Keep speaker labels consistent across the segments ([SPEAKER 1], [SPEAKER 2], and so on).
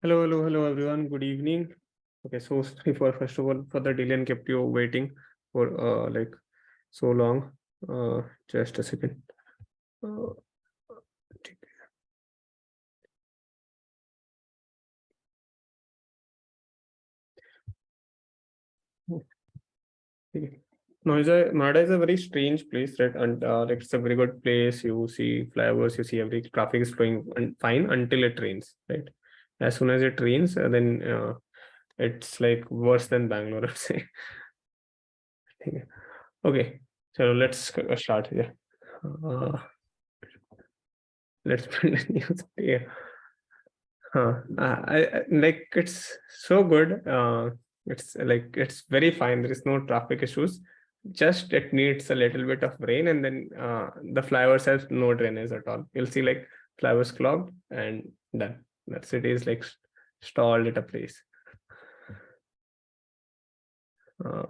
[SPEAKER 1] Hello, everyone. Good evening. Okay, so sorry for first of all for the delay and kept you waiting for like so long. Just a second. Uh, Noida is a very strange place, right? And like it's a very good place. You see flyovers, you see every traffic is flowing and fine until it rains, right? As soon as it rains, then it's like worse than Bangalore, I'd say. Okay, so let's start here. Uh, let's build a news. Yeah. Like it's so good. It's like it's very fine. There is no traffic issues. Just it needs a little bit of rain, and then the flyovers have no drainage at all. You'll see like flyovers clogged and done. That city is like stalled at a place. Uh,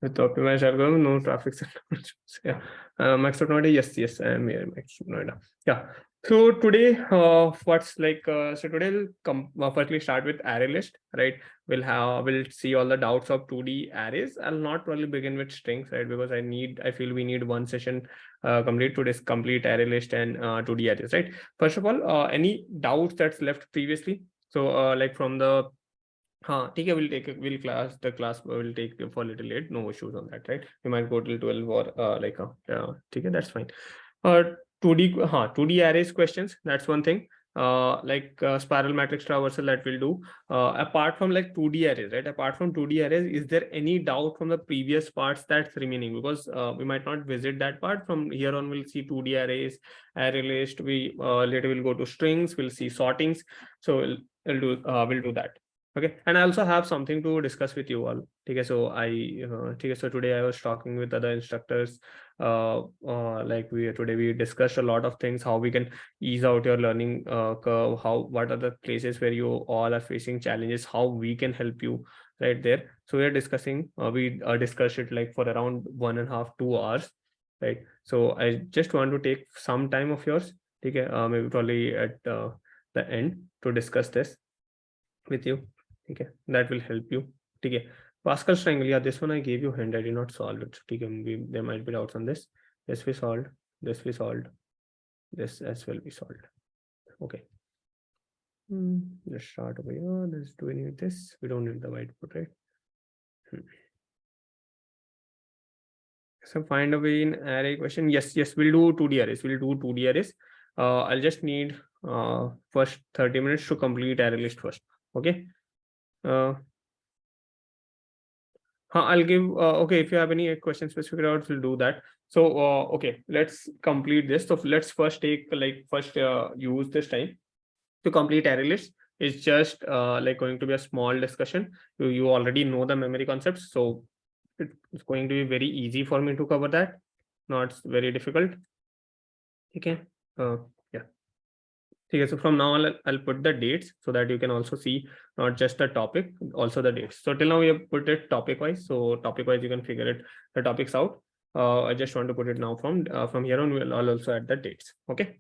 [SPEAKER 1] with optimized algorithm, no traffic. Yeah. Max Noida, yes, I am here, Max Noida. Yeah. So today, what's like? So today we'll firstly start with array list, right? We'll see all the doubts of 2D arrays. I'll not probably begin with strings, right? Because I feel we need one session complete to this complete array list and 2D arrays, right? First of all, any doubts that's left previously? So like from the ठीक है, we'll class will take for a little late, no issues on that, right? We might go till 12 or like ठीक है, that's fine. uh 2D 2D arrays questions, that's one thing. Like spiral matrix traversal that we'll do. Apart from like 2D arrays, right? Apart from 2D arrays, is there any doubt from the previous parts that's remaining? Because we might not visit that part. From here on we'll see 2D arrays, array list. We later we'll go to strings, we'll see sortings. So we'll do that. Okay, and I also have something to discuss with you all. Okay, so so today I was talking with other instructors. Like we discussed a lot of things, how we can ease out your learning curve, what are the places where you all are facing challenges, how we can help you right there. So we are discussing. We discussed it like for around 1.5 to 2 hours, right? So I just want to take some time of yours. Okay, maybe probably at the end to discuss this with you. Okay, that will help you. Okay, Pascal's triangle. Yeah, this one I gave you hint. I did not solve it. Okay, there might be doubts on this. This we solved. This we solved. This as well we solved. Okay. Let's start over here. Do we need this? We don't need the whiteboard, right? So find a way in array question. Yes, we'll do 2D arrays. We'll do 2D arrays. I'll just need first 30 minutes to complete array list first. Okay. I'll give okay, if you have any questions specific out, we'll do that. So okay, let's complete this. So let's first take use this time to complete array list. It's just like going to be a small discussion. You already know the memory concepts, so it's going to be very easy for me to cover that. Not very difficult. Okay. Yeah. Okay, so from now on, I'll put the dates so that you can also see not just the topic, also the dates. So till now we have put it topic wise. So topic wise, you can figure it the topics out. I just want to put it now from here on. I'll also add the dates. Okay.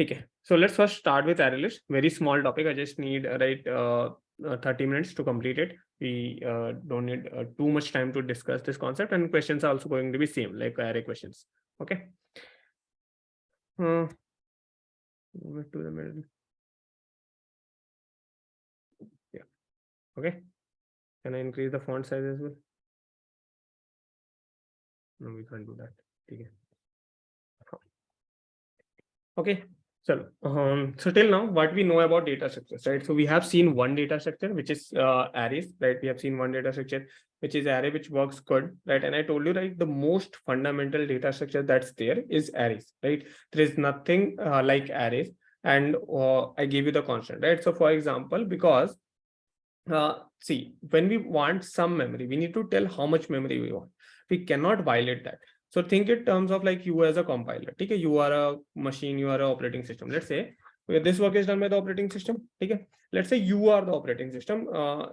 [SPEAKER 1] Okay. So let's first start with array list. Very small topic. I just need 30 minutes to complete it. We don't need too much time to discuss this concept, and questions are also going to be same like array questions. Okay. Move it to the middle. Yeah. Okay. Can I increase the font size as well? No, we can't do that. Okay. So till now, what we know about data structures, right? So we have seen one data structure, which is arrays, right? We have seen one data structure, which is array, which works good, right? And I told you, right, the most fundamental data structure that's there is arrays, right? There is nothing like arrays. And I gave you the constant, right? So for example, because see, when we want some memory, we need to tell how much memory we want. We cannot violate that. So think in terms of like you as a compiler. Okay, you are a machine, you are an operating system. Let's say this work is done by the operating system. Okay, let's say you are the operating system.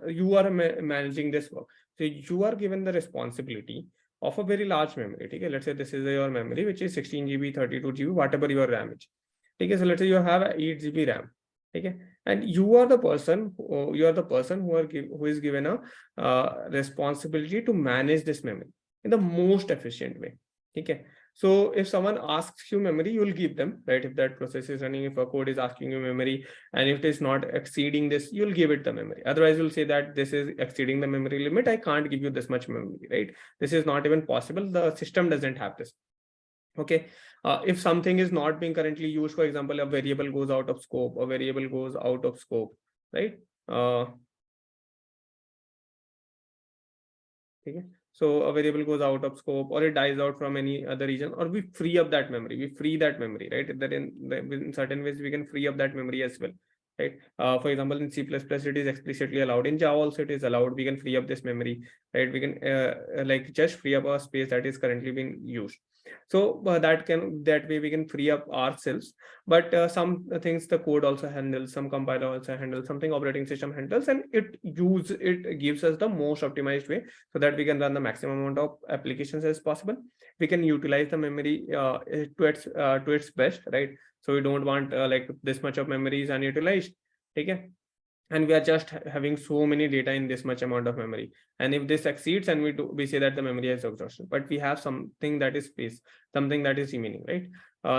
[SPEAKER 1] You are managing this work. So you are given the responsibility of a very large memory. Okay, let's say this is your memory, which is 16 GB, 32 GB, whatever your RAM is. Okay, so let's say you have a 8 GB RAM. Okay, and you are the person who is given a responsibility to manage this memory in the most efficient way. Okay, so if someone asks you memory, you will give them, right? If that process is running, if a code is asking you memory, and if it is not exceeding this, you'll give it the memory. Otherwise, you'll say that this is exceeding the memory limit. I can't give you this much memory, right? This is not even possible. The system doesn't have this. Okay, if something is not being currently used, for example, a variable goes out of scope, a variable goes out of scope, right? Okay, so a variable goes out of scope, or it dies out from any other region, or we free up that memory, right? That in certain ways we can free up that memory as well, right? For example, in C++ it is explicitly allowed. In Java also it is allowed. We can free up this memory, right? We can like just free up a space that is currently being used. So that way we can free up ourselves. But some things the code also handles, some compiler also handles, something operating system handles, and it gives us the most optimized way so that we can run the maximum amount of applications as possible. We can utilize the memory to its best, right? So we don't want like this much of memory is unutilized. Okay, and we are just having so many data in this much amount of memory, and if this exceeds, and we say that the memory is exhaustion, but we have something that is space, something that is remaining, right?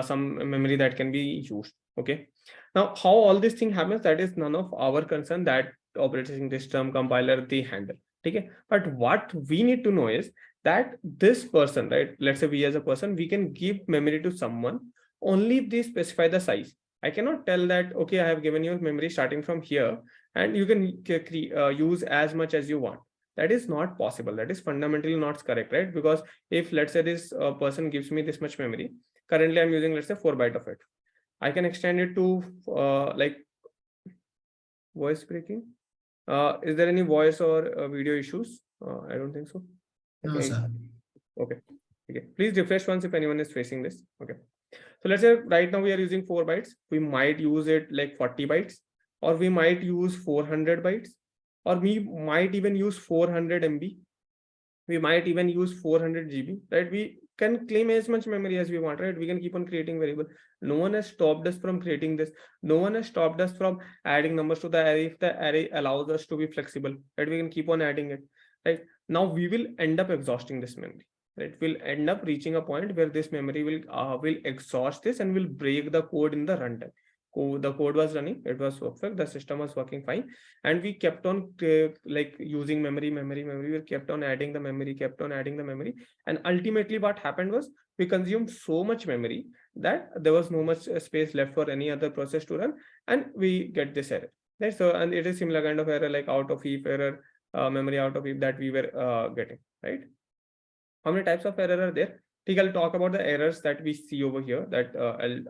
[SPEAKER 1] Some memory that can be used. Okay, now how all this thing happens, that is none of our concern. That operating system, compiler, they handle. Okay, but what we need to know is that this person, right, let's say we as a person, we can give memory to someone only if they specify the size. I cannot tell that, okay, I have given you memory starting from here, and you can use as much as you want. That is not possible. That is fundamentally not correct, right? Because if, let's say, this person gives me this much memory, currently I'm using, let's say, 4 byte of it. I can extend it to like voice breaking. Is there any voice or video issues? I don't think so.
[SPEAKER 2] No, sir.
[SPEAKER 1] Okay. Okay, please refresh once if anyone is facing this. Okay, so let's say right now we are using 4 bytes. We might use it like 40 bytes, or we might use 400 bytes, or we might even use 400 MB. We might even use 400 GB, right? We can claim as much memory as we want, right? We can keep on creating variable. No one has stopped us from creating this. No one has stopped us from adding numbers to the array if the array allows us to be flexible, right? We can keep on adding it, right? Now we will end up exhausting this memory, right? We'll end up reaching a point where this memory will exhaust this and will break the code in the runtime. The code was running, it was perfect, the system was working fine, and we kept on like using memory. We kept on adding the memory, and ultimately what happened was we consumed so much memory that there was no much space left for any other process to run, and we get this error, right? So, and it is similar kind of error like out of heap error, memory out of heap that we were getting, right? How many types of error are there? I'll talk about the errors that we see over here that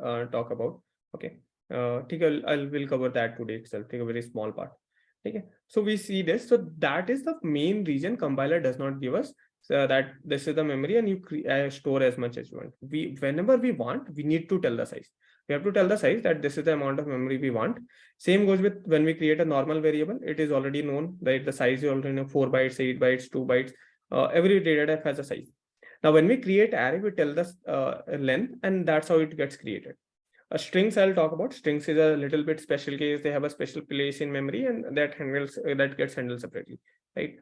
[SPEAKER 1] I'll talk about. Okay, I'll will cover that today itself. Take a very small part. Okay, so we see this. So that is the main reason compiler does not give us that this is the memory and you store as much as you want. Whenever we want, we need to tell the size. We have to tell the size that this is the amount of memory we want. Same goes with when we create a normal variable. It is already known, right? The size is already known, 4 bytes, 8 bytes, 2 bytes. Every data type has a size. Now, when we create array, we tell the length, and that's how it gets created. Strings I'll talk about. Strings is a little bit special case. They have a special place in memory, and that gets handled separately, right?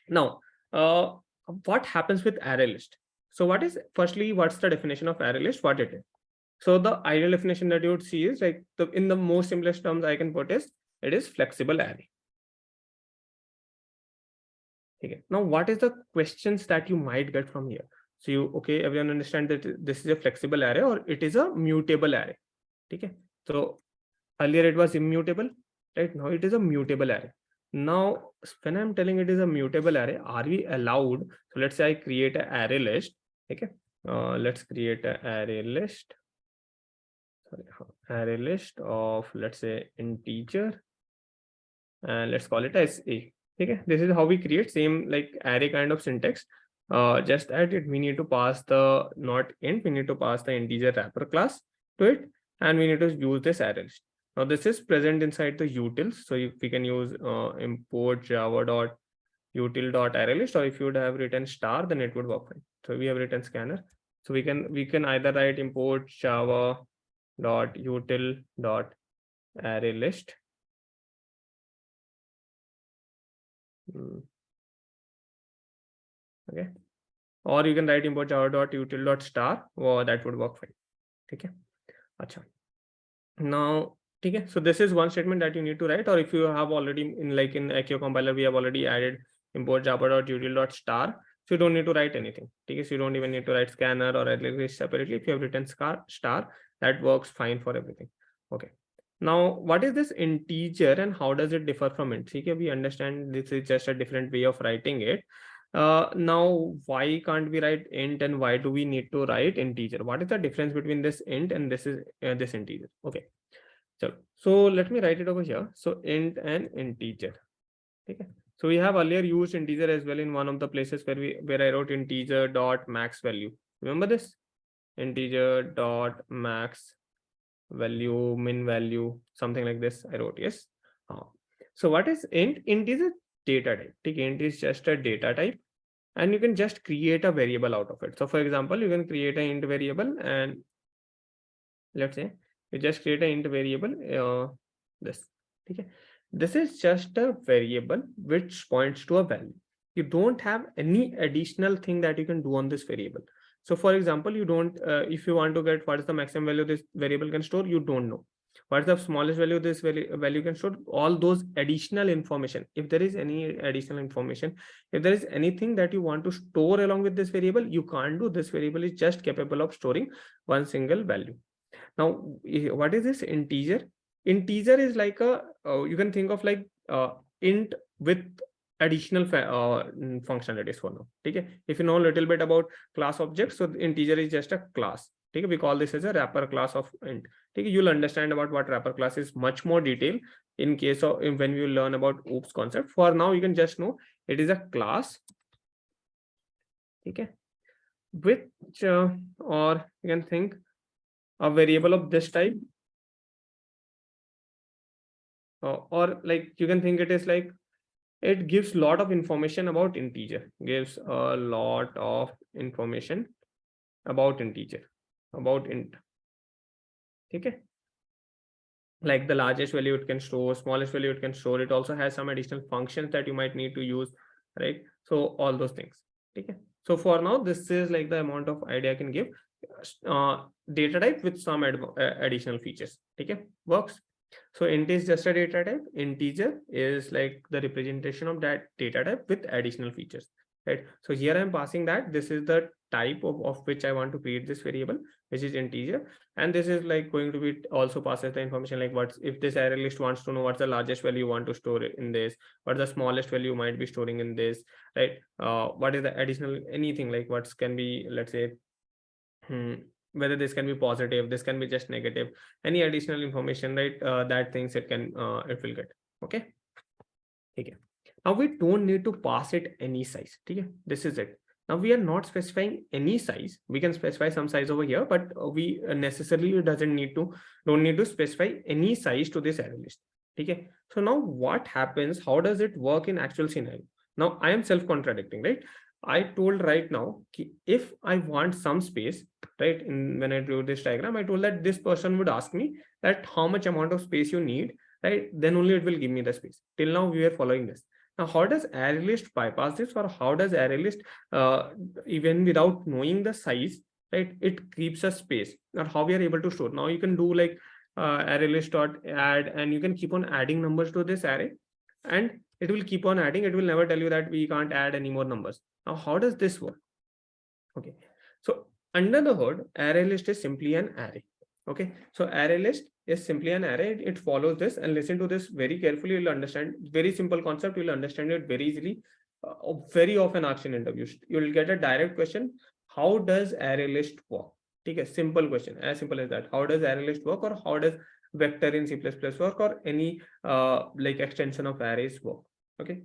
[SPEAKER 1] Now, what happens with array list? So, what's the definition of array list? What it is? So, the ideal definition that you would see is like in the most simplest terms I can put is it is flexible array. Okay. Now, what is the questions that you might get from here? So okay, everyone understand that this is a flexible array or it is a mutable array. Okay. So earlier it was immutable, right? Now it is a mutable array. Now, when I'm telling it is a mutable array, are we allowed? So let's say I create an array list. Okay. Let's create an array list. Array list of, let's say, integer, and let's call it as a. Okay, this is how we create same like array kind of syntax. Just that we need to pass the not int, we need to pass the integer wrapper class to it, and we need to use this array list. Now this is present inside the utils, so we can use import java.util.arraylist, or if you would have written star, then it would work fine. So we have written scanner, so we can either write import java.util.arraylist, array list. Okay, or you can write import java.util.star, or that would work fine. Okay, acha. Now, okay, so this is one statement that you need to write, or if you have already in like in Accio compiler, we have already added import java.util.star, so you don't need to write anything. Okay, so you don't even need to write scanner or array list separately. If you have written star, that works fine for everything. Okay. Now, what is this integer and how does it differ from int? Okay, we understand this is just a different way of writing it. Now, why can't we write int and why do we need to write integer? What is the difference between this int and this is this integer? Okay, so let me write it over here. So int and integer. Okay, so we have earlier used integer as well in one of the places where I wrote integer dot max value. Remember this? Integer dot max value, min value, something like this I wrote. Yes. So what is int? Int is a data type. Int is just a data type, and you can just create a variable out of it. So for example, you can create an int variable, and let's say you just create an int variable, this. Okay, this is just a variable which points to a value. You don't have any additional thing that you can do on this variable. So for example, you don't if you want to get what is the maximum value this variable can store, you don't know. What is the smallest value this value can store? All those additional information. If there is any additional information, if there is anything that you want to store along with this variable, you can't do. This variable is just capable of storing one single value. Now, what is this integer? Integer is like a you can think of like int with additional functionalities for now. Okay, if you know a little bit about class objects, so integer is just a class. Okay, we call this as a wrapper class of int. Okay, you'll understand about what wrapper class is much more detail in case of when we learn about OOPS concept. For now, you can just know it is a class. Okay, which or you can think a variable of this type, or like you can think it is like it gives a lot of information about integer, gives a lot of information about integer, about int. Okay, like the largest value it can store, smallest value it can store. It also has some additional functions that you might need to use, right? So all those things. Okay, so for now this is like the amount of idea I can give. Data type with some additional features. Okay, works. So int is just a data type. Integer is like the representation of that data type with additional features, right? So here I'm passing that this is the type of which I want to create this variable, which is integer, and this is like going to be also passes the information like what's if this array list wants to know what's the largest value you want to store in this, what's the smallest value you might be storing in this, right? What is the additional anything like what can be, let's say, whether this can be positive, this can be just negative, any additional information, right? That things it can it will get. Okay, okay, now we don't need to pass it any size. Okay, this is it. Now we are not specifying any size. We can specify some size over here, but we necessarily don't need to specify any size to this array list. Okay, so now what happens? How does it work in actual scenario? Now I am self-contradicting, right? I told right now if I want some space, right? When I drew this diagram, I told that this person would ask me that how much amount of space you need, right? Then only it will give me the space. Till now we are following this. Now, how does array list bypass this, or how does array list even without knowing the size, right? It keeps a space, or how we are able to store. Now you can do like array list dot add, and you can keep on adding numbers to this array, and it will keep on adding. It will never tell you that we can't add any more numbers. Now, how does this work? Okay, so under the hood, array list is simply an array. Okay, so array list is simply an array. It follows this, and listen to this very carefully. You'll understand very simple concept. You'll understand it very easily. Very often asked in interviews, you'll get a direct question: how does array list work? Okay, simple question, as simple as that. How does array list work, or how does vector in C++ work, or any like extension of arrays work? Okay,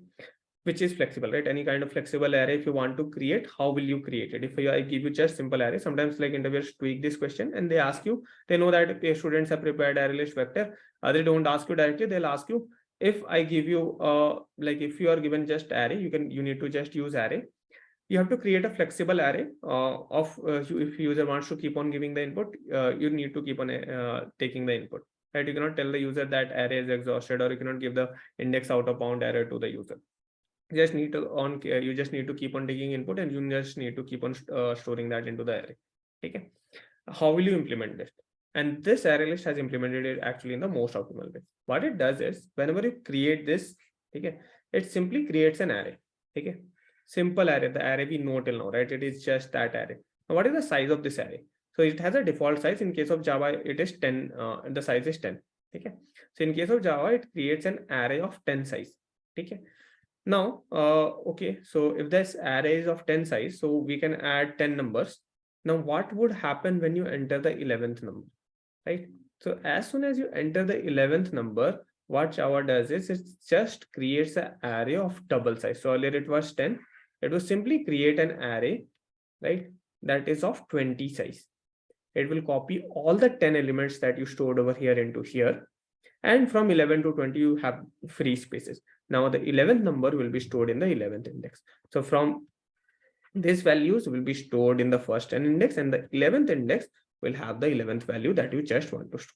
[SPEAKER 1] which is flexible, right? Any kind of flexible array, if you want to create, how will you create it? If I give you just simple array, sometimes like interviewers tweak this question and they ask you, they know that students have prepared array list vector. They don't ask you directly, they'll ask you, if I give you like if you are given just array, you need to just use array. You have to create a flexible array if user wants to keep on giving the input, you need to keep on taking the input. right? You cannot tell the user that array is exhausted, or you cannot give the index out of bound error to the user. You just need to keep on taking input, and you just need to keep on storing that into the array. Okay. How will you implement this? And this array list has implemented it actually in the most optimal way. What it does is, whenever you create this, okay, it simply creates an array. Okay, simple array, the array we know till now, right? It is just that array. Now, what is the size of this array? So it has a default size. In case of Java, it is 10. The size is 10. Okay. So in case of Java, it creates an array of 10 size. Okay. Now, okay. So if this array is of 10 size, so we can add 10 numbers. Now, what would happen when you enter the 11th number, right? So as soon as you enter the 11th number, what Java does is it just creates an array of double size. So earlier it was 10. It will simply create an array, right? That is of 20 size. It will copy all the 10 elements that you stored over here into here. And from 11 to 20, you have free spaces. Now the 11th number will be stored in the 11th index. So from these values will be stored in the first 10 index, and the 11th index will have the 11th value that you just want to store.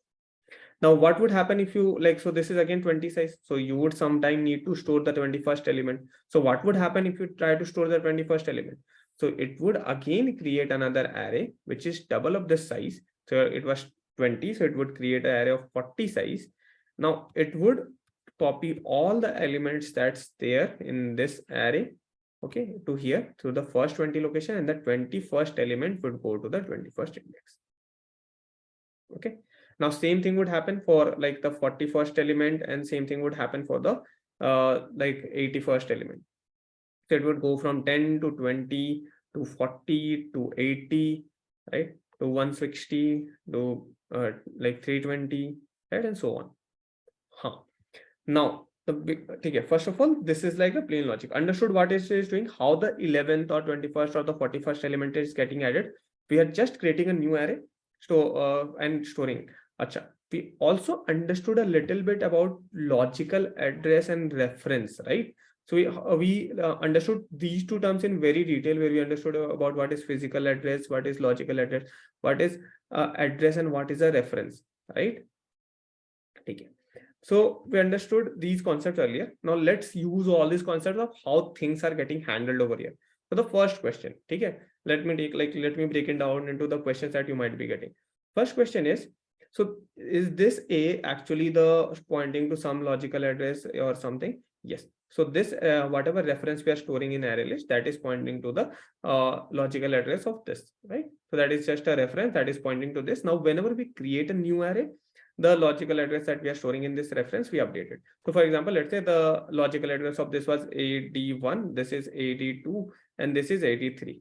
[SPEAKER 1] Now, what would happen if you so this is again 20 size. So you would sometime need to store the 21st element. So what would happen if you try to store the 21st element? So it would again create another array, which is double of this size. So it was 20. So it would create an array of 40 size. Now it would copy all the elements that's there in this array, okay, to here, to the first 20 location, and the 21st element would go to the 21st index. Okay. Now same thing would happen for like the 41st element, and same thing would happen for the 81st element. So it would go from 10 to 20 to 40 to 80, right, to 160 to 320, right, and so on. Now first of all, this is like a plain logic. Understood what it is doing, how the 11th or 21st or the 41st element is getting added. We are just creating a new array and storing. Acha. We also understood a little bit about logical address and reference, right? So we understood these two terms in very detail, where we understood about what is physical address, what is logical address, what is address, and what is a reference, right? Okay. So we understood these concepts earlier. Now let's use all these concepts of how things are getting handled over here. So the first question, okay, let me break it down into the questions that you might be getting. First question is, so is this A actually the pointing to some logical address or something? Yes. So this whatever reference we are storing in array list, that is pointing to the logical address of this, right? So that is just a reference that is pointing to this. Now whenever we create a new array, the logical address that we are storing in this reference, we update it. So for example, let's say the logical address of this was AD1, this is AD2, and this is AD3.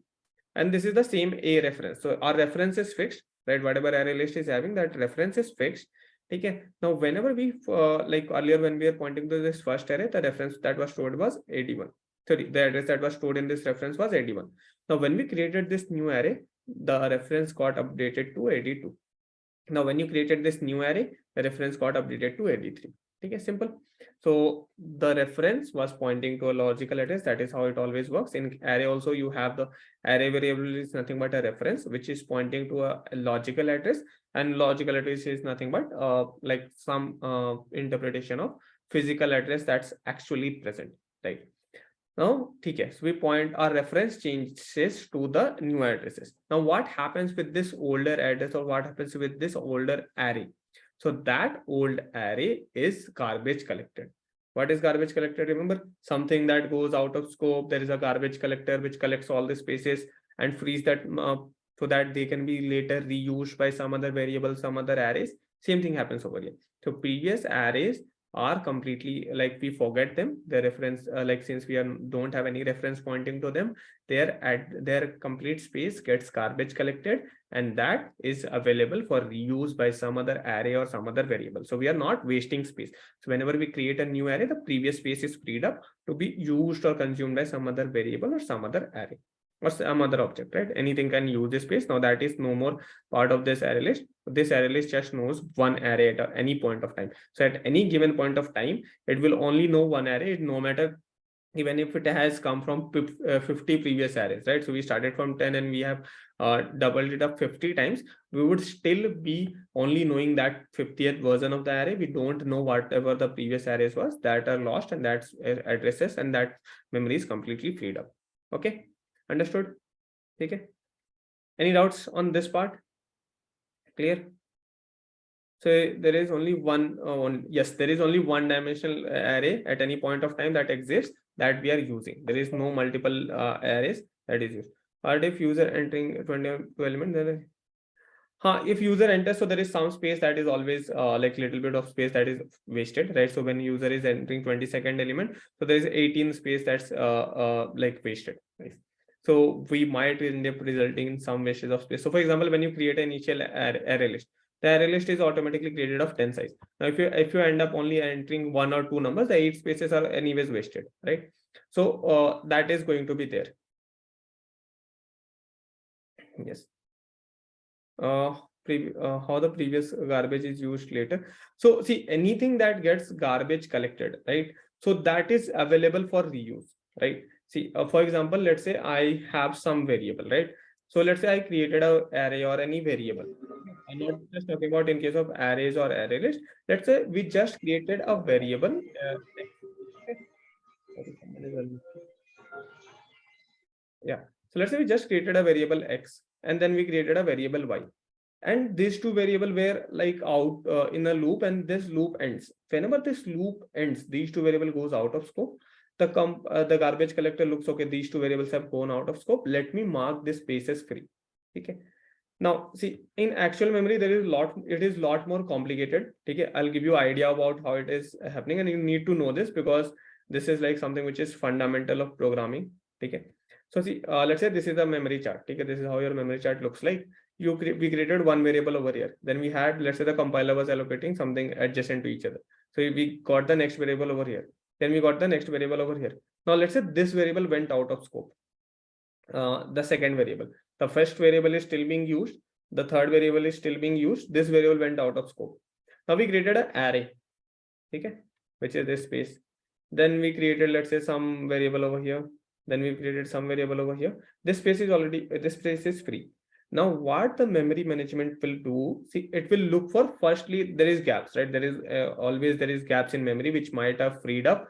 [SPEAKER 1] And this is the same A reference. So our reference is fixed, right? Whatever array list is having, that reference is fixed. Okay. Now, whenever we, like earlier when we are pointing to this first array, the reference that was stored was AD1. Sorry, the address that was stored in this reference was AD1. Now, when we created this new array, the reference got updated to AD2. Now, when you created this new array, the reference got updated to AD3. Okay, simple. So the reference was pointing to a logical address. That is how it always works. In array also, you have the array variable is nothing but a reference, which is pointing to a logical address, and logical address is nothing but like some interpretation of physical address that's actually present, right? Now, okay, so we point our reference changes to the new addresses. Now, what happens with this older address, or what happens with this older array? So that old array is garbage collected. What is garbage collected? Remember, something that goes out of scope. There is a garbage collector which collects all the spaces and frees that so that they can be later reused by some other variable, some other arrays. Same thing happens over here. So previous arrays are completely like we forget them. The reference since we don't have any reference pointing to them, their complete space gets garbage collected, and that is available for reuse by some other array or some other variable. So we are not wasting space. So whenever we create a new array, the previous space is freed up to be used or consumed by some other variable or some other array or some other object, right? Anything can use this space. Now that is no more part of this array list. This array list just knows one array at any point of time. So at any given point of time, it will only know one array, no matter even if it has come from 50 previous arrays, right? So we started from 10 and we have doubled it up 50 times, we would still be only knowing that 50th version of the array. We don't know whatever the previous arrays was that are lost, and that's addresses, and that memory is completely freed up. Okay, understood? Okay. Any doubts on this part? Clear? So there is only yes, there is only one dimensional array at any point of time that exists that we are using. There is no multiple arrays that is used. But if user entering 22 element, then if user enters, so there is some space that is always like little bit of space that is wasted, right? So when user is entering 22nd element, so there is 18 space that's like wasted, right? So we might end up resulting in some wastage of space. So for example, when you create an initial array list, the array list is automatically created of 10 size. Now, if you end up only entering 1 or 2 numbers, the 8 spaces are anyways wasted, right? So that is going to be there. Yes. How the previous garbage is used later. So see, anything that gets garbage collected, right? So that is available for reuse, right? See, for example, let's say I have some variable, right? So let's say I created a array or any variable. I'm not just talking about in case of arrays or array list. Let's say we just created a variable. Yeah. So let's say we just created a variable X, and then we created a variable Y. And these two variable were like out in a loop, and this loop ends. Whenever this loop ends, these two variable goes out of scope. The garbage collector looks, okay, these two variables have gone out of scope. Let me mark this space as free. Okay. Now, see, in actual memory, there is it is lot more complicated. Okay, I'll give you idea about how it is happening, and you need to know this because this is like something which is fundamental of programming. Okay. So see, let's say this is a memory chart. Okay, this is how your memory chart looks like. We created one variable over here. Then we had, let's say the compiler was allocating something adjacent to each other. So we got the next variable over here. Then we got the next variable over here. Now let's say this variable went out of scope. The second variable. The first variable is still being used. The third variable is still being used. This variable went out of scope. Now we created an array, okay, which is this space. Then we created, let's say, some variable over here. Then we created some variable over here. This space is free. Now what the memory management will do, see, it will look for, firstly, there is gaps, right? There is always there is gaps in memory which might have freed up,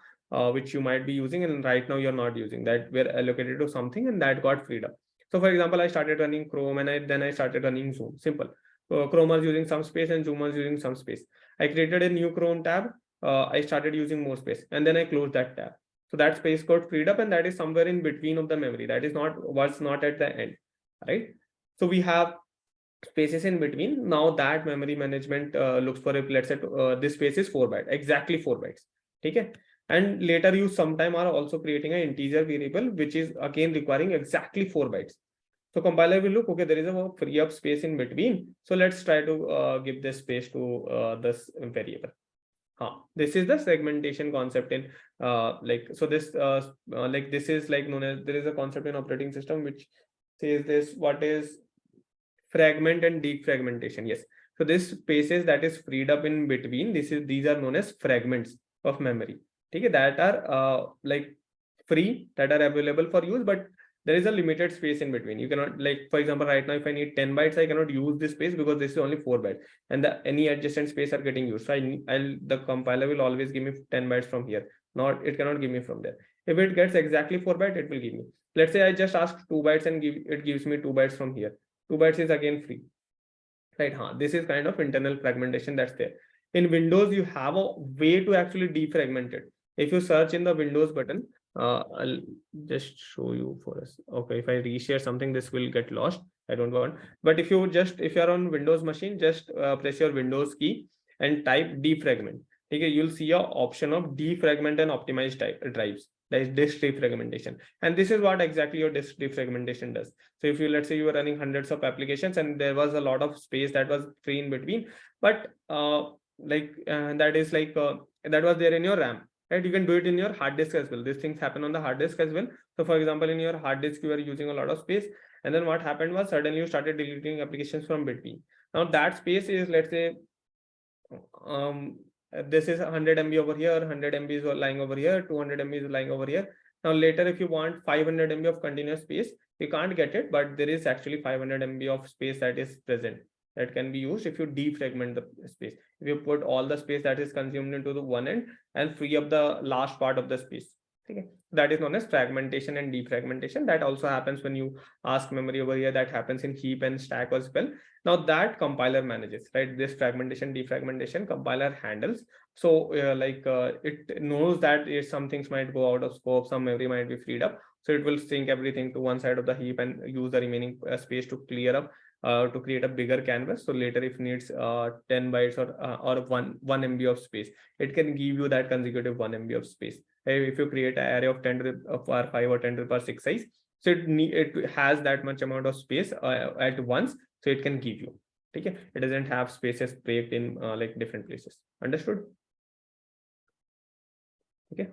[SPEAKER 1] which you might be using, and right now you're not using, that were allocated to something and that got freed up. So for example, I started running Chrome, and then I started running Zoom. Simple. Chrome was using some space and Zoom was using some space. I created a new Chrome tab. I started using more space, and then I closed that tab. So that space got freed up, and that is somewhere in between of the memory. That is was not at the end, right? So we have spaces in between. Now that memory management looks for it. Let's say this space is 4 bytes, exactly 4 bytes. Okay. And later you sometime are also creating an integer variable, which is again requiring exactly 4 bytes. So compiler will look, okay, there is a free up space in between. So let's try to give this space to this variable. This is the segmentation concept in like, so this like this is like known as, there is a concept in operating system which says this, what is fragment and defragmentation. Yes. So this spaces that is freed up in between, these are known as fragments of memory. Okay, that are like free, that are available for use, but there is a limited space in between. You cannot, like, for example, right now, if I need 10 bytes, I cannot use this space because this is only 4 bytes, and any adjacent space are getting used. So the compiler will always give me 10 bytes from here. It cannot give me from there. If it gets exactly 4 bytes, it will give me. Let's say I just ask 2 bytes and it gives me 2 bytes from here. 2 bytes is again free, right? This is kind of internal fragmentation that's there. In Windows, you have a way to actually defragment it. If you search in the Windows button, I'll just show you for us. Okay, if I reshare something, this will get lost. I don't want. But if you're on Windows machine, just press your Windows key and type defragment. Okay, you'll see a option of defragment and optimize drives. That is disk defragmentation. And this is what exactly your disk defragmentation does. So if you, let's say you were running hundreds of applications and there was a lot of space that was free in between, but that is like that was there in your RAM, right? You can do it in your hard disk as well. These things happen on the hard disk as well. So for example, in your hard disk, you are using a lot of space, and then what happened was suddenly you started deleting applications from between. Now that space is, let's say, this is 100 MB over here, 100 MB is lying over here, 200 MB is lying over here. Now later, if you want 500 MB of continuous space, you can't get it, but there is actually 500 MB of space that is present that can be used if you defragment the space. If you put all the space that is consumed into the one end and free up the last part of the space. Okay, that is known as fragmentation and defragmentation. That also happens when you ask memory over here. That happens in heap and stack as well. Now that compiler manages, right? This fragmentation, defragmentation, compiler handles. So it knows that if some things might go out of scope, some memory might be freed up. So it will sync everything to one side of the heap and use the remaining space to clear up, to create a bigger canvas. So later, if needs 10 bytes or 1 MB of space, it can give you that consecutive 1 MB of space. If you create an array of 10 to the power 5 or 10 to the power 6 size, so it has that much amount of space at once, so it can give you. Okay, it doesn't have spaces baked in like different places. Understood? Okay,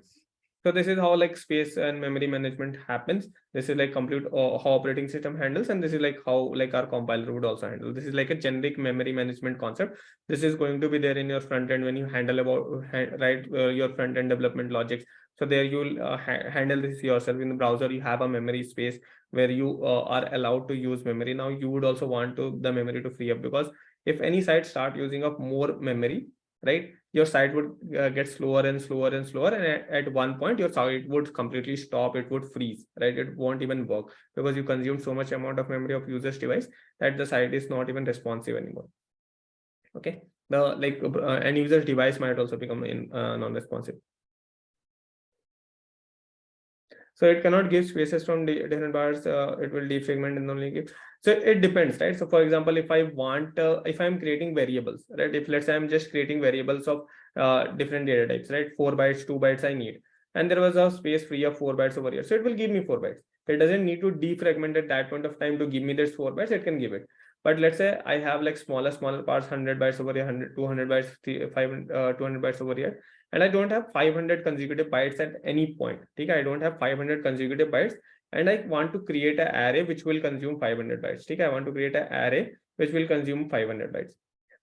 [SPEAKER 1] so this is how like space and memory management happens. This is like complete how operating system handles, and this is like how like our compiler would also handle. This is like a generic memory management concept. This is going to be there in your front end when you handle your front end development logics. So there you'll handle this yourself in the browser. You have a memory space where you are allowed to use memory. Now you would also want the memory to free up, because if any site start using up more memory, right, your site would get slower and slower and slower, and at one point your site would completely stop. It would freeze, right? It won't even work because you consume so much amount of memory of user's device that the site is not even responsive anymore. Okay, the end user's device might also become non-responsive. So it cannot give spaces from different parts. It will defragment and only give. So it depends, right? So for example, if I want, if I'm creating variables, right? If let's say I'm just creating variables of different data types, right? 4 bytes, 2 bytes I need, and there was a space free of 4 bytes over here. So it will give me 4 bytes. It doesn't need to defragment at that point of time to give me this 4 bytes. It can give it. But let's say I have like smaller parts, 100 bytes over here, 100, 200 bytes, 200 bytes over here, and I don't have 500 consecutive bytes at any point. Okay, I don't have 500 consecutive bytes, and I want to create an array which will consume 500 bytes. Okay, I want to create an array which will consume 500 bytes.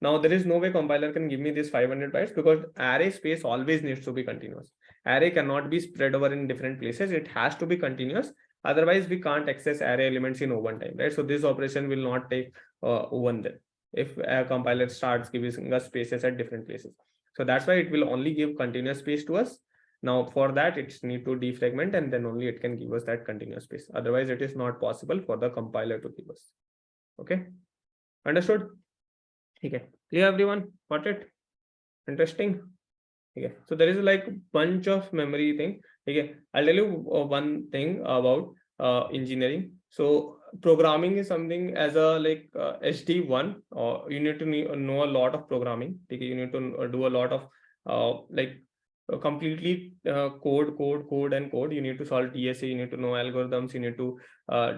[SPEAKER 1] Now there is no way compiler can give me this 500 bytes, because array space always needs to be continuous. Array cannot be spread over in different places. It has to be continuous. Otherwise, we can't access array elements in O1 time, right? So this operation will not take O1 then if a compiler starts giving us spaces at different places. So that's why it will only give continuous space to us. Now for that, it's need to defragment, and then only it can give us that continuous space. Otherwise, it is not possible for the compiler to give us. Okay, understood? Okay, clear everyone? Got it? Interesting. Okay, so there is like a bunch of memory thing. Okay, I'll tell you one thing about engineering. So programming is something as a SD1, or you need to know a lot of programming. Okay, you need to do a lot of completely code. You need to solve TSA, you need to know algorithms, you need to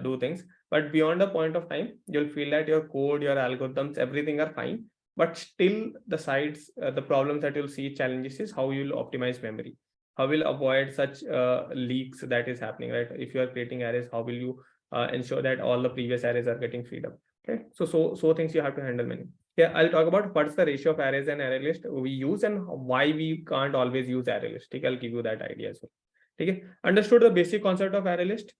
[SPEAKER 1] do things. But beyond a point of time, you'll feel that your code, your algorithms, everything are fine. But still the sides, the problems that you'll see, challenges is how you'll optimize memory, how will avoid such leaks that is happening, right? If you are creating arrays, how will you ensure that all the previous arrays are getting freed up? Okay, so things you have to handle many. Yeah, I'll talk about what's the ratio of arrays and array list we use, and why we can't always use array list. Okay, I'll give you that idea as well. Okay, understood the basic concept of array list?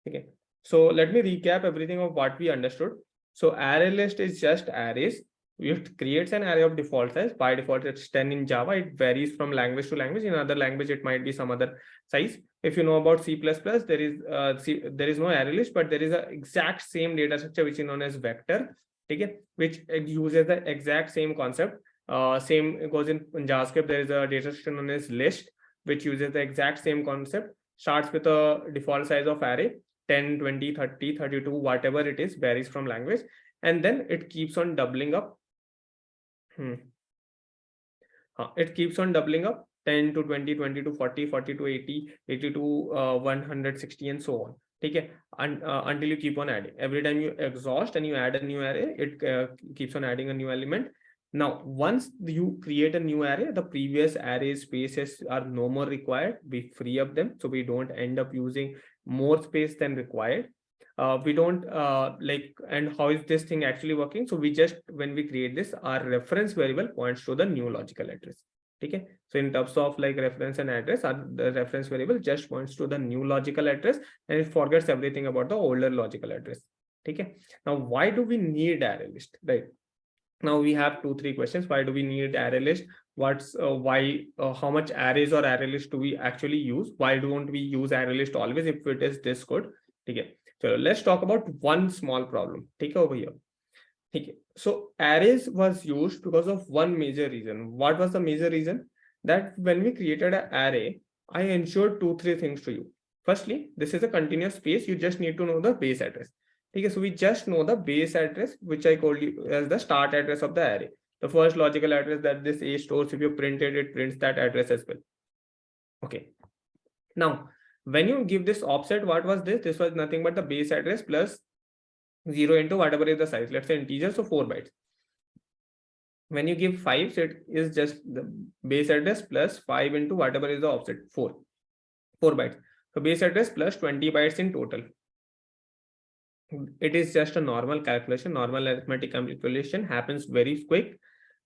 [SPEAKER 1] Okay, so let me recap everything of what we understood. So array list is just arrays. It creates an array of default size. By default, it's 10 in Java. It varies from language to language. In other language, it might be some other size. If you know about C++, there is no array list, but there is an exact same data structure which is known as vector. Okay, which uses the exact same concept. Same goes in JavaScript. There is a data structure known as list, which uses the exact same concept. Starts with a default size of array, 10, 20, 30, 32, whatever it is, varies from language. And then it keeps on doubling up. It keeps on doubling up, 10 to 20, 20 to 40, 40 to 80, 80 to 160, and so on. Okay, until you keep on adding. Every time you exhaust and you add a new array, it keeps on adding a new element. Now, once you create a new array, the previous array spaces are no more required. We free up them, so we don't end up using more space than required. We don't and how is this thing actually working? So we just, when we create this, our reference variable points to the new logical address. Okay, so in terms of like reference and address, the reference variable just points to the new logical address and it forgets everything about the older logical address. Okay, now why do we need array list, right? Now we have 2-3 questions. Why do we need array list? What's why how much arrays or array list do we actually use? Why don't we use array list always if it is this good? Okay, so let's talk about one small problem. Take over here. Okay, so arrays was used because of one major reason. What was the major reason? That when we created an array, I ensured 2-3 things to you. Firstly, this is a continuous space. You just need to know the base address. Okay, so we just know the base address, which I called you as the start address of the array. The first logical address that this A stores, if you print it, it prints that address as well. Okay. Now, when you give this offset, what was this? This was nothing but the base address plus 0 into whatever is the size. Let's say integer, so 4 bytes. When you give 5, so it is just the base address plus 5 into whatever is the offset, 4 bytes. So base address plus 20 bytes in total. It is just a normal calculation. Normal arithmetic calculation happens very quick.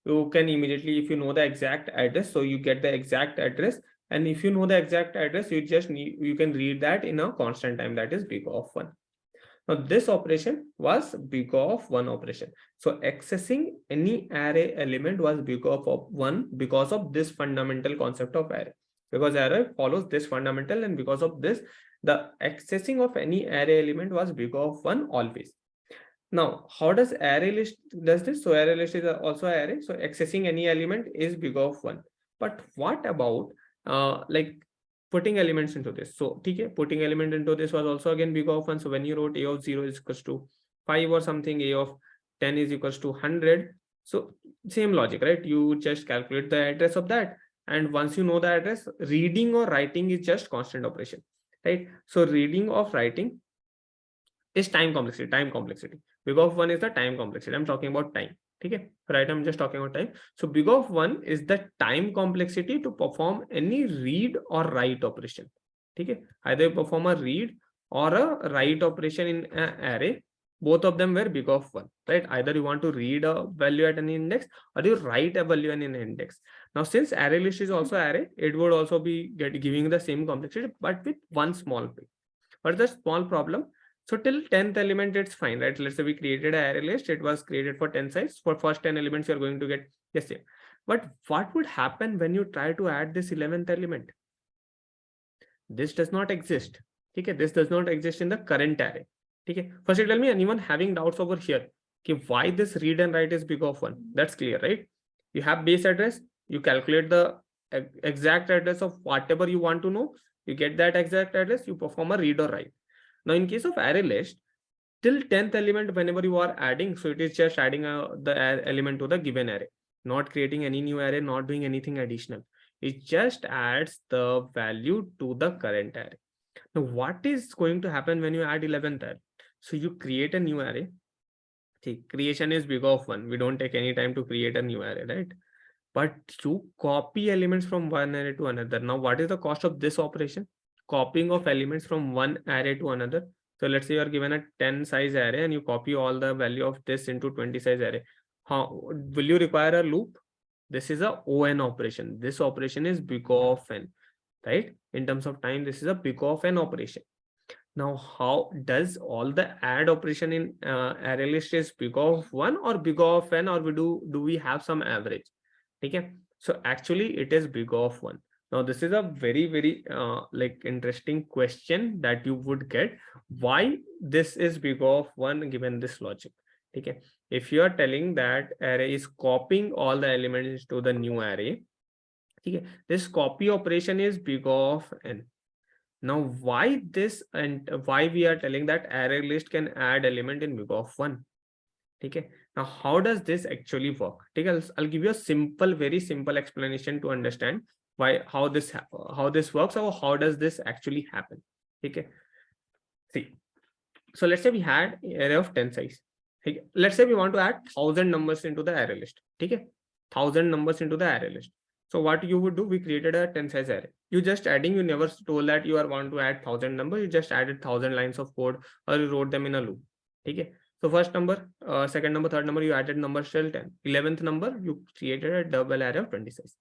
[SPEAKER 1] You can immediately, if you know the exact address, so you get the exact address, and if you know the exact address, you can read that in a constant time, that is big of 1. Now this operation was big of 1 operation. So accessing any array element was big of 1 because of this fundamental concept of array. Because array follows this fundamental, and because of this, the accessing of any array element was big of 1 always. Now, how does array list does this? So array list is also array. So accessing any element is big of 1. But what about like putting elements into this? So okay, putting element into this was also again big of 1. So when you wrote a of 0 is equals to 5 or something, a of 10 is equals to 100. So same logic, right? You just calculate the address of that. And once you know the address, reading or writing is just constant operation, right? So reading of writing is time complexity. Big of 1 is the time complexity. I'm talking about time. Okay, right? I'm just talking about time. So big of 1 is the time complexity to perform any read or write operation. Okay, either you perform a read or a write operation in an array. Both of them were big of 1, right? Either you want to read a value at an index or you write a value in an index. Now, since array list is also array, it would also be giving the same complexity, but with one small thing. But the small problem. So till 10th element, it's fine, right? Let's say we created an array list. It was created for 10 size. For first 10 elements, you're going to get yes, yeah. But what would happen when you try to add this 11th element? This does not exist. Okay, this does not exist in the current array. Okay, first you tell me anyone having doubts over here. Okay, why this read and write is big of 1? That's clear, right? You have base address. You calculate the exact address of whatever you want to know. You get that exact address. You perform a read or write. Now, in case of array list, till 10th element, whenever you are adding, so it is just adding the element to the given array, not creating any new array, not doing anything additional. It just adds the value to the current array. Now, what is going to happen when you add 11th array? So you create a new array. See, creation is big of 1. We don't take any time to create a new array, right? But you copy elements from one array to another. Now, what is the cost of this operation? Copying of elements from one array to another. So let's say you are given a 10 size array and you copy all the value of this into 20 size array. How will you require a loop? This is a ON operation. This operation is big of n, right? In terms of time, this is a big of n operation. Now, how does all the add operation in array list is big of 1 or big of n, or do we have some average? Okay, so actually it is big of 1. Now this is a very like interesting question that you would get. Why this is big of 1 given this logic? Okay, if you are telling that array is copying all the elements to the new array, okay, this copy operation is big of n. Now why this, and why we are telling that array list can add element in big of 1? Okay, now how does this actually work? Okay, I'll give you a simple, very simple explanation to understand how this works, or how does this actually happen. Okay, see, so let's say we had array of 10 size. Okay, let's say we want to add 1000 numbers into the array list. Okay, 1000 numbers into the array list. So what you would do, we created a 10 size array. You just adding, you never told that you are want to add 1000 numbers. You just added 1000 lines of code, or you wrote them in a loop. Okay, so first number, second number, third number, you added numbers till 10. 11th number, you created a double array of 20 size.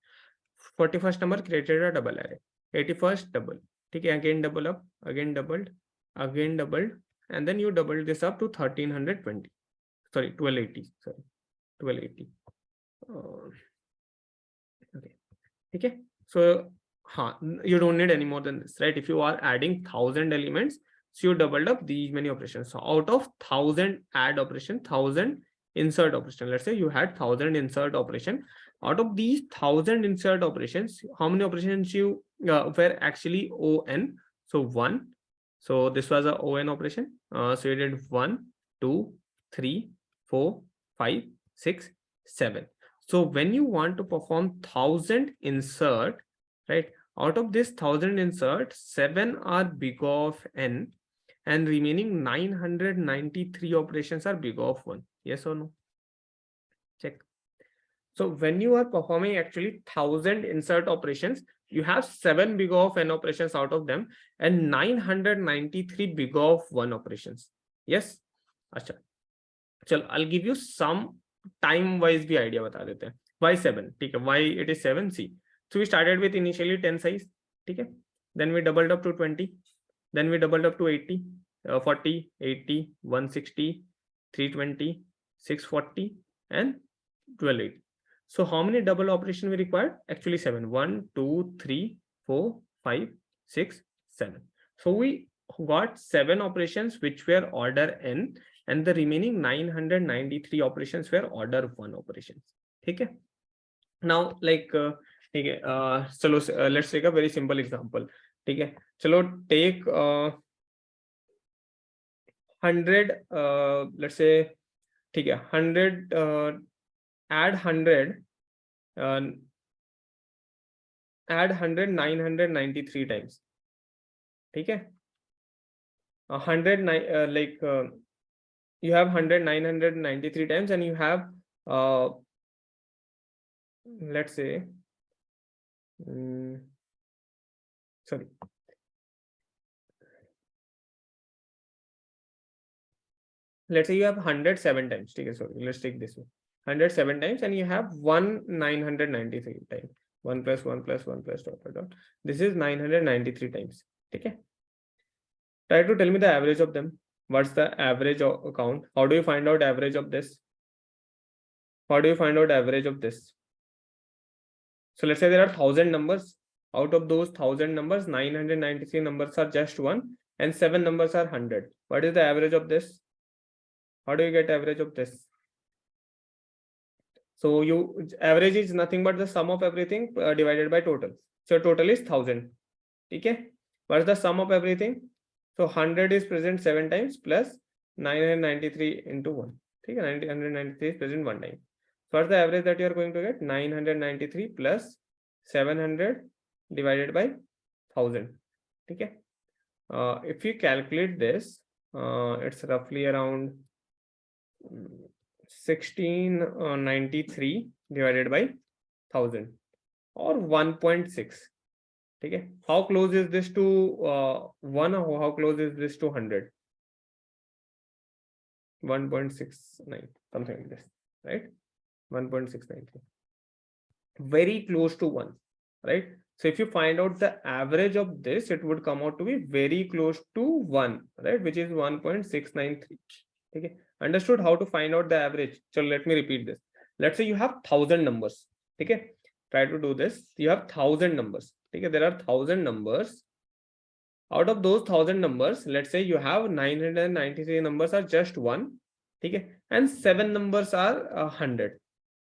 [SPEAKER 1] 41st number created a double array, 81st double, okay, again double up, again doubled, and then you doubled this up to 1320, sorry 1280, sorry 1280. Okay, so you don't need any more than this, right? If you are adding 1000 elements, so you doubled up these many operations. So out of 1000 add operation, 1000 insert operation, let's say you had 1000 insert operation. Out of these 1000 insert operations, how many operations you were actually on? So 1. So this was a on operation. So you did 1, 2, 3, 4, 5, 6, 7. So when you want to perform 1000 insert, right? Out of this 1000 insert, 7 are big of n, and remaining 993 operations are big of 1. Yes or no? Check. So when you are performing actually 1000 insert operations, you have 7 big of n operations out of them and 993 big of 1 operations. Yes? Achha. Chalo, I'll give you some time wise भी idea बता देते हैं. Why 7? ठीक है. Why it is 7? See. So we started with initially 10 size. ठीक है. Then we doubled up to 20. Then we doubled up to 80, 40, 80, 160, 320, 640, and 1280. So how many double operation we required? Actually 7. 1, 2, 3, 4, 5, 6, 7. So we got 7 operations which were order n, and the remaining 993 operations were order 1 operations. Okay. Now, like, okay, so let's take a very simple example. Okay. So take 100, let's say, okay, 100, add 100, add 100 993 times. Okay. 100 like you have 100 993 times, and you have let's say sorry, let's say you have 107 times. Okay, sorry, let's take this one. 107 times, and you have 993 times. 1 plus 1 plus 1 plus dot dot dot. This is 993 times. Okay. Try to tell me the average of them. What's the average count? How do you find out average of this? How do you find out average of this? So let's say there are 1000 numbers. Out of those 1000 numbers, 993 numbers are just 1, and 7 numbers are 100. What is the average of this? How do you get average of this? So you average is nothing but the sum of everything divided by total. So total is 1000. Okay. What is the sum of everything? So 100 is present 7 times plus 993 into 1. Okay. 993 is present 1 time. So what's the average that you are going to get? 993 plus 700 divided by 1000. Okay. If you calculate this, it's roughly around 1693 divided by 1000, or 1.6. Okay. How close is this to 1, or how close is this to 100? 1.69, something like this, right? 1.693. Very close to 1, right? So if you find out the average of this, it would come out to be very close to 1, right? Which is 1.693. Okay. Understood how to find out the average? So let me repeat this. Let's say you have 1000 numbers. Okay. Try to do this. You have 1000 numbers. Okay. There are 1000 numbers. Out of those 1000 numbers, let's say you have 993 numbers are just 1. Okay. And 7 numbers are 100.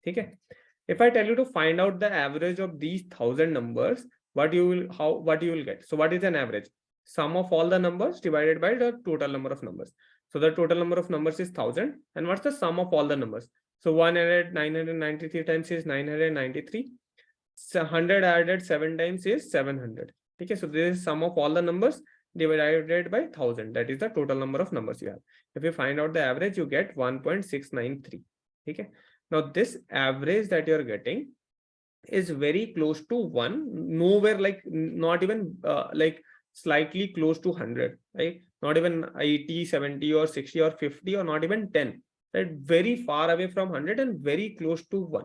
[SPEAKER 1] Okay. If I tell you to find out the average of these 1000 numbers, what you will get? So what is an average? Sum of all the numbers divided by the total number of numbers. So the total number of numbers is 1000. And what's the sum of all the numbers? So 993 times is 993. So 100 added 7 times is 700. Okay. So this is sum of all the numbers divided by 1000. That is the total number of numbers you have. If you find out the average, you get 1.693. Okay. Now this average that you're getting is very close to 1, nowhere like, not even like slightly close to 100, right? Not even 80, 70 or 60 or 50 or not even 10, right? Very far away from 100 and very close to 1,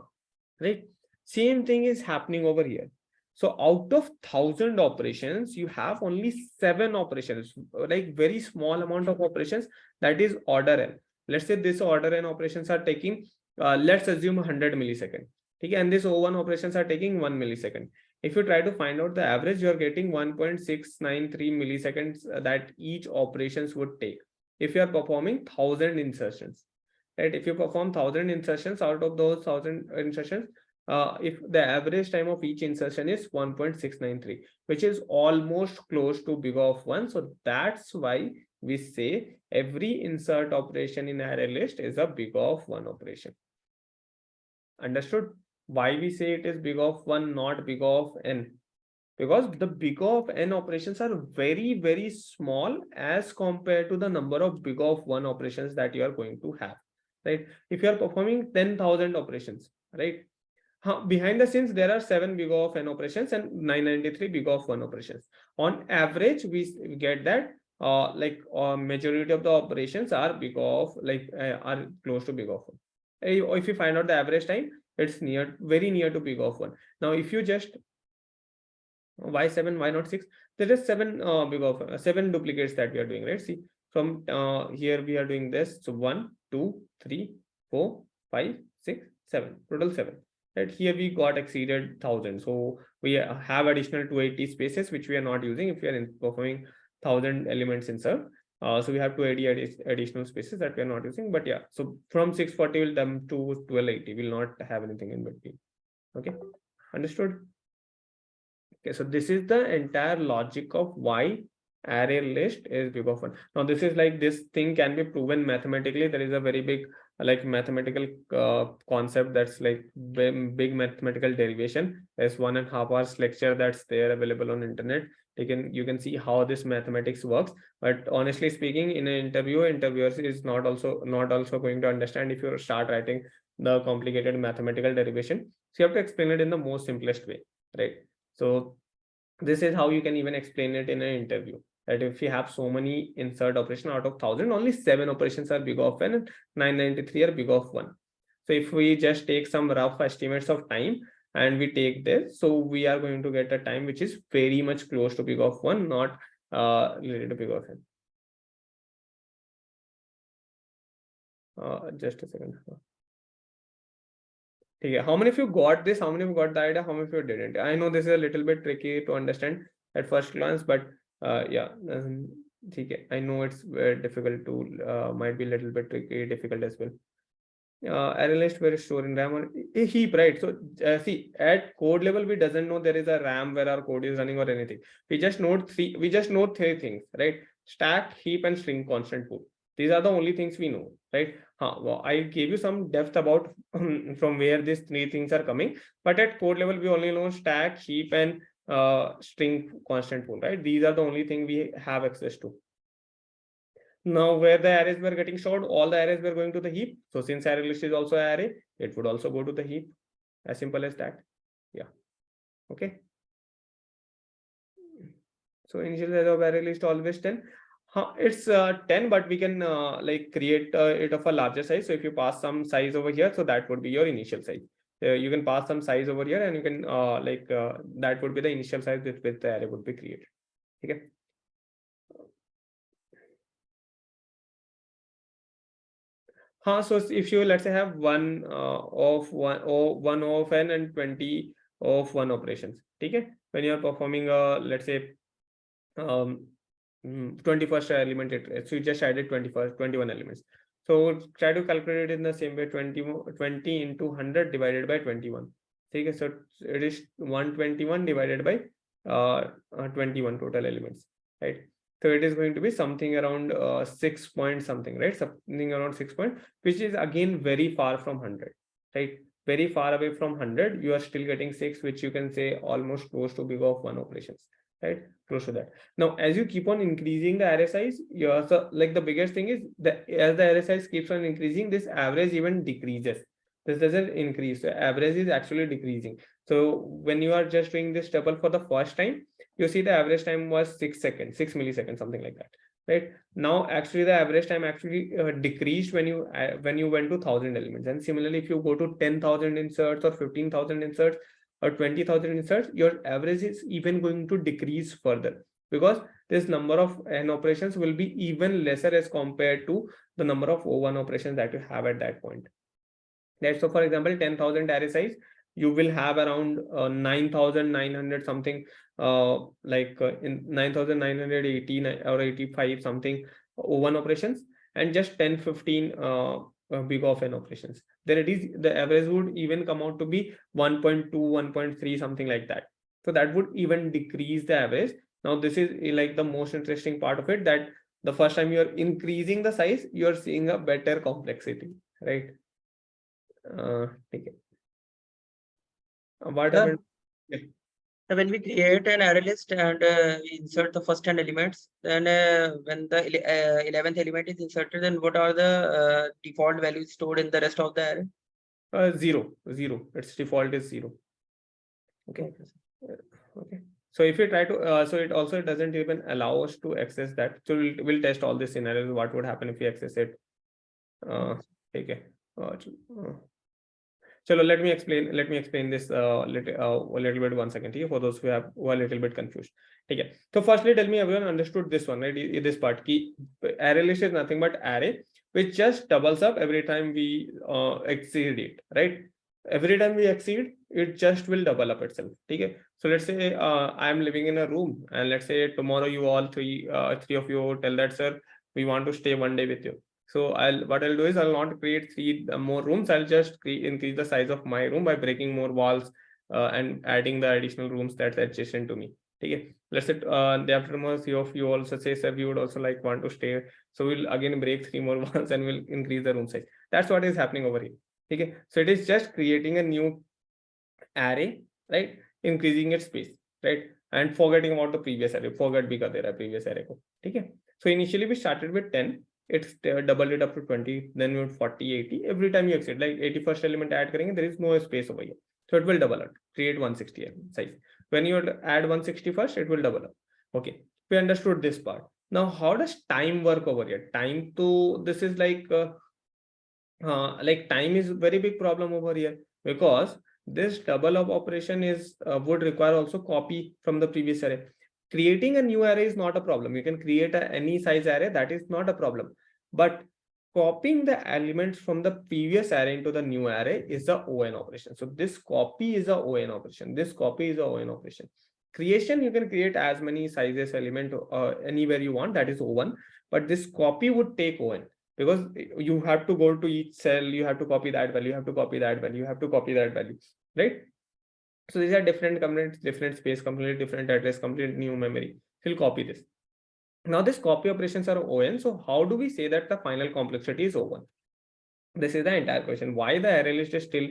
[SPEAKER 1] right? Same thing is happening over here. So out of 1,000 operations, you have only 7 operations, like very small amount of operations, that is order n. Let's say this order n operations are taking, let's assume 100 millisecond. Okay, and this O1 operations are taking 1 millisecond. If you try to find out the average, you are getting 1.693 milliseconds that each operations would take if you are performing 1,000 insertions. Right? If you perform 1,000 insertions, out of those 1,000 insertions, if the average time of each insertion is 1.693, which is almost close to big of 1. So that's why we say every insert operation in array list is a big of 1 operation. Understood? Why we say it is big of 1, not big of n? Because the big of n operations are very, very small as compared to the number of big of 1 operations that you are going to have. Right? If you are performing 10,000 operations, right? Behind the scenes, there are 7 big O of n operations and 993 big O of 1 operations. On average, we get that majority of the operations are big O of are close to big O of 1. If you find out the average time, it's very near to big O of 1. Now, if you just why 7, why not 6? There is 7 big O of 7 duplicates that we are doing, right? See, from here we are doing this. So 1, 2, 3, 4, 5, 6, 7, total 7. Right here we got exceeded 1,000, so we have additional 280 spaces which we are not using if we are performing 1,000 elements insert. So we have 280 additional spaces that we are not using. But yeah, so from 640 will come to 1280. We'll not have anything in between. Okay, understood? Okay, so this is the entire logic of why array list is big of 1. Now this is like, this thing can be proven mathematically. There is a very big mathematical concept that's like big mathematical derivation. There's 1.5 hours lecture that's there available on internet. You can see how this mathematics works. But honestly speaking, in an interview, interviewers is not also going to understand if you start writing the complicated mathematical derivation. So you have to explain it in the most simplest way, right? So this is how you can even explain it in an interview, that if you have so many insert operation out of 1,000, only 7 operations are big of n and 993 are big of 1. So if we just take some rough estimates of time and we take this, so we are going to get a time which is very much close to big of 1, not related to big of n. Just a second. Okay, how many of you got this? How many of you got the idea? How many of you didn't? I know this is a little bit tricky to understand at first glance, but yeah, okay. I know it's very difficult to might be a little bit tricky, difficult as well. Array list where is stored in RAM or a heap, right? So see, at code level, we doesn't know there is a RAM where our code is running or anything. We just know three things, right? Stack, heap, and string constant pool. These are the only things we know, right? Well, I gave you some depth about from where these three things are coming, but at code level, we only know stack, heap, and string constant pool, right? These are the only thing we have access to. Now, where the arrays were getting stored, all the arrays were going to the heap. So since array list is also an array, it would also go to the heap. As simple as that. Yeah. Okay. So initial size of array list always 10. It's 10, but we can create it of a larger size. So if you pass some size over here, so that would be your initial size. You can pass some size over here, and you can that would be the initial size with which the array would be created. Okay. So if you, let's say, have one of n and 20 of 1 operations, okay? When you are performing let's say 21st element, so you just added 21 elements. So try to calculate it in the same way. 20 into 100 divided by 21. Okay, so it is 121 divided by 21 total elements, right? So it is going to be something around 6 point something, right? Something around 6 point, which is again very far from 100, right? Very far away from 100. You are still getting 6, which you can say almost close to big of 1 operations, right? Close to that. Now, as you keep on increasing the array size, you also, like, the biggest thing is that as the array size keeps on increasing, this average even decreases. This doesn't increase. The average is actually decreasing. So when you are just doing this tuple for the first time, you see the average time was 6 seconds, 6 milliseconds, something like that, right? Now, actually, the average time actually decreased when you went to 1,000 elements. And similarly, if you go to 10,000 inserts or 15,000 inserts, or 20,000 inserts, your average is even going to decrease further, because this number of N operations will be even lesser as compared to the number of O1 operations that you have at that point. Right? So for example, 10,000 array size, you will have around 9,900 something, in 9,980 or 85 something O1 operations, and just 10, 15 big of N operations. Then it is, the average would even come out to be 1.2, 1.3, something like that. So that would even decrease the average. Now this is like the most interesting part of it, that the first time you're increasing the size, you're seeing a better complexity, right? Okay. What happened? Yeah.
[SPEAKER 2] When we create an array list and we insert the first 10 elements, then when the 11th element is inserted, then what are the default values stored in the rest of the array?
[SPEAKER 1] Zero. Its default is 0. Okay. Okay. So if you try to, so it also doesn't even allow us to access that. So we'll test all these scenarios. What would happen if we access it? Okay. So let me explain this a little bit 1 second here for those who are a little bit confused. Okay. So firstly, tell me everyone understood this one, right? This part, key array list is nothing but array which just doubles up every time we exceed it, right? Every time we exceed, it just will double up itself. Okay. So let's say I am living in a room, and let's say tomorrow you all three of you tell that, sir, we want to stay 1 day with you. So what I'll do is I'll not create 3 more rooms. I'll just increase the size of my room by breaking more walls and adding the additional rooms that's adjacent to me. Okay. Let's say the after tomorrow, 3 of you also say, sir, we would also like want to stay. So we'll again break 3 more walls and we'll increase the room size. That's what is happening over here. Okay. So it is just creating a new array, right? Increasing its space, right? And forgetting about the previous array. Forget bhi kar de raha hai previous array ko. Okay. So initially we started with 10. It's doubled it up to 20, then we 40, 80. Every time you exceed, like 81st element add karenge, there is no space over here. So it will double up, create 160 size. When you add 161st, it will double up. Okay, we understood this part. Now, how does time work over here? Time to, this is like time is very big problem over here, because this double up operation is would require also copy from the previous array. Creating a new array is not a problem. You can create any size array, that is not a problem. But copying the elements from the previous array into the new array is the ON operation. So this copy is a ON operation. This copy is a ON operation. Creation, you can create as many sizes element anywhere you want, that is O1. But this copy would take ON, because you have to go to each cell, you have to copy that value, you have to copy that value, you have to copy that value, right? So these are different components, different space, completely different address, complete new memory. He'll copy this. Now this copy operations are ON. So how do we say that the final complexity is O1? This is the entire question. Why the array list is still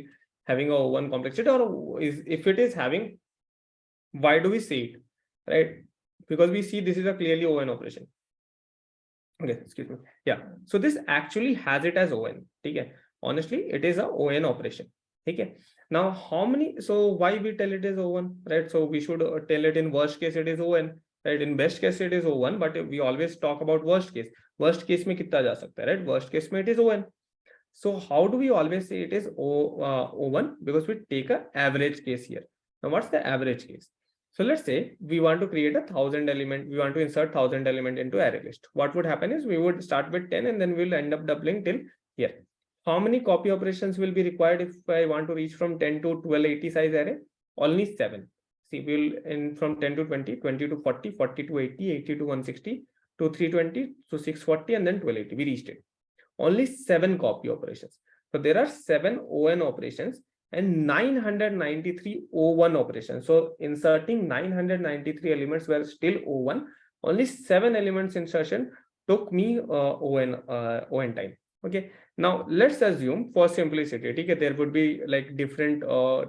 [SPEAKER 1] having a O1 complexity, or is, if it is having, why do we say it, right? Because we see this is a clearly ON operation. Okay, excuse me. Yeah. So this actually has it as ON. Okay. Honestly, it is a ON operation. Okay. Now, how many? So why we tell it is O1, right? So we should tell it in worst case it is ON, right? In best case it is O1, but we always talk about worst case. Worst case में कितना जा सकता है, right? Worst case में it is ON. So how do we always say it is O1? Because we take a average case here. Now, what's the average case? So let's say we want to create 1,000 element. We want to insert 1,000 element into array list. What would happen is we would start with 10 and then we'll end up doubling till here. How many copy operations will be required if I want to reach from 10 to 1280 size array? Only 7. See, we'll in from 10 to 20, 20 to 40, 40 to 80, 80 to 160, to 320, to 640, and then 1280. We reached it. Only 7 copy operations. So there are 7 ON operations and 993 O1 operations. So inserting 993 elements were still O1. Only 7 elements insertion took me ON time. Okay. Now let's assume for simplicity, okay, there would be like different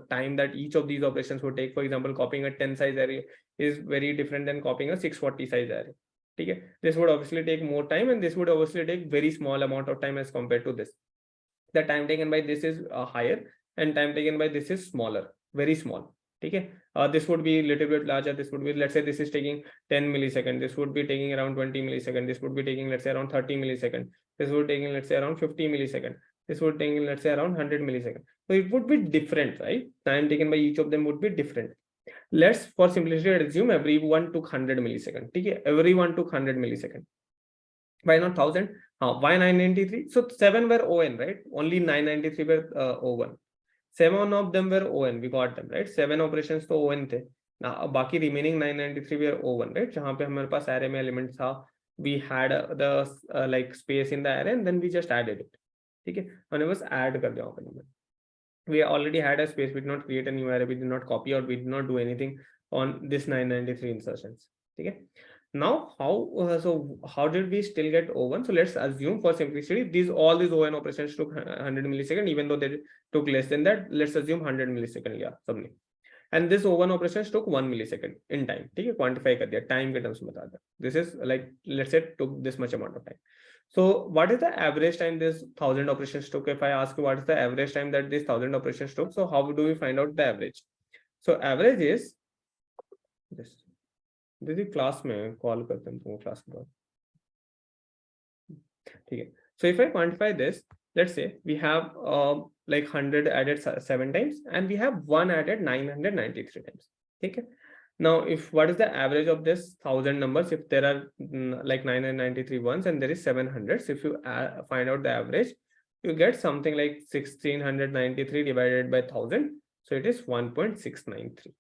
[SPEAKER 1] time that each of these operations would take. For example, copying a 10 size array is very different than copying a 640 size array. Okay. This would obviously take more time, and this would obviously take very small amount of time as compared to this. The time taken by this is higher, and time taken by this is smaller, very small. Okay. This would be a little bit larger. This would be, let's say this is taking 10 milliseconds. This would be taking around 20 milliseconds. This would be taking, let's say, around 30 milliseconds. This would be taking, let's say, around 50 milliseconds. this would take, let's say, around 100 milliseconds. So it would be different, right? Time taken by each of them would be different. Let's, for simplicity, assume everyone took 100 milliseconds. Okay, everyone took 100 milliseconds. Why not 1000? Why 993? So 7 were ON, right? Only 993 were O1. 7 of them were ON. We got them, right? 7 operations तो ON थे. Now बाकी remaining 993 were O1, right? जहाँ पे हमारे पास array में element था, we had the like space in the array and then we just added it. ठीक है, हमने बस add कर दिया वहाँ पे. We already had a space. We did not create a new array. We did not copy or we did not do anything on this 993 insertions. Okay. Now, how did we still get O1? So let's assume for simplicity, all these ON operations took 100 milliseconds, even though they took less than that. Let's assume 100 milliseconds. Yeah, सबने. And this O1 operations took 1 millisecond in time. ठीक है, quantify कर दिया, time के terms में बता दिया. This is like, let's say, took this much amount of time. So what is the average time this 1000 operations took? If I ask you what is the average time that this 1000 operations took, so how do we find out the average? So average is this. दीदी class में call करते हैं तुमको class के बाद, ठीक है. So if I quantify this, let's say we have like 100 added 7 times and we have 1 added 993 times. Okay. Now, if what is the average of this 1000 numbers? If there are like 993 ones and there is 700, so if you find out the average, you get something like 1693 divided by 1000. So it is 1.693.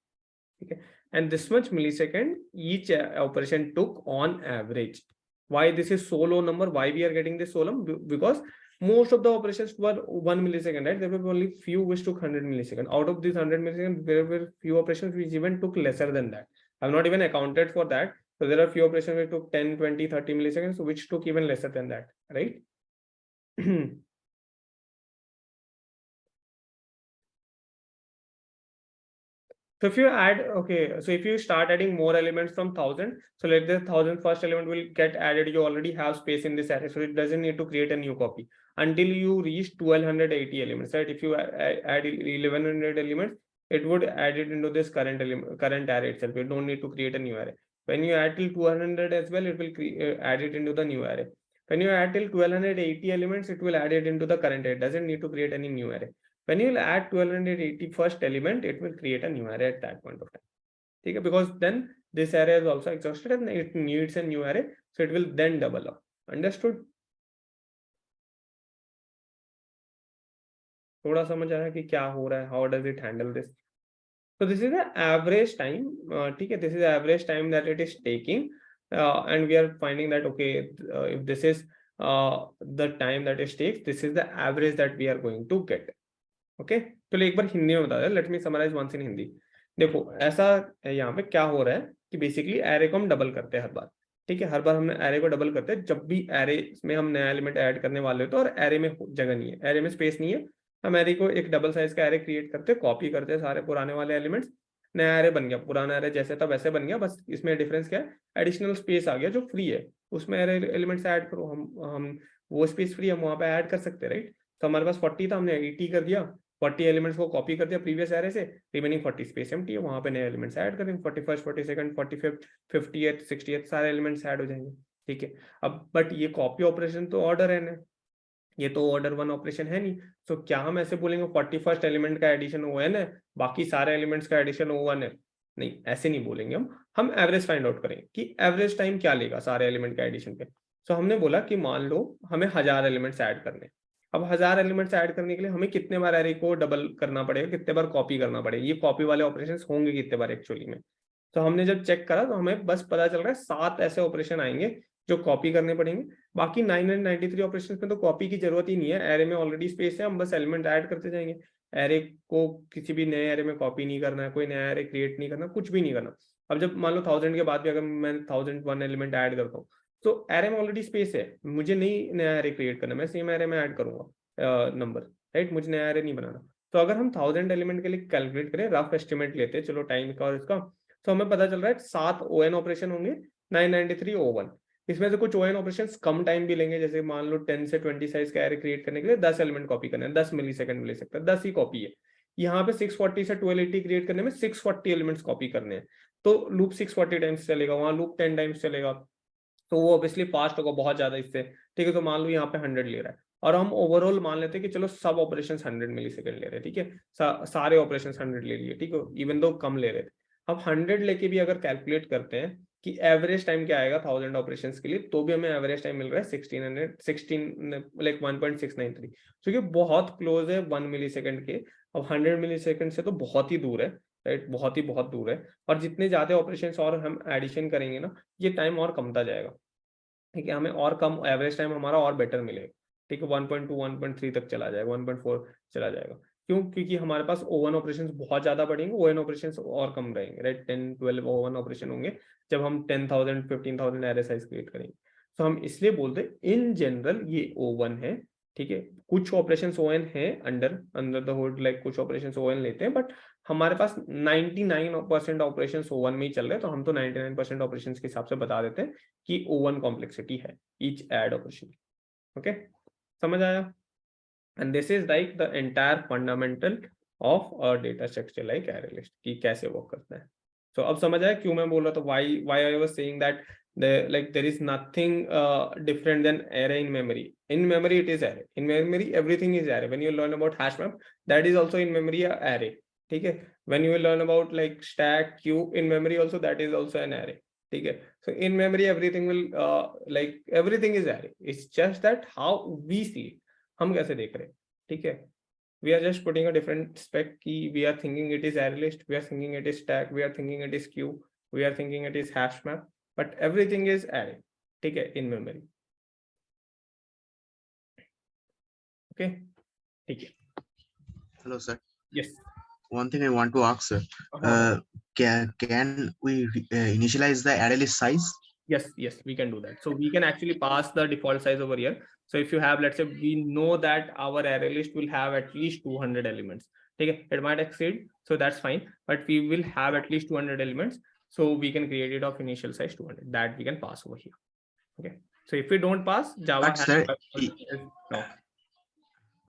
[SPEAKER 1] Okay. And this much millisecond each operation took on average. Why this is so low number? Why we are getting this so low? Because most of the operations were 1 millisecond, right? There were only few which took 100 milliseconds. Out of these 100 milliseconds, there were few operations which even took lesser than that. I've not even accounted for that. So there are few operations which took 10, 20, 30 milliseconds, which took even lesser than that, right? So if you add, okay, so if you start adding more elements from 1000, so let the 1000 first element will get added. You already have space in this array, so it doesn't need to create a new copy until you reach 1280 elements, right? If you add 1100 elements, it would add it into this current array itself. You don't need to create a new array. When you add till 200 as well, it will add it into the new array. When you add till 1280 elements, it will add it into the current array. It doesn't need to create any new array. When you will add 1280 first element, it will create a new array at that point of time. Okay? Because then this array is also exhausted and it needs a new array, so it will then double up. Understood? थोड़ा समझ आया कि क्या हो रहा है? How does it handle this? So this is the average time. ठीक है, this is the average time that it is taking, and we are finding that okay, if this is the time that it takes, this is the average that we are going to get. Okay, चलो एक बार हिंदी में बता दे. Let me summarise once in Hindi. देखो ऐसा यहाँ पे क्या हो रहा है कि बेसिकली एरे को हम डबल करते हैं हर बार. ठीक है, हर बार हमने एरे को डबल करते हैं जब भी एरे में हम नया एलिमेंट ऐड करने वाले होते हैं और एरे में जगह नहीं है, एरे में स्पेस नहीं है. हम एरे को एक डबल साइज का एरे क्रिएट करते हैं, कॉपी करते हैं सारे पुराने वाले एलिमेंट्स, नया एरे बन गया. पुराना एरे जैसे था वैसे बन गया, बस इसमें डिफरेंस क्या है, एडिशनल स्पेस आ गया जो फ्री है, उसमें एरे एलिमेंट्स ऐड करो. हम वो स्पेस फ्री हम वहाँ पे ऐड कर सकते हैं, राइट. तो हमारे पास 40 था, हमने 80 कर दिया, 40 एलिमेंट्स को कॉपी कर दिया प्रीवियस एरे से, रिमेनिंग 40 स्पेस एम्प्टी है, वहां पे नए एलिमेंट्स ऐड करेंगे. 41st 42nd 45th 50th 60th सारे एलिमेंट्स ऐड हो जाएंगे. ठीक है, अब बट ये कॉपी ऑपरेशन तो ऑर्डर है ना, ये तो ऑर्डर 1 ऑपरेशन है नहीं. तो क्या हम ऐसे बोलेंगे 41st एलिमेंट का एडिशन ON है, बाकी सारे एलिमेंट्स का एडिशन O1 है? नहीं, ऐसे नहीं बोलेंगे. हम एवरेज फाइंड आउट करेंगे कि एवरेज टाइम क्या लेगा सारे एलिमेंट का एडिशन पे. तो हमने बोला कि मान लो हमें 1000 एलिमेंट्स ऐड करने. अब 1000 एलिमेंट्स ऐड करने के लिए हमें कितने बार एरे को डबल करना पड़ेगा, कितने बार कॉपी करना पड़ेगा, ये कॉपी वाले ऑपरेशंस होंगे कितने बार एक्चुअली में. तो हमने जब चेक करा तो हमें बस पता चल रहा है 7 ऐसे ऑपरेशन आएंगे जो कॉपी करने पड़ेंगे. बाकी 993 ऑपरेशंस में तो कॉपी की जरूरत ही नहीं है, एरे में ऑलरेडी स्पेस है, हम बस एलिमेंट ऐड करते जाएंगे. एरे को किसी भी नए एरे में कॉपी नहीं करना है, कोई नया एरे क्रिएट नहीं करना, कुछ भी नहीं करना. अब जब मान लो 1000 के बाद भी अगर मैं 1001 एलिमेंट ऐड करता हूँ तो एरे में ऑलरेडी स्पेस है, मुझे नहीं नया एरे क्रिएट करना, मैं सेम एरे में ऐड करूंगा नंबर, राइट. मुझे नया एरे नहीं बनाना. तो अगर हम 1000 एलिमेंट के लिए कैलकुलेट करें, रफ एस्टिमेट लेते हैं चलो टाइम का और इसका, तो हमें पता चल रहा है 7 ON ऑपरेशन होंगे, 993 O1. इसमें से कुछ ON ऑपरेशन कम टाइम भी लेंगे, जैसे मान लो 10 से 20 साइज का एरे क्रिएट करने के लिए 10 एलिमेंट कॉपी करने हैं, 10 मिलीसेकंड में ले सकता है, 10 ही कॉपी है. यहाँ पे 640 से 1280 क्रिएट करने में 640 एलिमेंट्स कॉपी करने हैं, तो लूप 640 टाइम्स चलेगा, वहां लूप 10 टाइम्स चलेगा, तो वो ऑब्वियसली फास्ट होगा बहुत ज्यादा इससे. ठीक है, तो मान लो यहाँ पे 100 ले रहा है, और हम ओवरऑल मान लेते हैं कि चलो सब ऑपरेशन 100 मिली सेकेंड ले रहे हैं, ठीक है, सारे ऑपरेशन 100 ले लिए, ठीक है, इवन दो कम ले रहे थे, अब 100 लेके भी अगर कैलकुलेट करते हैं कि एवरेज टाइम क्या आएगा 1000 ऑपरेशंस के लिए, तो भी हमें एवरेज टाइम मिल रहा है 16 लाइक 1.693, जो कि बहुत क्लोज है 1 मिली सेकेंड के। अब 100 मिली सेकेंड से तो बहुत ही दूर है, राइट, बहुत दूर है। और जितने ज्यादा ऑपरेशंस और हम एडिशन करेंगे ना, ये टाइम और कमता जाएगा, ठीक है, हमें और कम एवरेज टाइम हमारा और बेटर मिलेगा, ठीक है, 1.2 1.3 तक चला जाएगा, 1.4 चला जाएगा। क्यों? क्योंकि हमारे पास ओवन ऑपरेशन बहुत ज्यादा बढ़ेंगे, ओवन ऑपरेशन और कम रहेंगे, राइट, 10-12 ओवन ऑपरेशन होंगे जब हम 10,000 15,000 एरे साइज क्रिएट करेंगे। तो हम इसलिए बोलते हैं इन जनरल ये ओवन है, ठीक है, कुछ ऑपरेशन ओवन है under under the hood, like कुछ ऑपरेशन ओवन लेते हैं, बट हमारे पास 99% ऑपरेशन ओवन में ही चल रहे हैं, तो हम तो 99% ऑपरेशन के हिसाब से बता देते हैं कि ओवन कॉम्प्लेक्सिटी है ईच एड ऑपरेशन। ओके, समझ आया? And this is like the entire fundamental of a data structure like array list, कि कैसे वर्क करता है। तो अब समझ आया क्यों मैं बोल रहा था, why I was saying that there is nothing different than array in memory. In memory it is array, in memory everything is array. When you learn about hash map, that is also in memory a array, ठीक है, when you learn about like stack queue in memory also, that is also an array, ठीक है। So in memory everything will like everything is array, it's just that how we see it, हम कैसे देख रहे हैं, ठीक है। We are just putting a different spec key, we are thinking it is array list, we are thinking it is stack, we are thinking it is queue, we are thinking it is hash map, but everything is array, ठीक है, in memory। okay, ठीक है।
[SPEAKER 3] Hello, sir.
[SPEAKER 1] Yes,
[SPEAKER 3] One thing I want to ask, sir. Can we initialize the array list size?
[SPEAKER 1] yes, we can do that. So we can actually pass the default size over here. So if you have, let's say we know that our array list will have at least 200 elements, okay, it might exceed, so that's fine, but we will have at least 200 elements, so we can create it of initial size 200, that we can pass over here. Okay, so if we don't pass, Java
[SPEAKER 3] But
[SPEAKER 1] has
[SPEAKER 3] sir,
[SPEAKER 1] no.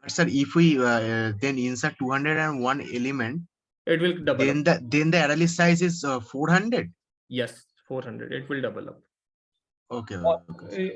[SPEAKER 3] But sir, if we then insert 201 element,
[SPEAKER 1] It will double
[SPEAKER 3] then
[SPEAKER 1] up.
[SPEAKER 3] the array list size is 400.
[SPEAKER 1] Yes, 400, it will double up.
[SPEAKER 3] Okay.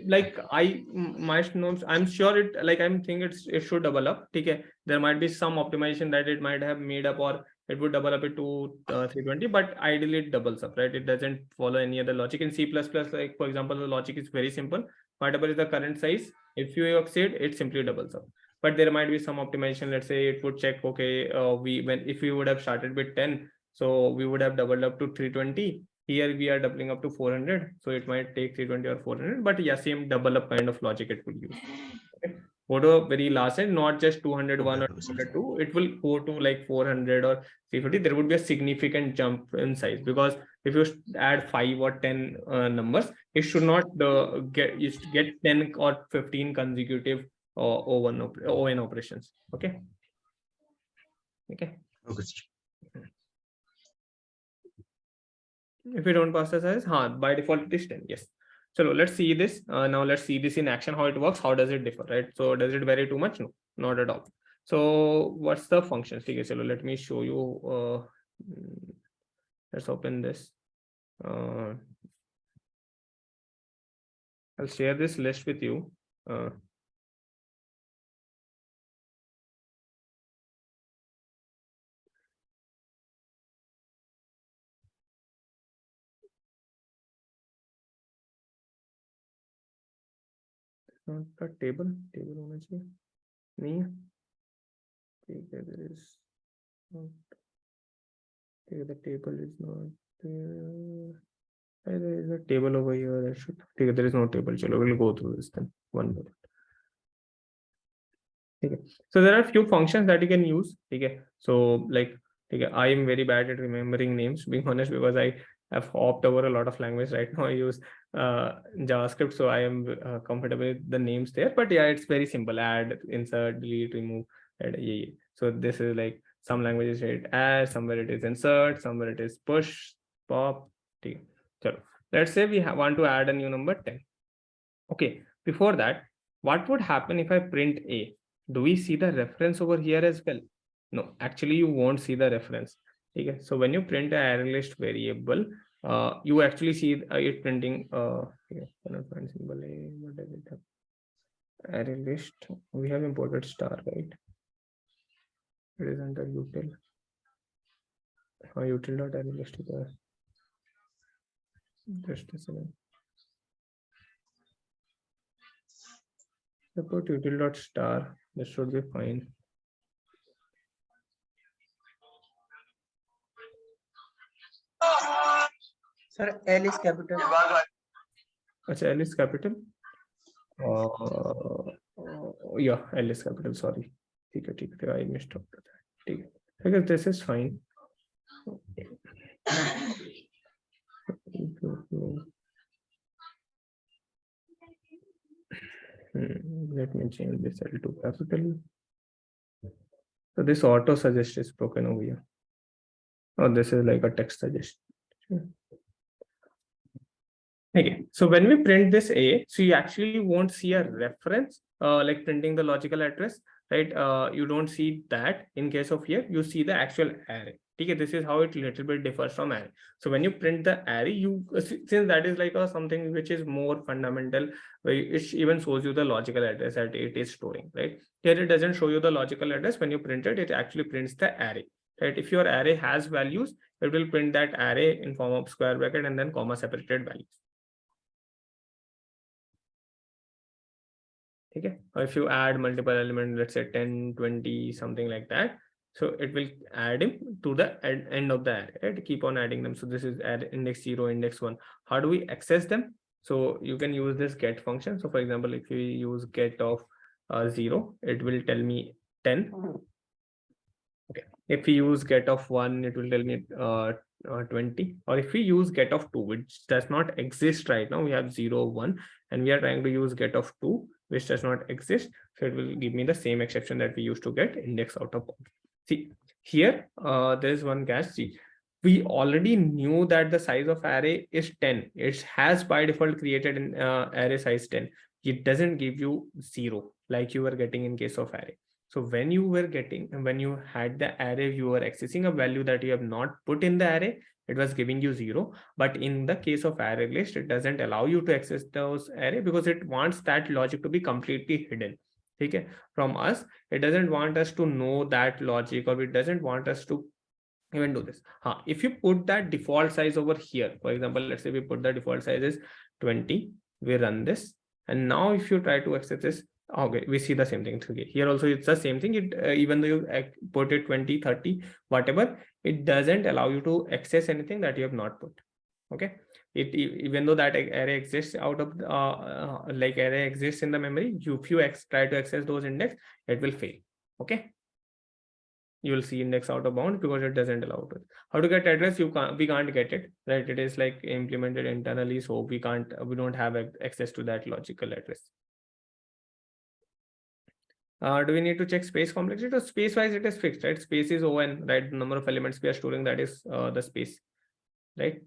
[SPEAKER 1] Like I might know, I'm sure it, like I'm thinking it should double up, okay, there might be some optimization that it might have made up, or it would double up it to 320, but ideally it doubles up, right, it doesn't follow any other logic. In C++, like for example, the logic is very simple, whatever is the current size, if you exceed, it simply doubles up. But there might be some optimization, let's say it would check, okay, if we would have started with 10, so we would have doubled up to 320, here we are doubling up to 400, so it might take 320 or 400, but yeah, same double up kind of logic it will use. Okay, go to very last end, not just 201 or 202, it will go to like 400 or 350. There would be a significant jump in size, because if you add 5 or 10 numbers, it should not get 10 or 15 consecutive ON operations. Okay,
[SPEAKER 3] Okay.
[SPEAKER 1] If we don't pass the size, by default it is 10. Yes. So let's see this. Now let's see this in action, how it works. How does it differ, right? So does it vary too much? No, not at all. So what's the function? Okay, so let me show you. Let's open this. I'll share this list with you. Not a table होना चाहिए, नहीं है, ठीक है, there is not, the table is not there. There is a table over here, that should, ठीक है, there is no table. चलो, we'll go through this then one by one. Okay, so there are few functions that you can use. Okay, so like, okay, I am very bad at remembering names, being honest, because I have hopped over a lot of language right now. I use JavaScript, so I am comfortable with the names there. But yeah, it's very simple: add, insert, delete, remove, add, yeah. So this is like some languages it add, somewhere it is insert, somewhere it is push, pop. Okay, so let's say we want to add a new number 10. Okay, before that, what would happen if I print A? Do we see the reference over here as well? No, actually you won't see the reference. Okay, so when you print an array list variable, you actually see it printing symbol A. What does it have? array list. We have imported star, right? It is under util. Util dot array list is there. Just a second. Support util dot star. This should be fine.
[SPEAKER 2] Sir, L is capital.
[SPEAKER 1] Achha, L is capital. Yeah, L is capital. Sorry. ठीक है, I missed out that. ठीक है. Because this is fine. Let me change this L to capital. So this auto suggest is broken over here. Oh, this is like a text suggestion. Okay, so when we print this A, so you actually won't see a reference, like printing the logical address, right? You don't see that. In case of here, you see the actual array. Okay, this is how it little bit differs from array. So when you print the array, you since that is like something which is more fundamental, it even shows you the logical address that it is storing, right? Here it doesn't show you the logical address. When you print it, it actually prints the array, right? If your array has values, it will print that array in form of square bracket and then comma separated values. Okay, or if you add multiple elements, let's say 10, 20, something like that, so it will add him to the end of the array, right? Keep on adding them. So this is add index 0, index 1. How do we access them? So you can use this get function. So for example, if you use get of 0, it will tell me 10. Okay, if we use get of 1, it will tell me 20. Or if we use get of 2, which does not exist right now, we have 0, 1, and we are trying to use get of 2, which does not exist. So it will give me the same exception that we used to get index out of bound. See, here there is one catch. See, we already knew that the size of array is 10. It has by default created in array size 10. It doesn't give you 0 like you were getting in case of array. So when you had the array, you were accessing a value that you have not put in the array, it was giving you 0. But in the case of array list, it doesn't allow you to access those array because it wants that logic to be completely hidden. Okay, from us, it doesn't want us to know that logic, or it doesn't want us to even do this. If you put that default size over here, for example, let's say we put the default size is 20, we run this, and now if you try to access this, okay, we see the same thing. Here also it's the same thing. It even though you put it 20, 30, whatever, it doesn't allow you to access anything that you have not put. Okay, even though that array exists out of like array exists in the memory, if you try to access those index, it will fail. Okay, you will see index out of bound because it doesn't allow it. How to get address? We can't get it, right? It is like implemented internally, so we don't have access to that logical address. Do we need to check space complexity? So space wise it is fixed, right? Space is on, right? The number of elements we are storing, that is the space, right?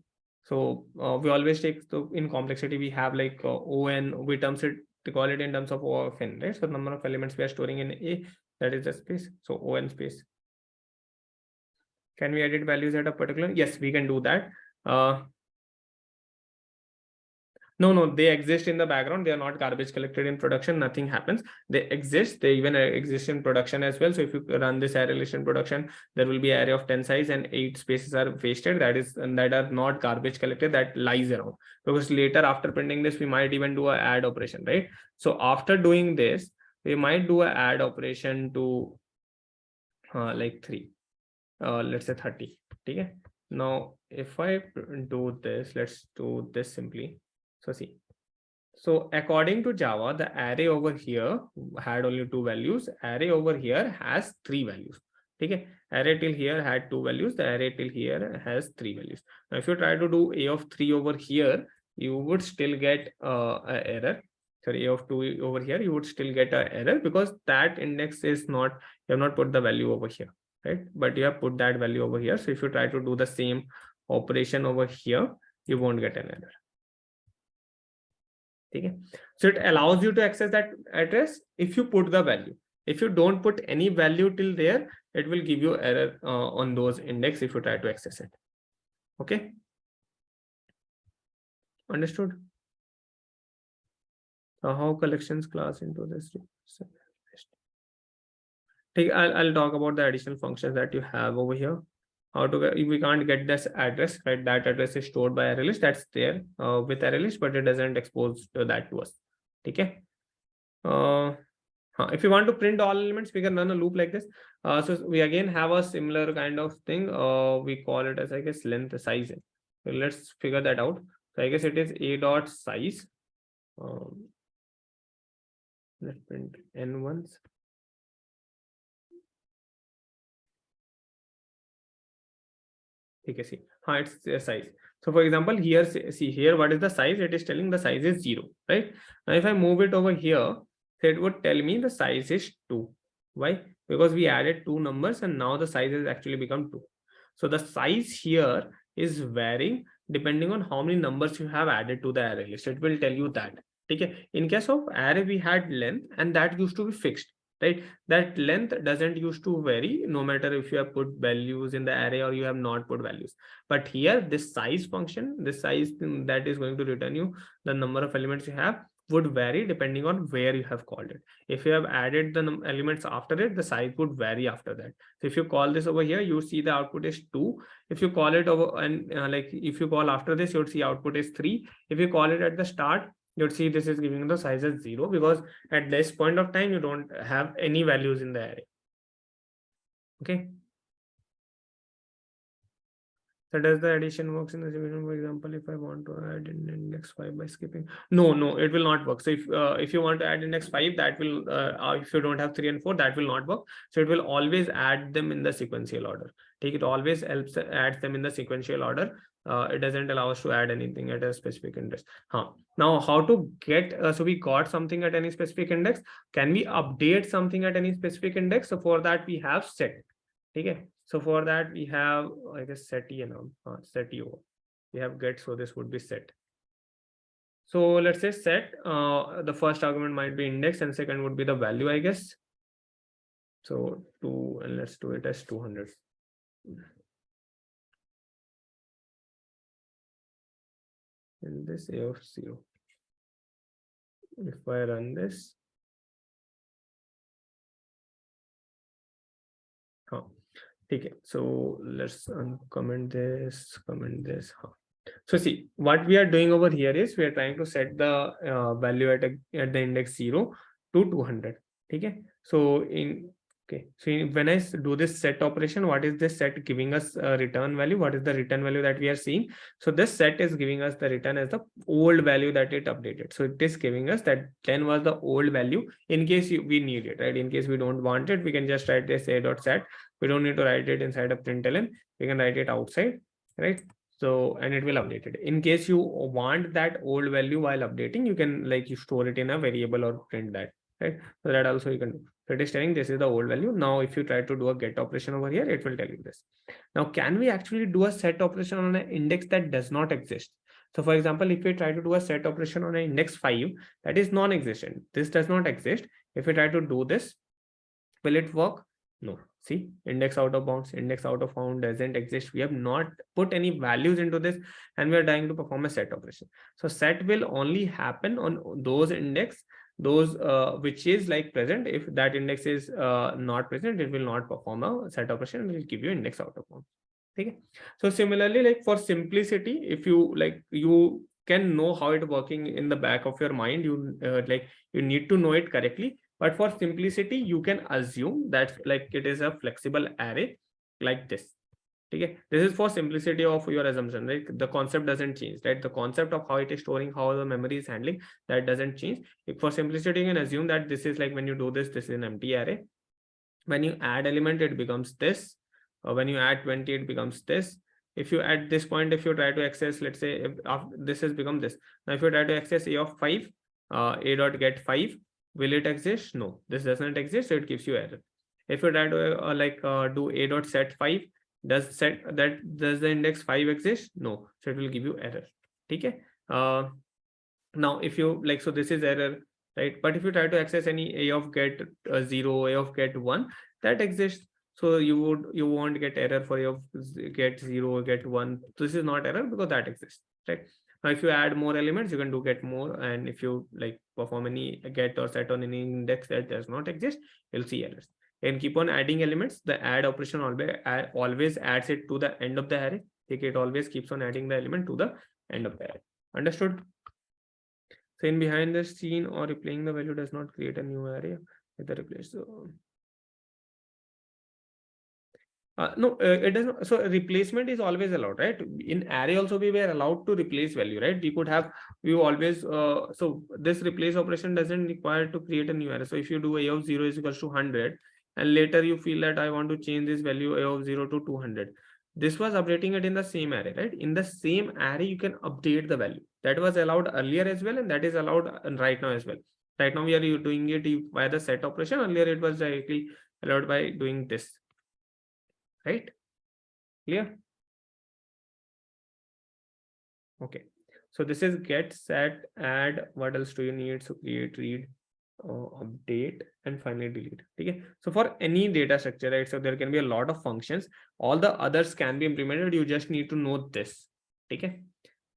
[SPEAKER 1] So we always take, so in complexity we have like on, we call it in terms of O of n, right? So the number of elements we are storing in A, that is the space. So on space. Can we edit values at a particular? Yes, we can do that. No, they exist in the background. They are not garbage collected in production. Nothing happens. They exist. They even exist in production as well. So if you run this array list in production, there will be array of 10 size and 8 spaces are wasted. That are not garbage collected. That lies around, because later after printing this, we might even do an add operation, right? So after doing this, we might do an add operation to like 3. Let's say 30. Okay. Now, if I do this, let's do this simply. So see, so according to Java, the array over here had only 2 values. Array over here has 3 values. Okay. Array till here had 2 values. The array till here has 3 values. Now, if you try to do A of 3 over here, you would still get an error. Sorry, A of 2 over here, you would still get an error because that index is not, you have not put the value over here, right? But you have put that value over here. So if you try to do the same operation over here, you won't get an error. Okay. So it allows you to access that address if you put the value. If you don't put any value till there, it will give you error on those index if you try to access it. Okay. Understood? how collections class into this. I'll talk about the additional functions that you have over here. How to get, we can't get this address, right? That address is stored by array list. That's there with array list, but it doesn't expose that to us. Okay. If you want to print all elements, we can run a loop like this. So we again have a similar kind of thing. We call it as, I guess, length size. So let's figure that out. So I guess it is a dot size. Let's print n ones. Okay, see, it's the size. So for example, here, see here, what is the size? It is telling the size is 0, right? Now if I move it over here, it would tell me the size is 2. Why? Because we added 2 numbers and now the size has actually become 2. So the size here is varying depending on how many numbers you have added to the array list. It will tell you that. Okay. In case of array, we had length and that used to be fixed, right? That length doesn't used to vary no matter if you have put values in the array or you have not put values. But here, this size function, this size that is going to return you the number of elements you have, would vary depending on where you have called it. If you have added the elements after it, the size would vary after that. So if you call this over here, you see the output is 2. If you call it over and like if you call after this, you would see output is 3. If you call it at the start, you'd see this is giving the size as 0, because at this point of time you don't have any values in the array. Okay. So does the addition works in the division? For example, if I want to add in index 5 by skipping, no, it will not work. So if you want to add index 5, that will if you don't have 3 and 4, that will not work. So it will always add them in the sequential order. It always helps adds them in the sequential order. It doesn't allow us to add anything at a specific index. Now how to get so we got something at any specific index. Can we update something at any specific index? So for that we have set. Okay. So for that we have, I guess, set set u. We have get, so this would be set. So let's say set, the first argument might be index and second would be the value, I guess. So 2, and let's do it as 200. And this a of 0. If I run this, okay, so let's uncomment this, comment this. So see, what we are doing over here is we are trying to set the value at the index 0 to 200. Okay, so when I do this set operation, what is this set giving us a return value? What is the return value that we are seeing? So this set is giving us the return as the old value that it updated. So it is giving us that 10 was the old value in case we need it, right? In case we don't want it, we can just write this a.set. We don't need to write it inside a println. We can write it outside, right? So, and it will update it. In case you want that old value while updating, you can you store it in a variable or print that, right? So that also you can do. So it is telling this is the old value. Now, if you try to do a get operation over here, it will tell you this. Now, can we actually do a set operation on an index that does not exist? So for example, if we try to do a set operation on an index 5, that is non-existent. This does not exist. If we try to do this, will it work? No. See, index out of bounds, index out of bound doesn't exist. We have not put any values into this and we are trying to perform a set operation. So set will only happen on those index, those which is present. If that index is not present, it will not perform a set operation. It will give you index out of bounds. Okay. So similarly, for simplicity, if you you can know how it working in the back of your mind, you you need to know it correctly. But for simplicity, you can assume that it is a flexible array like this. Okay, this is for simplicity of your assumption, right? The concept doesn't change, right? The concept of how it is storing, how the memory is handling, that doesn't change. If for simplicity, you can assume that this is when you do this, this is an empty array. When you add element, it becomes this. When you add 20, it becomes this. If you at this point, if you try to access, let's say this has become this. Now, if you try to access a of 5, a dot get 5, will it exist? No, this doesn't exist, so it gives you error. If you try to do a dot set 5, does the index 5 exist? No, so it will give you error. Okay. Now if you so this is error, right? But if you try to access any a of get 0, a of get 1, that exists. So you won't get error for a of get 0, get 1. This is not error because that exists, right? Now, if you add more elements, you can do get more. And if you like perform any get or set on any index that does not exist, you'll see errors. And keep on adding elements. The add operation always adds it to the end of the array. It always keeps on adding the element to the end of the array. Understood? So in behind the scene or replaying the value does not create a new array with the replace. No, it doesn't. So replacement is always allowed, right? In array also we were allowed to replace value, right? We could have, we always, so this replace operation doesn't require to create a new array. So if you do a of 0 is equals to 100 and later you feel that I want to change this value a of 0 to 200. This was updating it in the same array, right? In the same array, you can update the value. That was allowed earlier as well. And that is allowed right now as well. Right now we are doing it by the set operation. Earlier it was directly allowed by doing this. Right? Clear? Okay. So this is get, set, add. What else do you need? So create, read, update, and finally delete. Okay. So for any data structure, right? So there can be a lot of functions. All the others can be implemented. You just need to know this. Okay.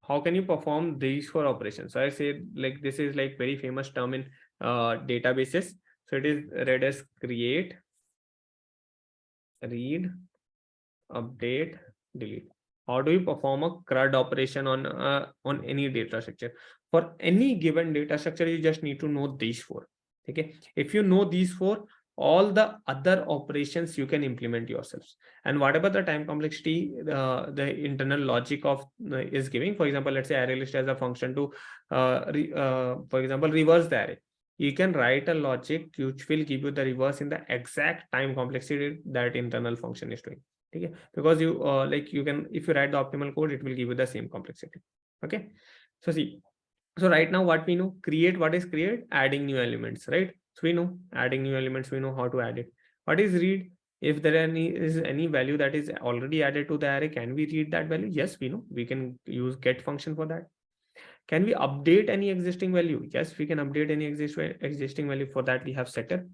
[SPEAKER 1] How can you perform these four operations? So I say like this is like very famous term in databases. So it is read as create, read, update, delete. How do you perform a CRUD operation on any data structure? For any given data structure, you just need to know these four. Okay. If you know these four, all the other operations you can implement yourselves. And whatever the time complexity the internal logic of is giving, for example, let's say array list as a function to for example, reverse the array. You can write a logic which will give you the reverse in the exact time complexity that internal function is doing. Okay, because you like you can, if you write the optimal code, it will give you the same complexity. Okay, so see, so right now what we know, create, what is create? Adding new elements, right? So we know adding new elements, we know how to add it. What is read? If there is any value that is already added to the array, can we read that value? Yes, we know, we can use get function for that. Can we update any existing value? Yes, we can update any existing value. For that we have setter.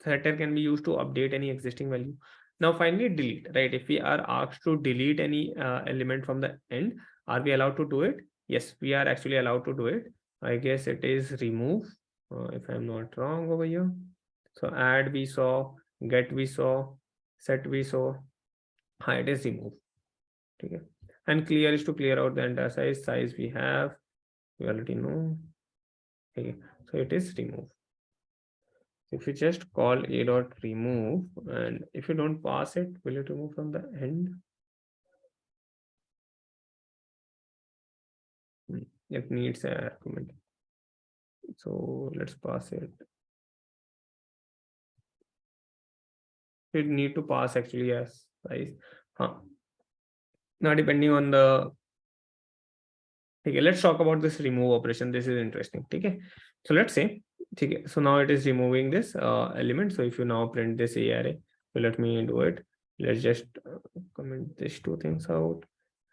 [SPEAKER 1] Setter can be used to update any existing value. Now finally delete, right? If we are asked to delete any element from the end, are we allowed to do it? Yes, we are actually allowed to do it. I guess it is remove, if I'm not wrong over here. So add we saw, get we saw, set we saw, it is remove. Okay. And clear is to clear out the entire size we have, we already know. Okay, so it is remove. If you just call a dot remove, and if you don't pass it, will it remove from the end? It needs an argument. So let's pass it. You need to pass actually, yes, size. Now depending on the, okay, let's talk about this remove operation. This is interesting. Okay, so let's say, okay, so now it is removing this element. So if you now print this array, so let me do it. Let's just comment these two things out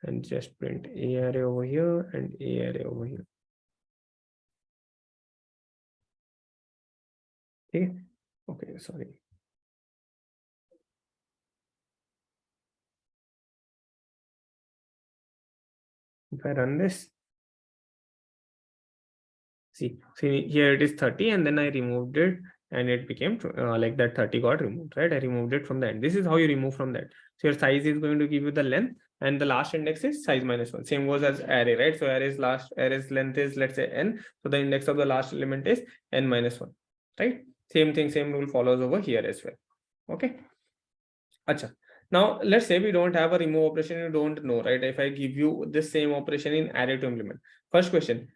[SPEAKER 1] and just print a array over here and a array over here. Okay, okay, sorry. If I run this, see here it is 30 and then I removed it and it became like that 30 got removed, right? I removed it from the end. This is how you remove from that. So your size is going to give you the length and the last index is size minus 1. Same goes as array, right? So array's length is, let's say, n. So the index of the last element is n minus 1, right? Same thing, same rule follows over here as well. Okay. Acha. Now let's say we don't have a remove operation, you don't know, right? If I give you this same operation in array to implement. First question,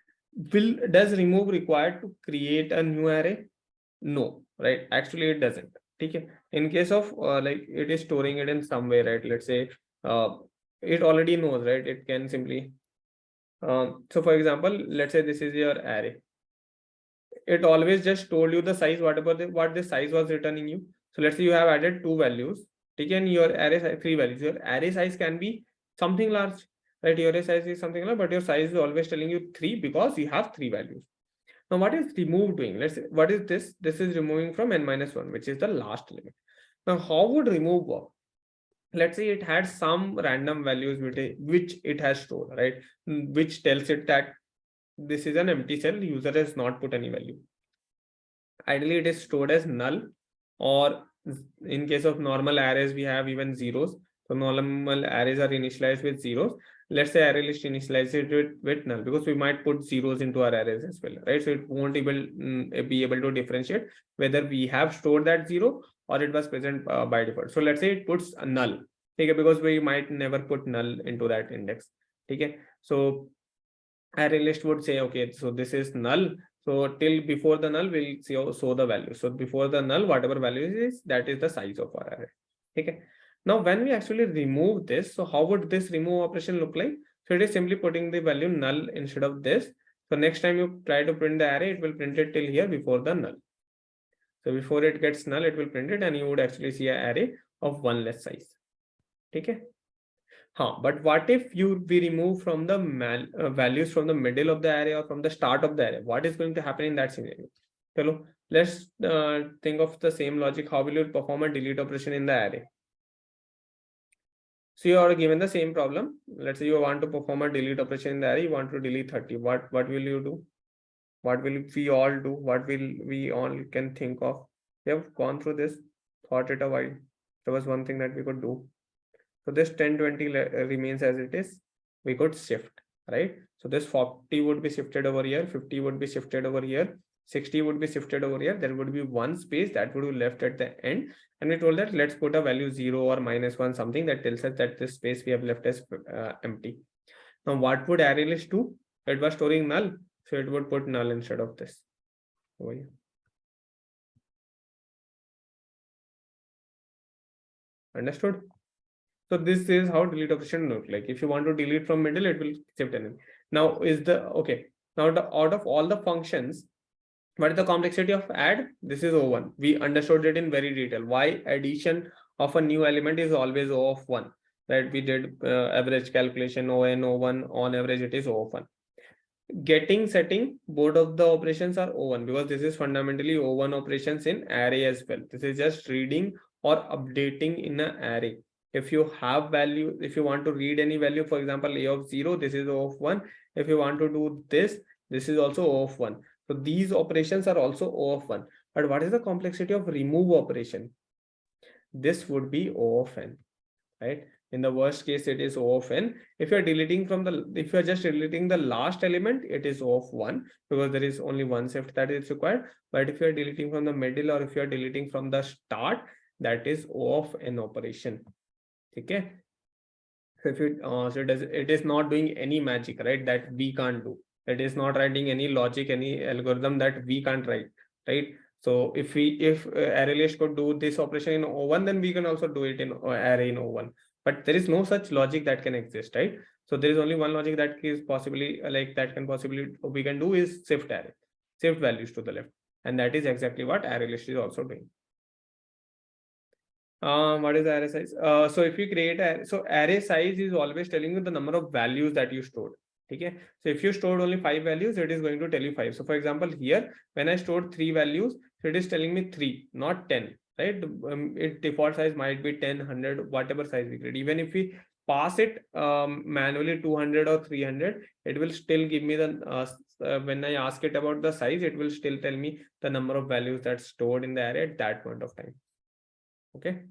[SPEAKER 1] does remove require to create a new array? No, right? Actually it doesn't. Okay. In case of like it is storing it in some way, right? Let's say it already knows, right? It can simply so for example, let's say this is your array. It always just told you the size, whatever what the size was returning you. So let's say you have added 2 values. Taken your array size, 3 values. Your array size can be something large, right? Your array size is something large, but your size is always telling you 3 because you have 3 values. Now, what is remove doing? Let's say, what is this? This is removing from n minus 1, which is the last element. Now, how would remove work? let's say it had some random values which it has stored, right? Which tells it that this is an empty cell, user has not put any value. Ideally it is stored as null, or in case of normal arrays we have even zeros. So normal arrays are initialized with zeros. Let's say array list initializes it with null, because we might put zeros into our arrays as well, right? So it won't be able to differentiate whether we have stored that zero or it was present by default. So let's say it puts a null, okay, because we might never put null into that index, okay. So array list would say, okay, so this is null. So till before the null, we'll show the value. So before the null, whatever value is, that is the size of our array. Okay. Now, when we actually remove this, so how would this remove operation look like? So it is simply putting the value null instead of this. So next time you try to print the array, it will print it till here before the null. So before it gets null, it will print it, and you would actually see an array of one less size. Okay. But what if we remove from the values from the middle of the array or from the start of the array? What is going to happen in that scenario? Hello, let's think of the same logic. How will you perform a delete operation in the array? So you are given the same problem. Let's say you want to perform a delete operation in the array. You want to delete 30. What will you do? What will we all do? What will we all can think of? We have gone through this, thought it a while. There was one thing that we could do. So this 1020 remains as it is. We could shift, right? So this 40 would be shifted over here, 50 would be shifted over here, 60 would be shifted over here. There would be one space that would be left at the end. And we told that let's put a value 0 or -1, something that tells us that this space we have left as empty. Now, what would array list do? It was storing null. So it would put null instead of this over here. Understood? So this is how delete operation look like. If you want to delete from middle, it will shift in. Now is the okay. Now out of all the functions, what is the complexity of add? This is O1. We understood it in very detail. Why addition of a new element is always O of 1. Right? We did average calculation ON O1, on average it is O of 1. Setting, both of the operations are O1, because this is fundamentally O1 operations in array as well. This is just reading or updating in an array. If you have value, if you want to read any value, for example, A of 0, this is O of 1. If you want to do this, this is also O of 1. So these operations are also O of 1. But what is the complexity of remove operation? This would be O of n, right? In the worst case, it is O of n. If you're deleting from if you're just deleting the last element, it is O of 1, because there is only one shift that is required. But if you're deleting from the middle, or if you're deleting from the start, that is O of n operation. Okay. So if it is not doing any magic, right? That we can't do. It is not writing any logic, any algorithm that we can't write, right? So if array list could do this operation in O1, then we can also do it in array in O1. But there is no such logic that can exist, right? So there is only one logic that is possibly we can do is shift array, shift values to the left, and that is exactly what array list is also doing. What is the array size? So if you create array size is always telling you the number of values that you stored. Okay. So if you stored only 5 values, it is going to tell you 5. So for example, here, when I stored 3 values, so it is telling me 3, not 10, right? Its default size might be 10, 100, whatever size we create. Even if we pass it manually 200 or 300, it will still give me the, when I ask it about the size, it will still tell me the number of values that's stored in the array at that point of time. Okay.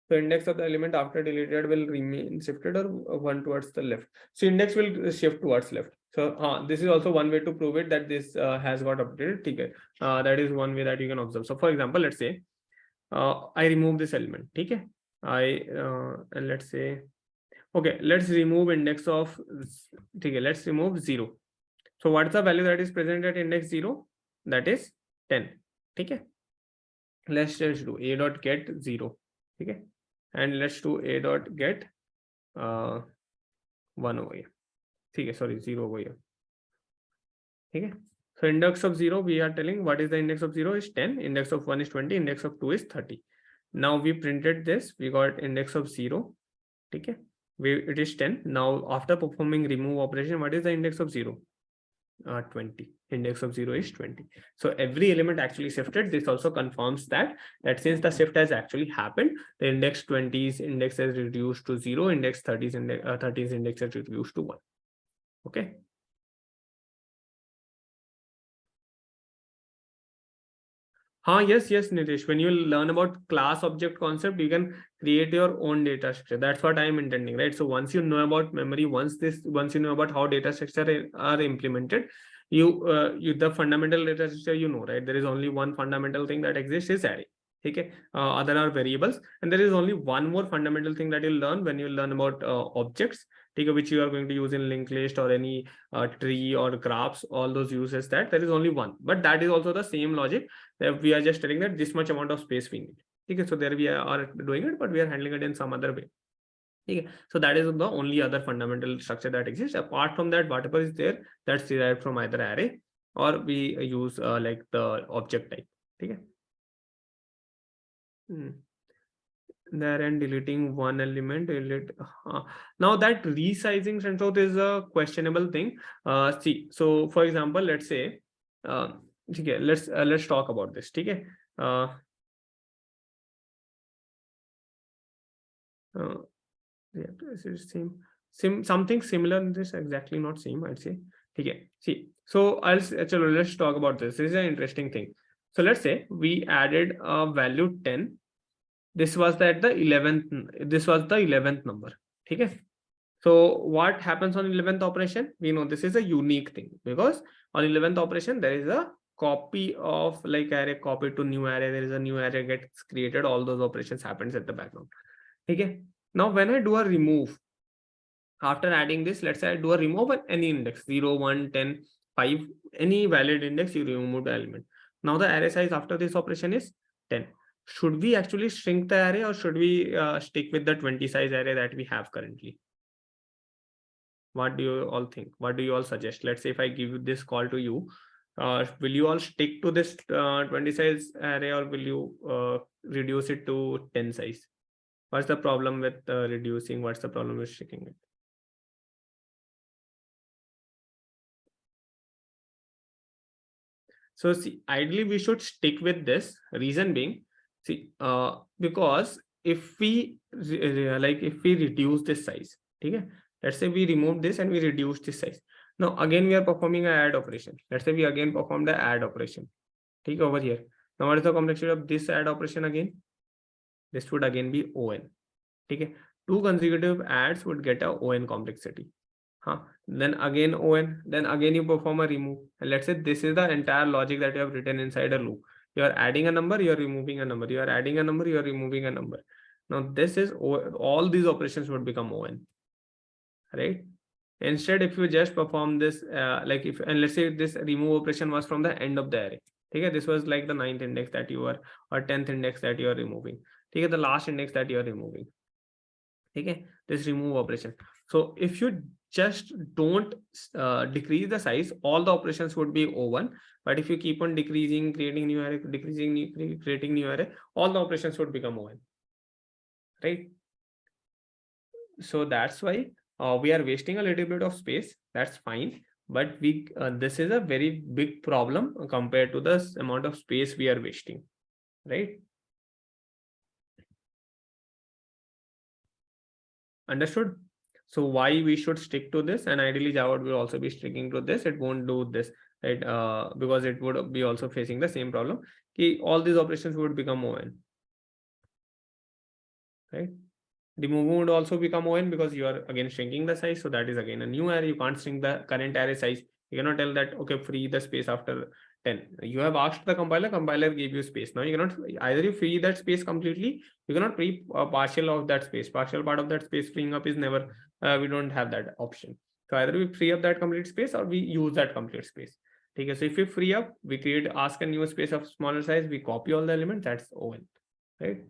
[SPEAKER 1] So index of the element after deleted will remain shifted or one towards the left. So index will shift towards left. So this is also one way to prove it that this has got updated. Okay. That is one way that you can observe. So for example, let's say I remove this element. Okay. And let's say, okay, let's remove index of, okay, let's remove 0. So what's the value that is present at index 0? That is 10. Okay. Let's just do a dot get 0. Okay. And let's do a dot get 1 over here. Okay, sorry, 0 over here. Okay. So index of 0, we are telling what is the index of 0 is 10, index of 1 is 20, index of 2 is 30. Now we printed this, we got index of 0. Okay. It is 10. Now after performing remove operation, what is the index of 0? 20. Index of 0 is 20. So every element actually shifted. This also confirms that since the shift has actually happened, the index 20's index has reduced to 0, index 30's index has reduced to 1. Okay. Yes, Nitish. When you learn about class object concept, you can create your own data structure. That's what I'm intending, right? So once you know about memory, once you know about how data structure are implemented, the fundamental data structure, right? There is only one fundamental thing that exists is array. Okay. Other are variables, and there is only one more fundamental thing that you'll learn when you learn about objects, which you are going to use in linked list or any tree or graphs. All those uses that there is only one, but that is also the same logic. We are just telling that this much amount of space we need. Okay, so there we are doing it, but we are handling it in some other way. Okay, so that is the only other fundamental structure that exists. Apart from that, whatever is there, that's derived from either array or we use like the object type. Okay. There and deleting one element. Now that resizing Santoth is a questionable thing. See, so for example, let's say, okay, let's talk about this. Okay. Yeah, something similar in this, exactly not same, I'd say. Okay. See, so let's talk about this. This is an interesting thing. So let's say we added a value 10. This was the 11th number. Okay. So what happens on 11th operation? We know this is a unique thing because on 11th operation there is a copy of like array copy to new array. There is a new array gets created. All those operations happens at the background. Okay. Now when I do a remove, after adding this, let's say I do a remove at any index 0, 1, 10, 5, any valid index, you remove the element. Now the array size after this operation is 10. Should we actually shrink the array or should we stick with the 20 size array that we have currently? What do you all think? What do you all suggest? Let's say if I give this call to you, will you all stick to this 20 size array or will you reduce it to 10 size? What's the problem with reducing? What's the problem with sticking it? So see, ideally we should stick with this. Reason being, see, because if we reduce this size, okay, let's say we remove this and we reduce this size. Now again we are performing an add operation. Let's say we again perform the add operation. Okay, over here. Now what is the complexity of this add operation again? This would again be on. Okay, 2 consecutive adds would get a on complexity. Then again on, then again you perform a remove, and let's say this is the entire logic that you have written inside a loop. You are adding a number, you are removing a number, you are adding a number, you are removing a number. Now this is all these operations would become on, right? Instead, if you just perform this and let's say this remove operation was from the end of the array. Okay, this was like the 9th index that you are or 10th index that you are removing. Okay, the last index that you are removing. Okay, this remove operation. So if you just don't decrease the size, all the operations would be O1. But if you keep on decreasing, creating new array, creating new array, all the operations would become O1, right? So that's why we are wasting a little bit of space. That's fine, but this is a very big problem compared to the amount of space we are wasting, right? Understood? So why we should stick to this, and ideally Java will also be sticking to this. It won't do this, right? Because it would be also facing the same problem. All these operations would become on, right? The movement would also become on because you are again shrinking the size. So that is again a new array. You can't shrink the current array size. You cannot tell that, okay, free the space after 10. You have asked the compiler gave you space. Now you cannot either you free that space completely. You cannot free a partial of that space. Partial part of that space freeing up is never, we don't have that option. So either we free up that complete space or we use that complete space. Okay, so if we free up, we ask a new space of smaller size, we copy all the elements, that's on, right?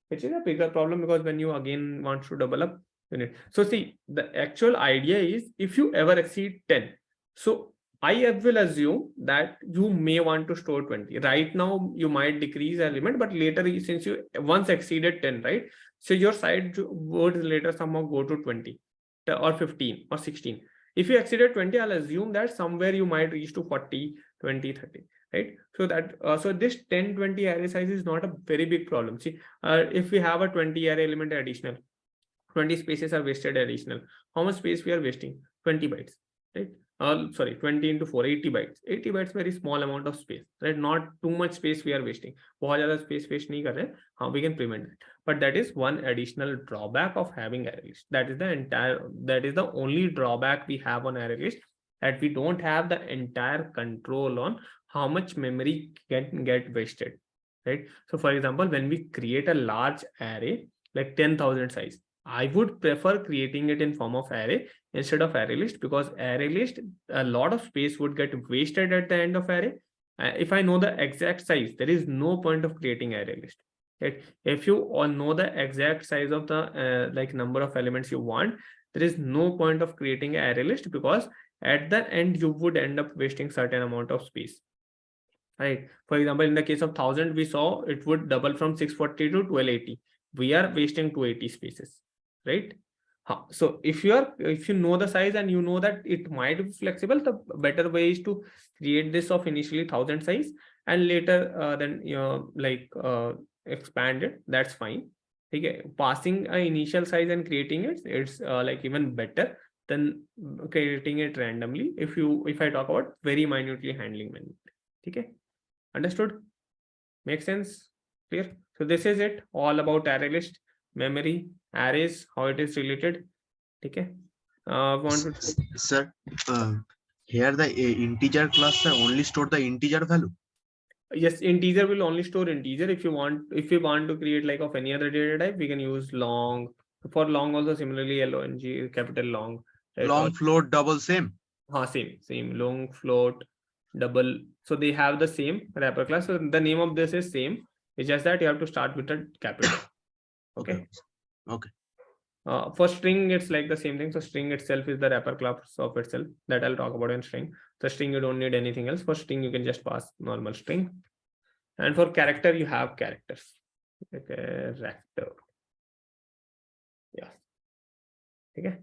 [SPEAKER 1] Which is a bigger problem because when you again want to double up unit. So see, the actual idea is if you ever exceed 10, so I will assume that you may want to store 20. Right now, you might decrease element, but later, since you once exceeded 10, right? So your side would later somehow go to 20 or 15 or 16. If you exceeded 20, I'll assume that somewhere you might reach to 40, 20, 30, right? So that so this 10, 20 array size is not a very big problem. See, if we have a 20 array element additional, 20 spaces are wasted additional. How much space we are wasting? 20 bytes, right? Sorry, 20 into 4, 80 bytes. 80 bytes very small amount of space, right? Not too much space we are wasting. बहुत ज़्यादा space waste नहीं कर रहे. How we can prevent that? But that is one additional drawback of having array list. That is the only drawback we have on array list, that we don't have the entire control on how much memory can get wasted, right? So for example, when we create a large array like 10,000 size, I would prefer creating it in form of array instead of array list, because array list, a lot of space would get wasted at the end of array. If I know the exact size, there is no point of creating array list, right? If you all know the exact size of the like number of elements you want, there is no point of creating an array list, because at the end you would end up wasting certain amount of space, right? For example, in the case of 1000, we saw it would double from 640 to 1280. We are wasting 280 spaces, right? So if you know the size and you know that it might be flexible, the better way is to create this of initially 1000 size and later then expand it. That's fine. Okay, passing an initial size and creating it, it's like even better than creating it randomly. If I talk about very minutely handling menu. Okay, understood? Makes sense? Clear? So this is it, all about array list, memory, arrays, how it is related. Okay.
[SPEAKER 3] Sir, here the integer class only store the integer value.
[SPEAKER 1] Yes, integer will only store integer. If you want to create like of any other data type, we can use long. For long also similarly long, capital long. Right?
[SPEAKER 3] Long, float, double, same.
[SPEAKER 1] Same long, float, double. So they have the same wrapper class. So the name of this is same. It's just that you have to start with a capital. Okay.
[SPEAKER 3] Okay.
[SPEAKER 1] For string, it's like the same thing. So string itself is the wrapper class of itself, that I'll talk about in string. So string, you don't need anything else. For string, you can just pass normal string. And for character, you have characters. Character. Yeah. Okay.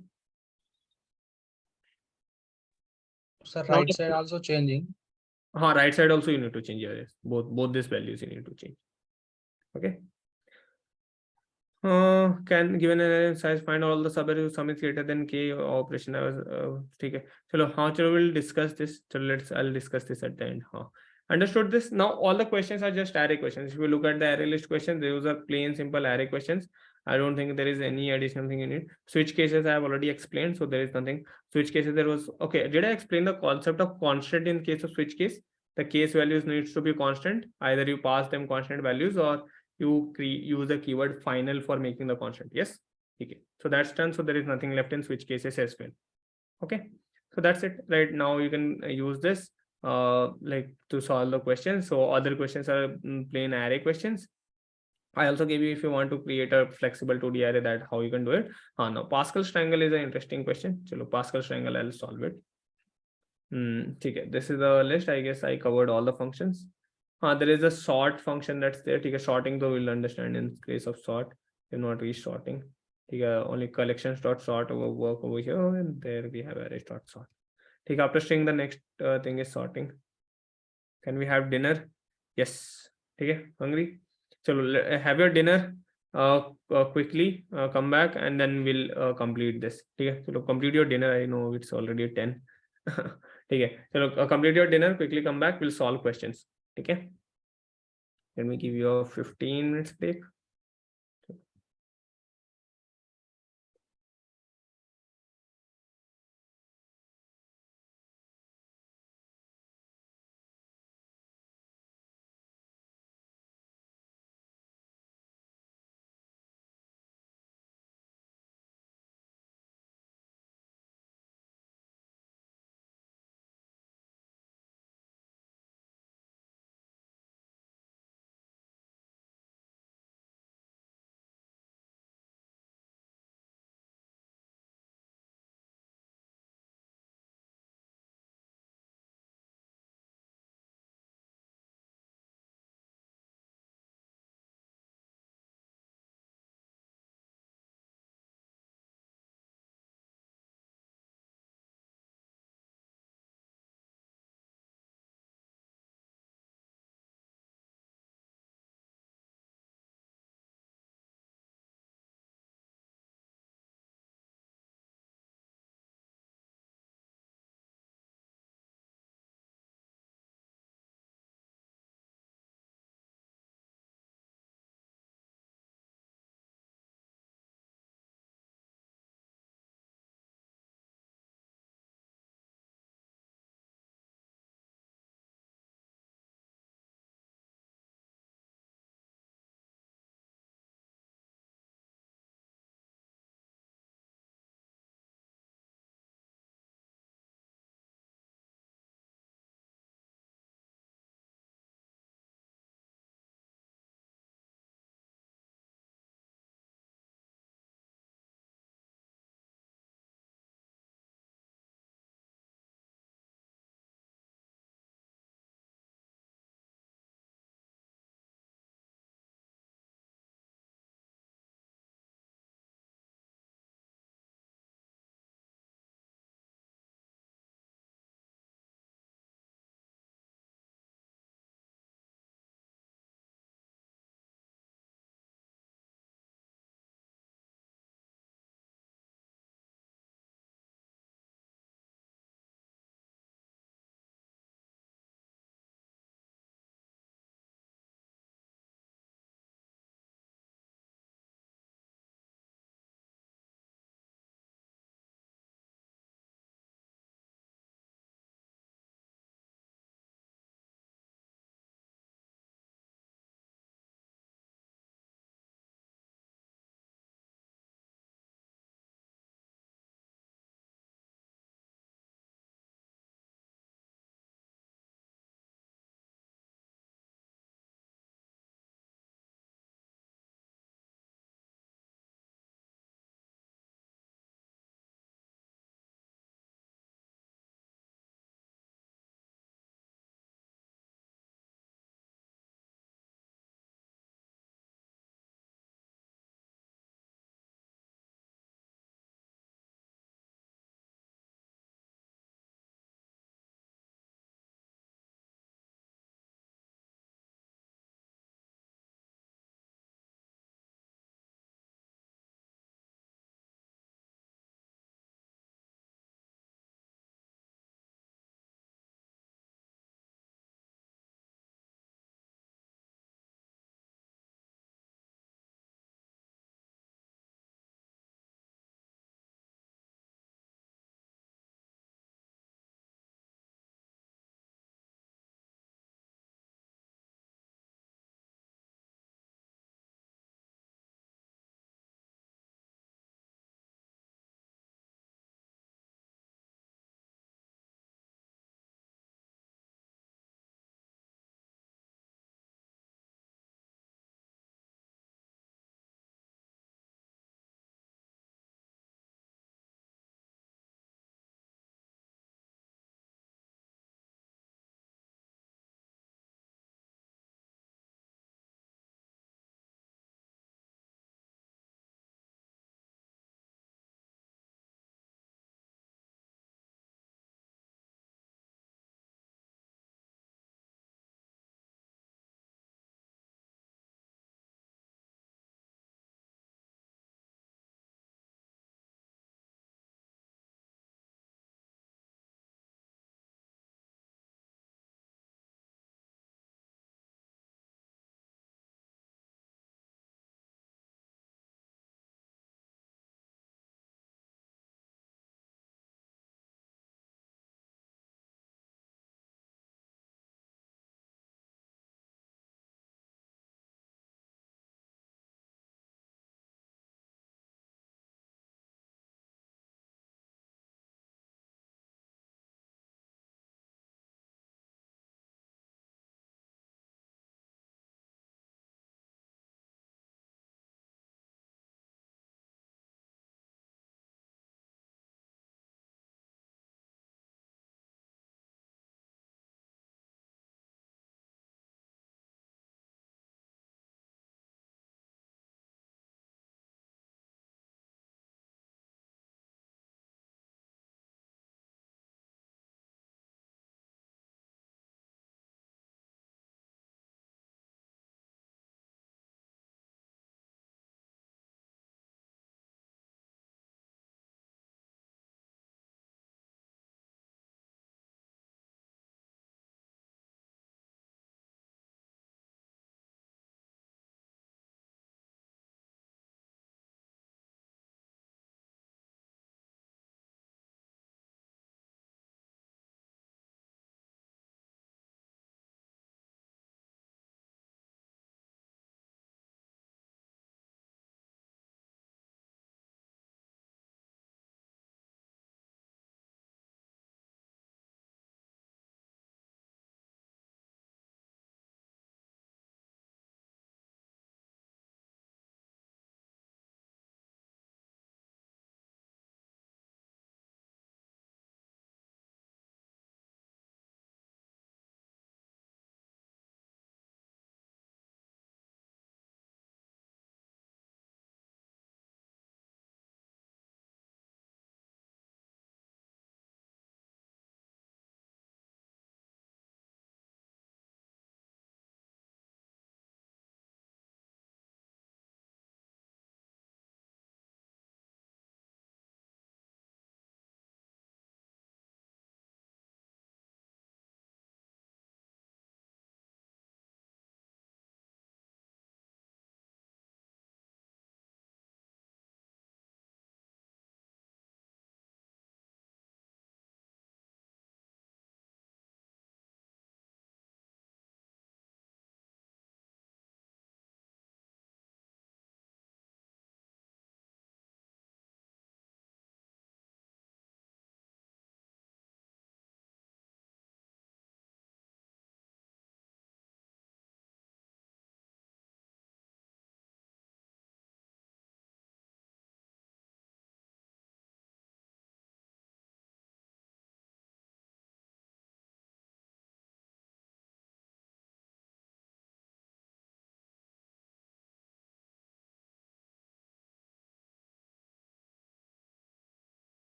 [SPEAKER 4] So right side also changing.
[SPEAKER 1] Right side also you need to change your both these values you need to change. Okay. Can given an size find all the sub sum is greater than k operation. I was okay. Chalo, we'll discuss this. I'll discuss this at the end. Understood this? Now all the questions are just array questions. If you look at the array list questions, those are plain simple array questions. I don't think there is any additional thing in it. Switch cases I have already explained, so there is nothing. Switch cases there was okay. Did I explain the concept of constant in case of switch case? The case values needs to be constant. Either you pass them constant values or you use the keyword final for making the constant. Yes. Okay. So that's done. So there is nothing left in switch cases as well. Okay. So that's it. Right now you can use this like to solve the questions. So other questions are plain array questions. I also gave you if you want to create a flexible 2D array, that how you can do it. Now Pascal's triangle is an interesting question. Chalo, Pascal's triangle, I'll solve it. Okay. This is the list. I guess I covered all the functions. There is a sort function that's there. Okay, sorting though we'll understand in case of sort. You're not resorting. Okay, only collections dot sort over work over here, and there we have arrays dot sort. Okay, after string, the next thing is sorting. Can we have dinner? Yes. Okay, hungry. So have your dinner. Quickly come back and then we'll complete this. Okay, so complete your dinner. I know it's already 10. Okay, so complete your dinner. Quickly come back. We'll solve questions. Okay. Let me give you a 15 minutes break.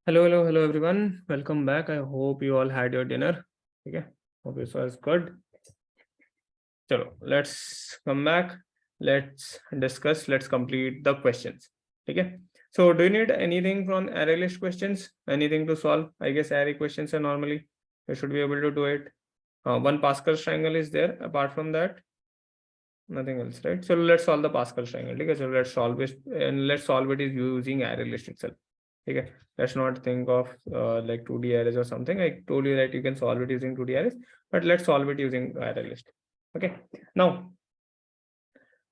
[SPEAKER 1] Hello everyone. Welcome back. I hope you all had your dinner. Okay. Hope this was good. So let's come back. Let's discuss. Let's complete the questions. Okay. So do you need anything from array list questions? Anything to solve? I guess array questions are normally you should be able to do it. One Pascal triangle is there. Apart from that, nothing else, right? So let's solve the Pascal triangle. Okay. So let's solve it, and let's solve it is using array list itself. Okay. Let's not think of like 2D arrays or something. I told you that you can solve it using 2D arrays, but let's solve it using array list. Okay. Now,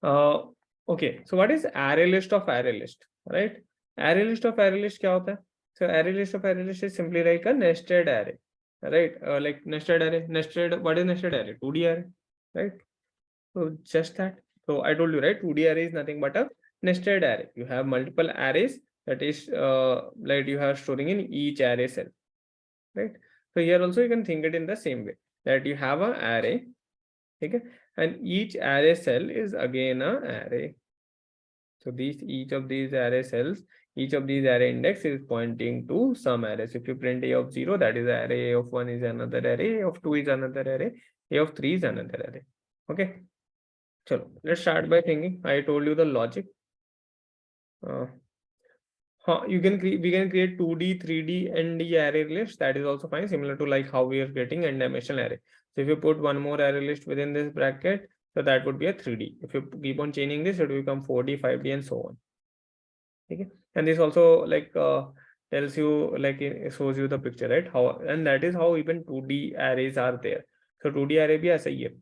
[SPEAKER 1] okay. So what is array list of array list, right? Array list of array list क्या होता है? So array list of array list is simply like a nested array, right? Like nested array, nested. What is nested array? 2D array, right? So just that. So I told you, right? 2D array is nothing but a nested array. You have multiple arrays that is like you have storing in each array cell, right? So here also you can think it in the same way that you have an array, okay, and each array cell is again a array. So each of these array cells, each of these array index is pointing to some array. So if you print a of 0, that is array, a of 1 is another array, a of 2 is another array, a of 3 is another array. Okay. So let's start by thinking. I told you the logic. We can create 2D, 3D, ND array list. That is also fine, similar to like how we are getting n-dimensional array. So if you put one more array list within this bracket, so that would be a 3D. If you keep on changing this, it will become 4D, 5D, and so on. Okay, and this also like tells you, like it shows you the picture, right? How, and that is how even 2D arrays are there. So 2D array bhi aisa hi hai,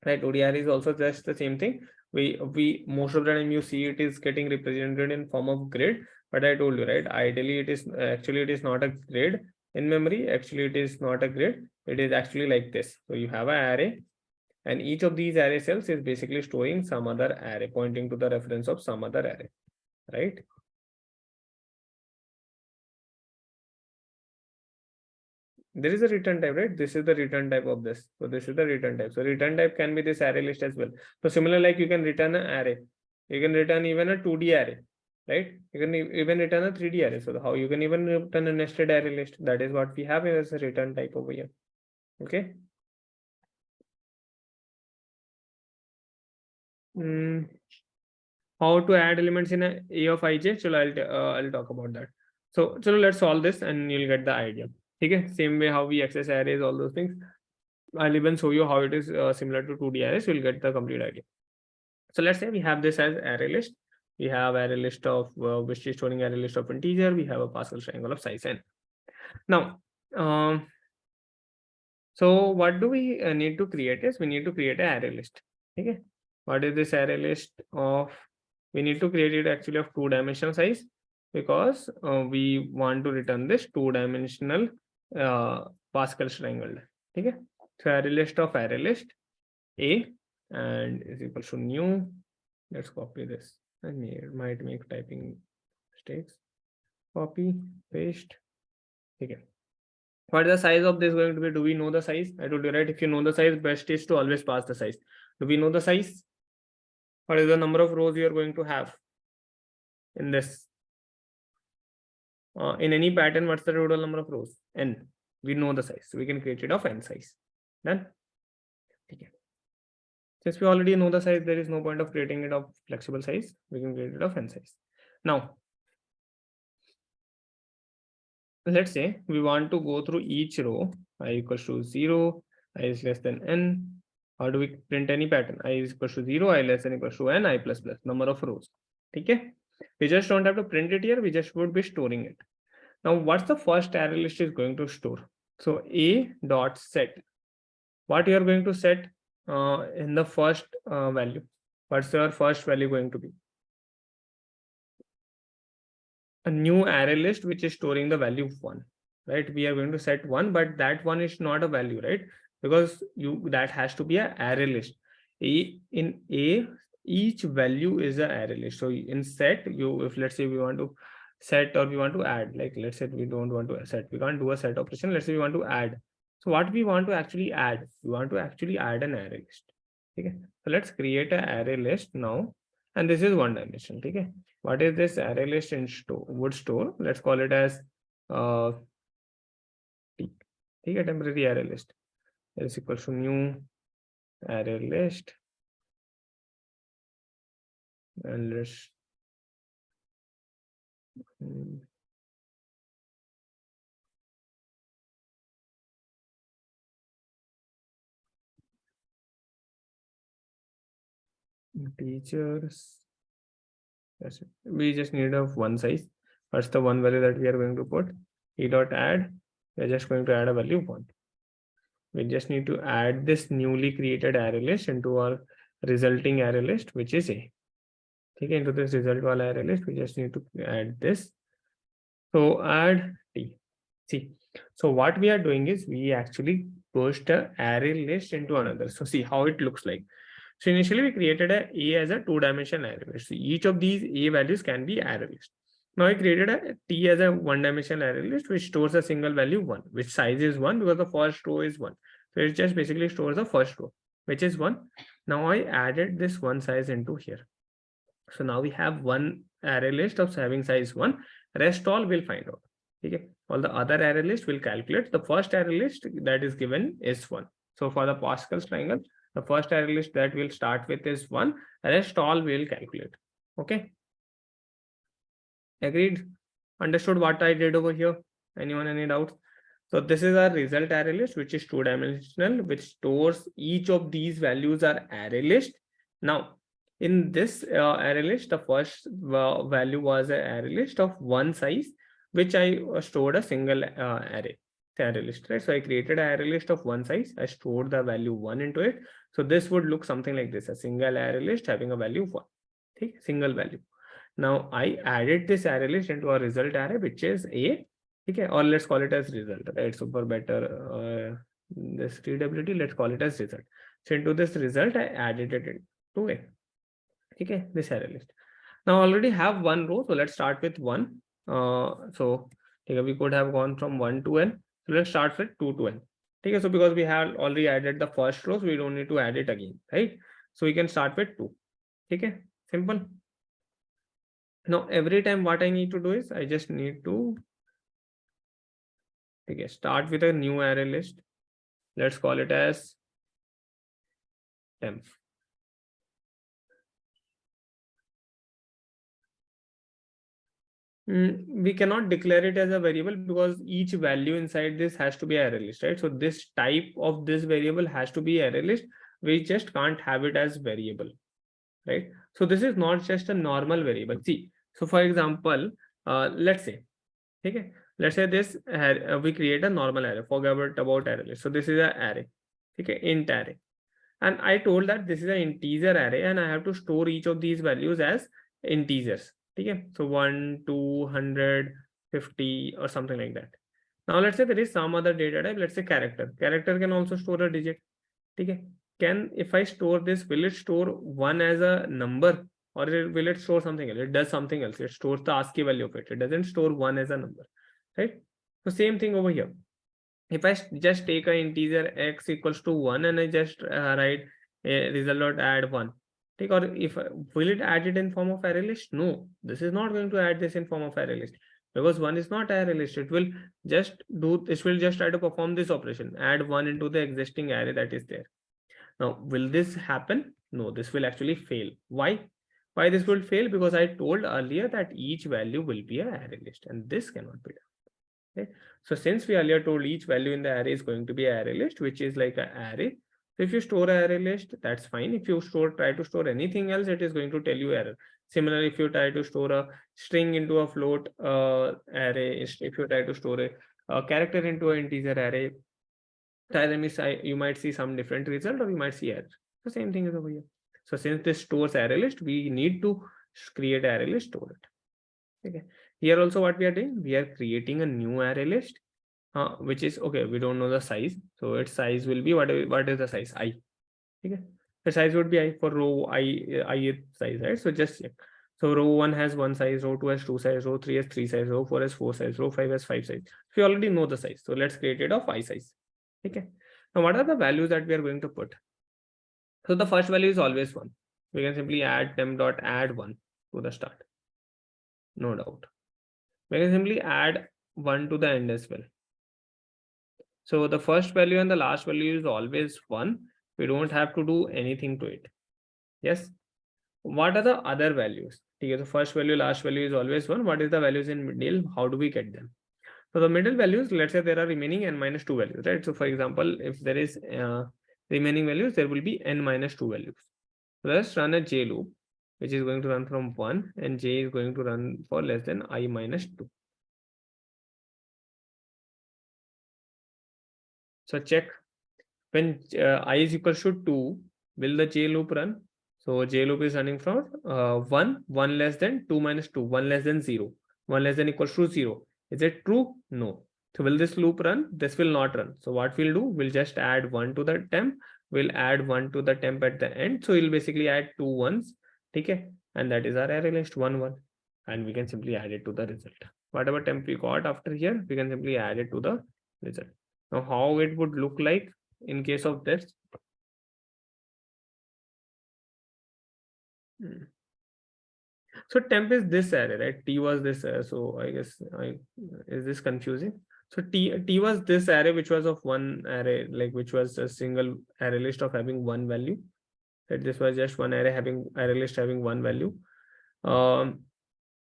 [SPEAKER 1] right? 2D array is also just the same thing. We most of the time you see it is getting represented in form of grid, but I told you, right? Ideally, it is actually it is not a grid in memory. Actually, it is not a grid. It is actually like this. So you have an array, and each of these array cells is basically storing some other array, pointing to the reference of some other array, right? There is a return type, right? This is the return type of this. So this is the return type. So return type can be this array list as well. So similar, like you can return an array. You can return even a 2D array, right? You can even return a 3D array. So how you can even return a nested array list. That is what we have as a return type over here. Okay. How to add elements in a of ij? So I'll talk about that. So let's solve this and you'll get the idea. Okay. Same way how we access arrays, all those things. I'll even show you how it is similar to 2D arrays. You'll get the complete idea. So let's say we have this as array list. We have array list of which is storing array list of integer. We have a Pascal triangle of size n. Now, so what do we need to create is we need to create an array list. Okay. What is this array list of? We need to create it actually of 2-dimensional size because we want to return this 2-dimensional Pascal triangle. Okay. So array list of array list A and is equal to new. Let's copy this. I might make typing mistakes. Copy, paste. Okay. What is the size of this going to be? Do we know the size? I told you, right? If you know the size, best is to always pass the size. Do we know the size? What is the number of rows you are going to have in this? In any pattern, what's the total number of rows? N. We know the size. So we can create it of n size. Done? Okay. Since we already know the size, there is no point of creating it of flexible size. We can create it of n size. Now, let's say we want to go through each row. I equals to 0, I is less than n. How do we print any pattern? I is equals to 0, I less than equals to n, I plus plus, number of rows. Okay. We just don't have to print it here. We just would be storing it. Now, what's the first array list is going to store? So a dot set. What you are going to set in the first value? What's your first value going to be? A new array list which is storing the value of 1, right? We are going to set 1, but that 1 is not a value, right? Because that has to be an array list. In A, each value is an array list. So in set, if let's say we want to set or we want to add, like let's say we don't want to set, we can't do a set operation. Let's say we want to add. So what we want to actually add? We want to actually add an array list. Okay. So let's create an array list now. And this is 1 dimension. Okay. What is this array list in would store? Let's call it as t. ठीक है, temporary array list is equal to new array list, and let's teachers. That's it. We just need of one size. What's the one value that we are going to put? E dot add. We're just going to add a value 1. We just need to add this newly created array list into our resulting array list, which is A. Okay, into this result wala array list, we just need to add this. So add T. See, so what we are doing is we actually pushed an array list into another. So see how it looks like. So initially we created A as a 2-dimensional array list. So each of these A values can be array list. Now I created a T as a 1-dimensional array list, which stores a single value 1, which size is 1 because the first row is 1. So it just basically stores the first row, which is 1. Now I added this one size into here. So now we have one array list of having size 1. Rest all will find out. Okay. All the other array list will calculate. The first array list that is given is 1. So for the Pascal's triangle, the first array list that we'll start with is 1. Rest all will calculate. Okay. Agreed? Understood what I did over here? Anyone any doubts? So this is our result array list, which is 2-dimensional, which stores each of these values are array list. Now, in this array list, the first value was an array list of one size, which I stored a single array list, right? So I created an array list of one size. I stored the value 1 into it. So this would look something like this: a single array list having a value 1. Okay, single value. Now I added this array list into a result array, which is A. Okay, or let's call it as result, right? So for better this readability, let's call it as result. So into this result, I added it into A. Okay, this array list. Now I already have one row, so let's start with 1. So okay, we could have gone from 1 to n. So let's start with 2 to n. Okay, so because we have already added the first row, so we don't need to add it again, right? So we can start with 2. Okay, simple. Now every time what I need to do is I just need to start with a new array list. Let's call it as temp. We cannot declare it as a variable because each value inside this has to be array list, right? So this type of this variable has to be array list. We just can't have it as variable, right? So this is not just a normal variable. See, so for example, let's say, okay, let's say this we create a normal array. Forget about array list. So this is an array, okay, int array, and I told that this is an integer array, and I have to store each of these values as integers. Okay, so 1, 200, 50 or something like that. Now let's say there is some other data type. Let's say character. Character can also store a digit. Okay, can if I store this, will it store 1 as a number, or will it store something else? It does something else. It stores the ASCII value of it. It doesn't store 1 as a number, right? So same thing over here. If I just take an integer x equals to 1 and I just write a result add 1, take, or if will it add it in form of array list? No, this is not going to add this in form of array list because 1 is not array list. It will just do this, will just try to perform this operation, add 1 into the existing array that is there. Now, will this happen? No, this will actually fail. Why? Why this will fail? Because I told earlier that each value will be an array list, and this cannot be done. Okay. So since we earlier told each value in the array is going to be an array list, which is like an array. So if you store an array list, that's fine. If you try to store anything else, it is going to tell you error. Similarly, if you try to store a string into a float array, if you try to store a character into an integer array, you might see some different result, or you might see error. The same thing is over here. So since this stores array list, we need to create array list, store it. Okay. Here also what we are doing, we are creating a new array list, which is okay. We don't know the size, so its size will be what is the size? I. Okay. The size would be I for row I size, right? So just check. So row 1 has 1 size, row 2 has 2 size, row 3 has 3 size, row 4 has 4 size, row 5 has 5 size. So we already know the size. So let's create it of I size. Okay. Now what are the values that we are going to put? So the first value is always 1. We can simply add temp.add 1 to the start. No doubt. We can simply add 1 to the end as well. So the first value and the last value is always 1. We don't have to do anything to it. Yes. What are the other values? Okay, the first value, last value is always 1. What is the values in middle? How do we get them? So the middle values, let's say there are remaining n minus 2 values, right? So for example, if there is remaining values, there will be n minus 2 values. So let's run a j loop, which is going to run from 1 and j is going to run for less than I minus 2. So check when I is equals to 2, will the j loop run? So j loop is running from 1, 1 less than 2 minus 2, 1 less than 0, 1 less than equals to 0. Is it true? No. So will this loop run? This will not run. So what we'll do, we'll just add 1 to the temp. We'll add 1 to the temp at the end. So we'll basically add 2 ones. Okay. And that is our array list 1, 1. And we can simply add it to the result. Whatever temp we got after here, we can simply add it to the result. Now how it would look like in case of this. So temp is this array, right? T was this array. So I guess is this confusing? So T was this array, which was of one array, like which was a single array list of having one value. Right? This was just one array list having one value.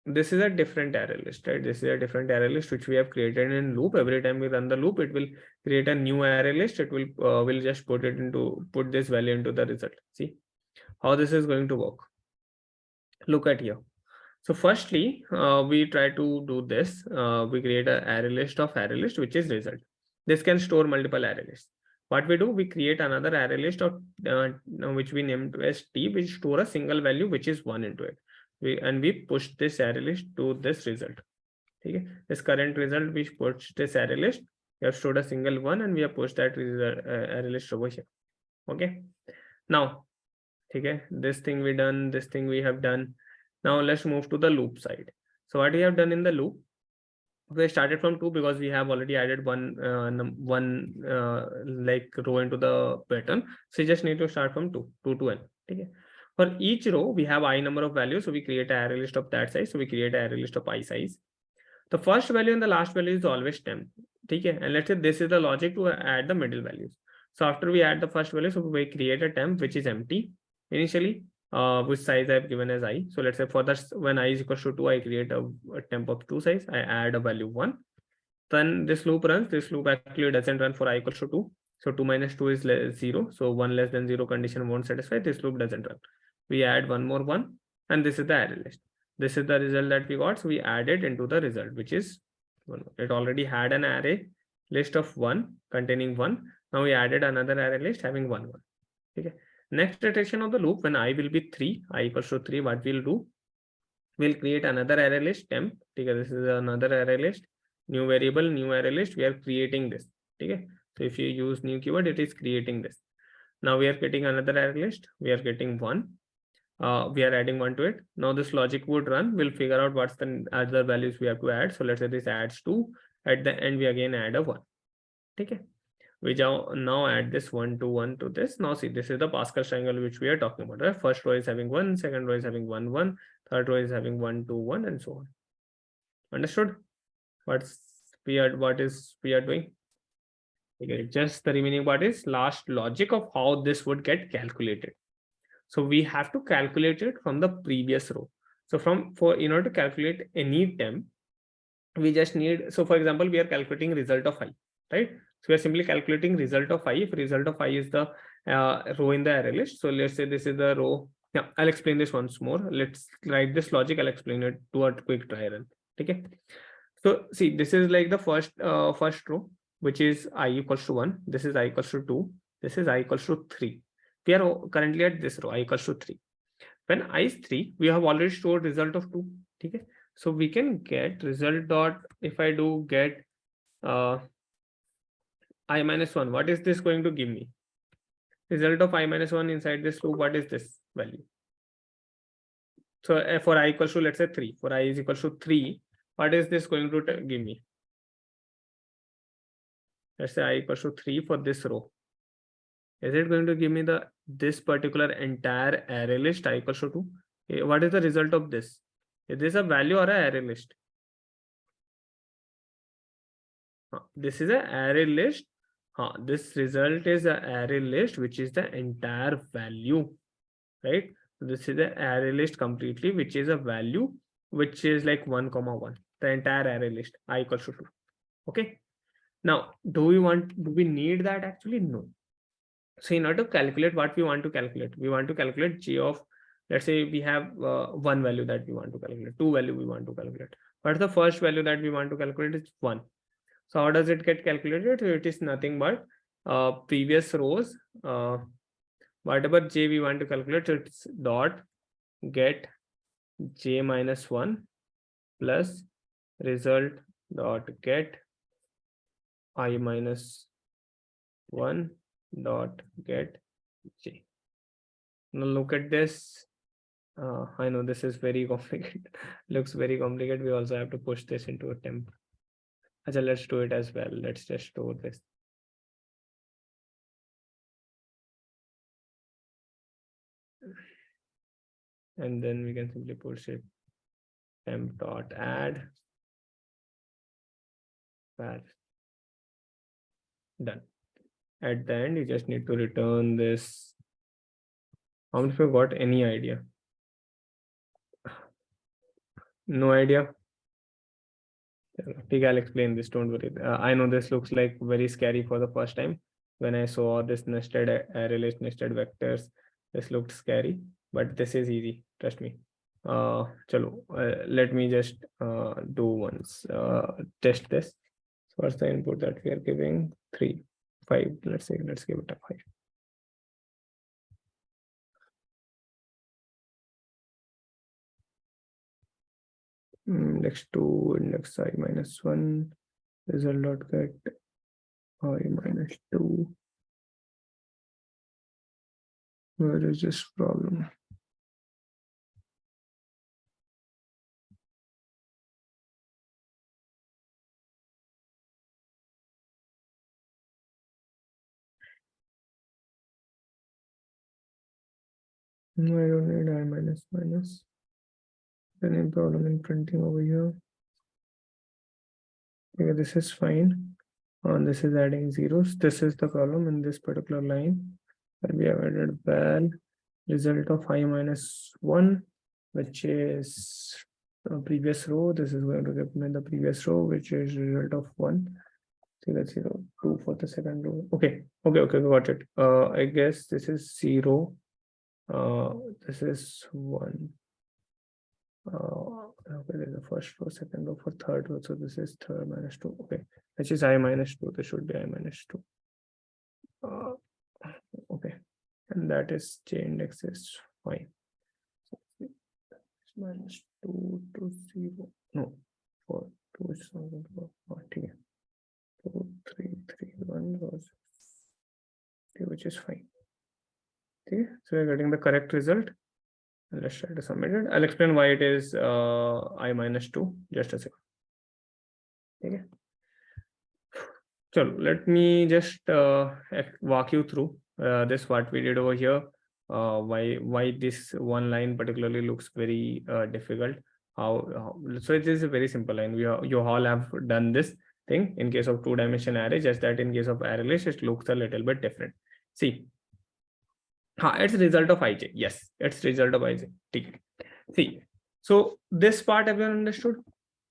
[SPEAKER 1] This is a different array list, right? This is a different array list which we have created in loop. Every time we run the loop, it will create a new array list. It will just put this value into the result. See how this is going to work. Look at here. So firstly, we try to do this. We create an array list of array list, which is result. This can store multiple array lists. What we do, we create another array list of which we named as T, which store a single value, which is 1 into it. We push this array list to this result. Okay. This current result, we push this array list. We have stored a single 1 and we have pushed that array list over here. Okay. Now, okay, this thing we done, this thing we have done. Now let's move to the loop side. So what we have done in the loop, we started from 2 because we have already added one like row into the pattern. So you just need to start from 2 to n. Okay. For each row, we have I number of values. So we create an array list of that size. So we create an array list of I size. The first value and the last value is always temp. Okay. And let's say this is the logic to add the middle values. So after we add the first value, so we create a temp which is empty initially, which size I've given as I. So let's say for this, when I is equals to 2, I create a temp of 2 size. I add a value 1. Then this loop runs. This loop actually doesn't run for I equals to 2. So 2 minus 2 is 0. So 1 less than 0 condition won't satisfy. This loop doesn't run. We add one more 1, and this is the array list. This is the result that we got. So we add it into the result, which is 1. It already had an array list of 1 containing 1. Now we added another array list having 1, 1. Okay. Next iteration of the loop, when I will be 3, I equals to 3, what we'll do, we'll create another array list temp. Okay. This is another array list, new variable, new array list. We are creating this. Okay. So if you use new keyword, it is creating this. Now we are getting another array list. We are getting 1. We are adding 1 to it. Now this logic would run. We'll figure out what's the other values we have to add. So let's say this adds 2. At the end, we again add a 1. Okay. We now add this 1 to this. Now see, this is the Pascal triangle which we are talking about. Right? First row is having 1, second row is having 1, 1, third row is having 1, 2, 1, and so on. Understood? What we are doing? Okay, just the remaining part is last logic of how this would get calculated. So we have to calculate it from the previous row. So in order to calculate any temp, we just need, so for example, we are calculating result of I, right? So we are simply calculating result of I. If result of I is the row in the array list. So let's say this is the row. Yeah, I'll explain this once more. Let's write this logic. I'll explain it to a quick try run. Okay. So see, this is like the first row, which is I equals to 1. This is I equals to 2. This is I equals to 3. We are currently at this row, I equals to 3. When I is 3, we have already stored result of 2. Okay. So we can get result dot, if I do get I minus 1, what is this going to give me? Result of I minus 1 inside this loop, what is this value? So for I equals to, let's say 3, for I is equals to 3, what is this going to give me? Let's say I equals to 3 for this row. Is it going to give me this particular entire array list I equals to 2? What is the result of this? Is this a value or an array list? This is an array list. This result is an array list, which is the entire value, right? So this is the array list completely, which is a value, which is like 1,1, the entire array list, I equals to 2. Okay. Now, do we need that? Actually, no. So in order to calculate what we want to calculate, we want to calculate J of, let's say we have one value that we want to calculate, two value we want to calculate. What's the first value that we want to calculate? Is 1. So how does it get calculated? It is nothing but previous rows, whatever J we want to calculate, it's dot get J minus 1 plus result dot get I minus 1 dot get J. Now look at this. I know this is very complicated. Looks very complicated. We also have to push this into a temp. Achha, let's do it as well. Let's just store this. And then we can simply push it temp dot add var. Done. At the end, you just need to return this. How many of you got any idea? No idea. Okay, I'll explain this. Don't worry. I know this looks like very scary for the first time. When I saw this nested array list, nested vectors, this looked scary, but this is easy. Trust me. Chalo, let me just do once. Test this. So what's the input that we are giving? 3, 5. Let's say, let's give it a 5. Next to index I minus 1, result dot get I minus 2. Where is this problem? No, I don't need I minus minus. Any problem in printing over here? Okay, this is fine. And this is adding zeros. This is the problem in this particular line. And we have added val result of I minus 1, which is the previous row. This is going to represent the previous row, which is result of 1. So that's 0, 2 for the second row. Okay, got it. I guess this is 0. This is 1. Okay, there's the first row, second row for third row. So this is third minus 2. Okay, which is I minus 2. This should be I minus 2. Okay, and that is J index is fine. So minus 2 to 0. No, 4, 2 is 40. 2, 3, 3, 1 was, which is fine. Okay, so we're getting the correct result. Let's try to submit it. I'll explain why it is I minus 2. Just a second. Okay. So let me just walk you through this what we did over here. Why this one line particularly looks very difficult. So it is a very simple line. You all have done this thing in case of 2-dimension array, just that in case of array list it looks a little bit different. See. It's result of ij. Yes, it's result of ij. See, so this part everyone understood.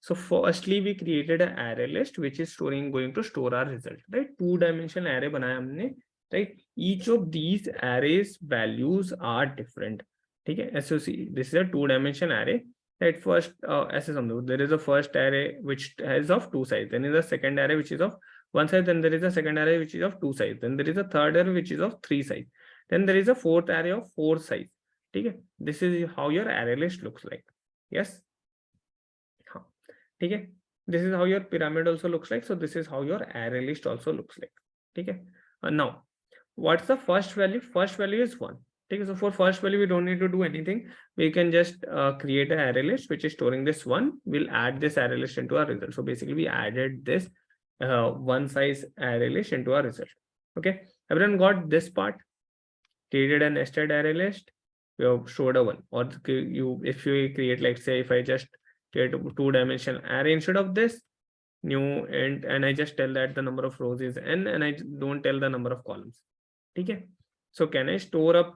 [SPEAKER 1] So firstly, we created an array list which is going to store our result, right? 2-dimensional array banaya humne, right? Each of these arrays values are different. Okay, so see, this is a 2-dimensional array. Right, first, there is a first array which is of 2 sides. Then is a second array which is of 1 side. Then there is a second array which is of 2 sides. Then there is a third array which is of 3 sides. Then there is a fourth array of 4 sides. Okay, this is how your array list looks like. Yes. Okay, this is how your pyramid also looks like. So this is how your array list also looks like. Okay. Now, what's the first value? First value is 1. Okay, so for first value, we don't need to do anything. We can just create an array list which is storing this 1. We'll add this array list into our result. So basically, we added this 1 size array list into our result. Okay, everyone got this part? Created a nested array list. We have stored a 1. Or if you create, like say, if I just create a 2-dimensional array instead of this, new int, and I just tell that the number of rows is n, and I don't tell the number of columns. Okay. So can I store a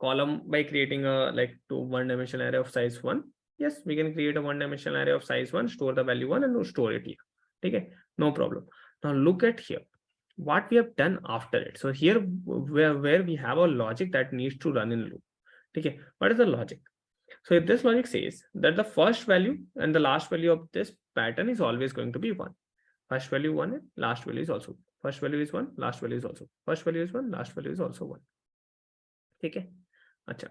[SPEAKER 1] column by creating a like one-dimensional array of size 1? Yes, we can create a one-dimensional array of size 1, store the value 1, and store it here. Okay, no problem. Now look at here what we have done after it. So here where we have a logic that needs to run in loop. Okay, what is the logic? So if this logic says that the first value and the last value of this pattern is always going to be 1. First value 1 and last value is also. First value is 1, last value is also. First value is 1, last value is also 1. Okay. Acha.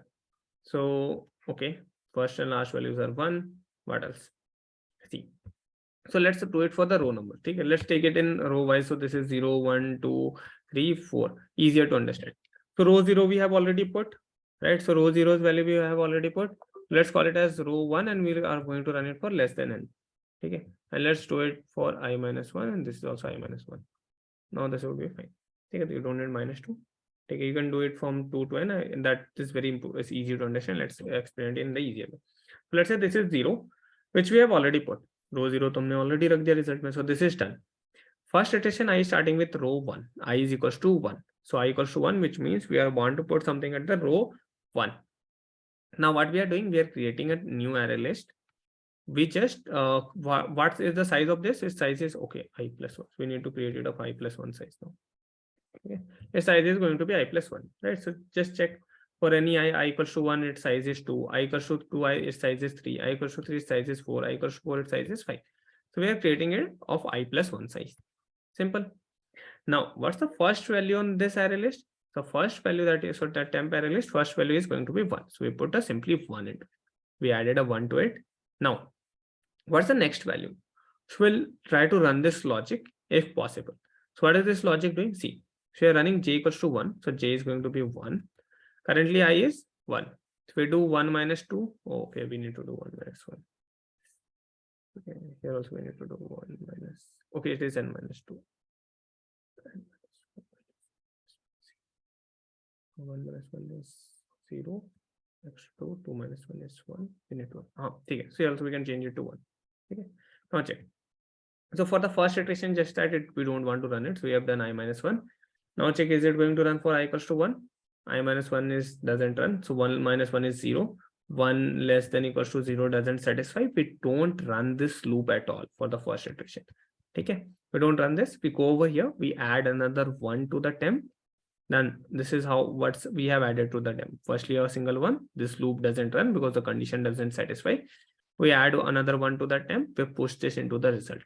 [SPEAKER 1] So okay, first and last values are 1. What else? See. So let's do it for the row number. Okay, let's take it in row wise. So this is 0, 1, 2, 3, 4. Easier to understand. So row 0 we have already put, right? So row 0's value we have already put. Let's call it as row 1, and we are going to run it for less than n. Okay, and let's do it for I minus 1, and this is also I minus 1. Now this will be fine. Okay, you don't need minus 2. Okay, you can do it from 2 to n, and that is very important. It's easy to understand. Let's explain it in the easier way. So let's say this is 0, which we have already put. Row 0 तुमने already रख दिया result में. So this is done. First iteration I is starting with row 1. I is equals to 1. So I equals to 1, which means we are want to put something at the row 1. Now what we are doing, we are creating a new array list. We just what is the size of this? Its size is okay, I plus 1. We need to create it of I plus 1 size now. Okay, its size is going to be I plus 1, right? So just check for any I equals to 1, its size is 2, I equals to 2, its size is 3, I equals to 3, its size is 4, I equals to 4, its size is 5. So we are creating it of I plus 1 size. Simple. Now what's the first value on this array list? The first value that is, so that temp array list, first value is going to be 1. So we put a simply 1 into it. We added a 1 to it. Now what's the next value? So we'll try to run this logic if possible. So what is this logic doing? See, so we are running j equals to 1. So j is going to be 1. Currently I is 1. So we do 1 minus 2. Oh, okay, we need to do 1 minus 1. Okay, here also we need to do 1 minus. Okay, it is n minus 2. 1 minus 1 is 0. Next 2 minus 1 is 1. We need to. Okay. So also we can change it to 1. Okay. Now check. So for the first iteration, just that it we don't want to run it. So we have done I minus 1. Now check, is it going to run for I equals to 1? I minus 1 is doesn't run. So 1 minus 1 is 0. 1 less than equals to 0 doesn't satisfy. We don't run this loop at all for the first iteration. Okay. We don't run this. We go over here. We add another 1 to the temp. Then this is how what's we have added to the temp. Firstly, a single 1. This loop doesn't run because the condition doesn't satisfy. We add another 1 to the temp. We push this into the result.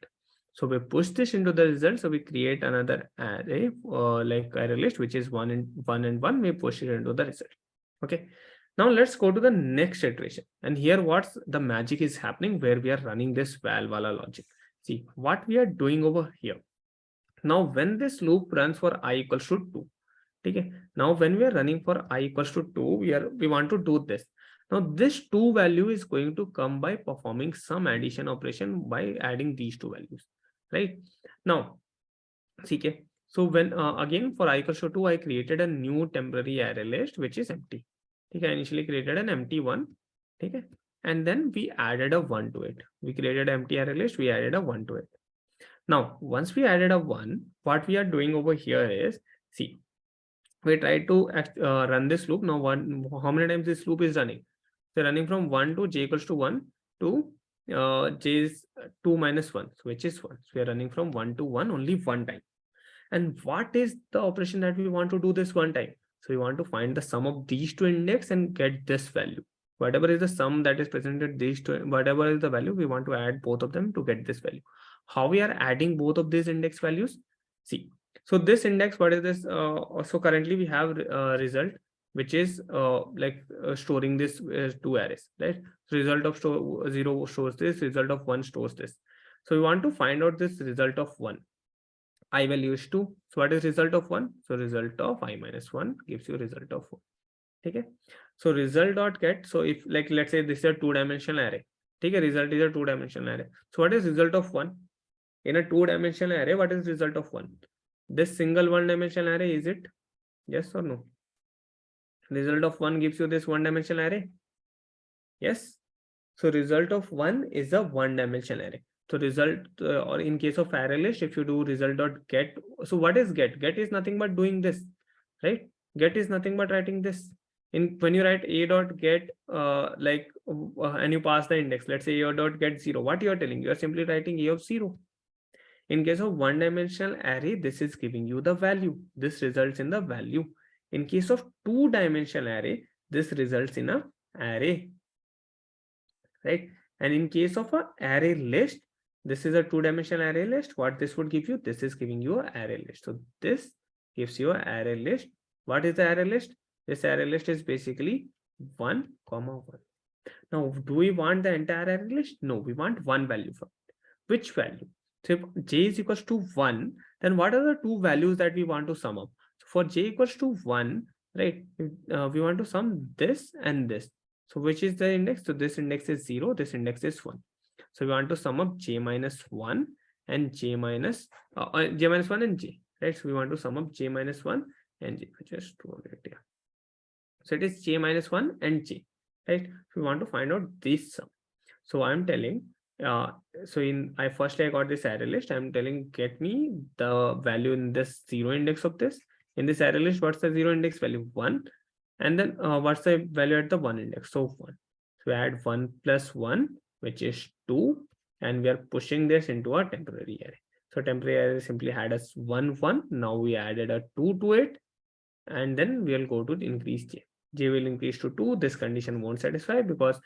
[SPEAKER 1] So we push this into the result. So we create another array like array list, which is 1 and 1. We push it into the result. Okay. Now let's go to the next iteration. And here what's the magic is happening where we are running this val wala logic. See what we are doing over here. Now when this loop runs for I equals to 2. Okay. Now when we are running for I equals to 2, we want to do this. Now this 2 value is going to come by performing some addition operation by adding these 2 values, right? Now, okay. So when again for I equals to 2, I created a new temporary array list which is empty. Okay, I initially created an empty 1. Okay, and then we added a 1 to it. We created an empty array list. We added a 1 to it. Now once we added a 1, what we are doing over here is, see, we try to run this loop. Now how many times this loop is running? So running from 1 to j equals to 1 to j is 2 minus 1, which is 1. So we are running from 1 to 1 only one time. And what is the operation that we want to do this one time? So we want to find the sum of these 2 index and get this value. Whatever is the sum that is presented, these 2, whatever is the value, we want to add both of them to get this value. How we are adding both of these index values? See, so this index, what is this? So currently we have result, which is storing this 2 arrays, right? So result of 0 stores this, result of 1 stores this. So we want to find out this result of 1. I value is 2. So what is result of 1? So result of I minus 1 gives you result of 1. Okay. So result dot get. So if like let's say this is a 2-dimensional array. Okay, result is a 2-dimensional array. So what is result of 1? In a 2-dimensional array, what is result of 1? This single 1-dimensional array, is it? Yes or no? Result of 1 gives you this 1-dimensional array. Yes. So result of 1 is a 1-dimensional array. So result, or in case of array list, if you do result dot get, so what is get? Get is nothing but doing this, right? Get is nothing but writing this. In when you write a dot get, and you pass the index, let's say a dot get 0, what you are telling? You are simply writing a of 0. In case of one-dimensional array, this is giving you the value. This results in the value. In case of two-dimensional array, this results in a array, right? And in case of a array list, this is a two-dimensional array list. What this would give you? This is giving you an array list. So this gives you an array list. What is the array list? This array list is basically 1, 1. Now, do we want the entire array list? No, we want one value for it. Which value? So if j is equals to 1, then what are the two values that we want to sum up? So for j equals to 1, right, we want to sum this and this. So which is the index? So this index is 0, this index is 1. So we want to sum up j minus 1 and j minus 1 and j, right? So we want to sum up j minus 1 and j, which is 200. Yeah. So it is j minus 1 and j, right? So we want to find out this sum. So I'm telling, I got this array list. I'm telling, get me the value in this 0 index of this. In this array list, what's the 0 index value? 1. And then what's the value at the 1 index? So 1. So we add 1 plus 1, which is 2. And we are pushing this into a temporary array. So temporary array simply had us 1, 1. Now we added a 2 to it. And then we'll go to increase j. J will increase to 2. This condition won't satisfy because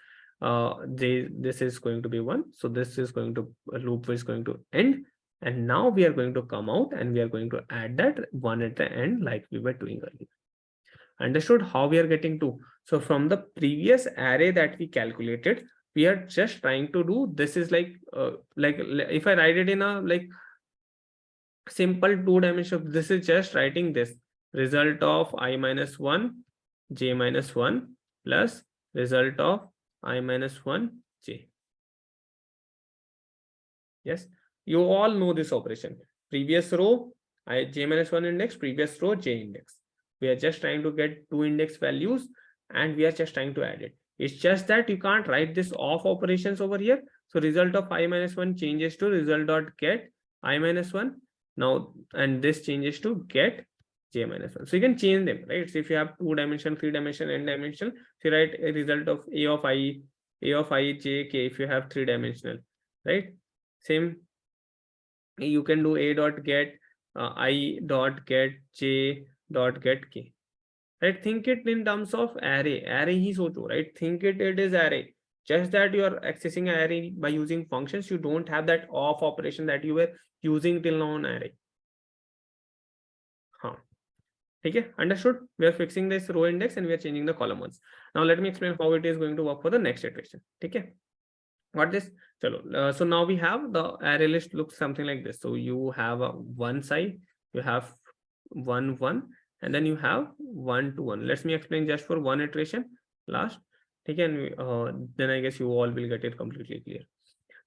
[SPEAKER 1] this is going to be 1. So this is going to, loop is going to end. And now we are going to come out and we are going to add that 1 at the end like we were doing earlier. Understood how we are getting to? So from the previous array that we calculated, we are just trying to do, this is like if I write it in a simple 2-dimensional, this is just writing this result of I minus 1, j minus 1 plus result of I minus 1, j. Yes, you all know this operation. Previous row, j minus 1 index, previous row, j index. We are just trying to get two index values and we are just trying to add it. It's just that you can't write this off operations over here. So result of I minus 1 changes to result dot get I minus 1. Now, and this changes to get j minus 1. So you can change them, right? So if you have 2-dimension, 3-dimension, n-dimensional, so you write a result of a of I, j, k if you have 3-dimensional, right? Same, you can do a dot get I dot get j dot get k, right? Think it in terms of array hi socho, right? Think it is array, just that you are accessing array by using functions. You don't have that off operation that you were using till now on array. Okay, understood? We are fixing this row index and we are changing the column ones. Now let me explain how it is going to work for the next iteration. Okay, what this? So now we have the array list looks something like this. So you have a one side, you have 1, 1, and then you have 1 to 1. Let me explain just for one iteration last. Okay, and then I guess you all will get it completely clear.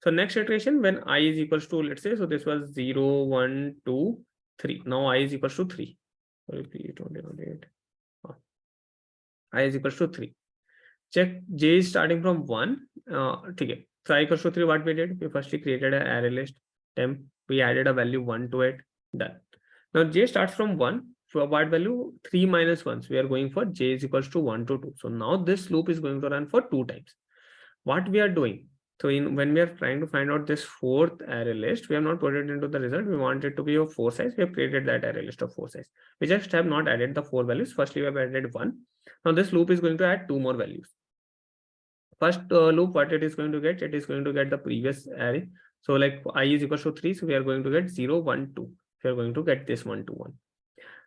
[SPEAKER 1] So next iteration, when I is equals to, let's say, so this was 0, 1, 2, 3. Now I is equals to 3. I is equals to 3. Check j is starting from 1. Okay. So I equals to 3, what we did? We firstly created an array list temp. We added a value 1 to it. Done. Now j starts from 1. For what value? 3 minus 1. So we are going for j is equals to 1 to 2. So now this loop is going to run for 2 times. What we are doing? So when we are trying to find out this fourth array list, we have not put it into the result. We want it to be of 4 size. We have created that array list of 4 size. We just have not added the 4 values. Firstly, we have added 1. Now this loop is going to add 2 more values. First loop, what it is going to get? It is going to get the previous array. So like I is equals to 3. So we are going to get 0, 1, 2. We are going to get this 1 to 1.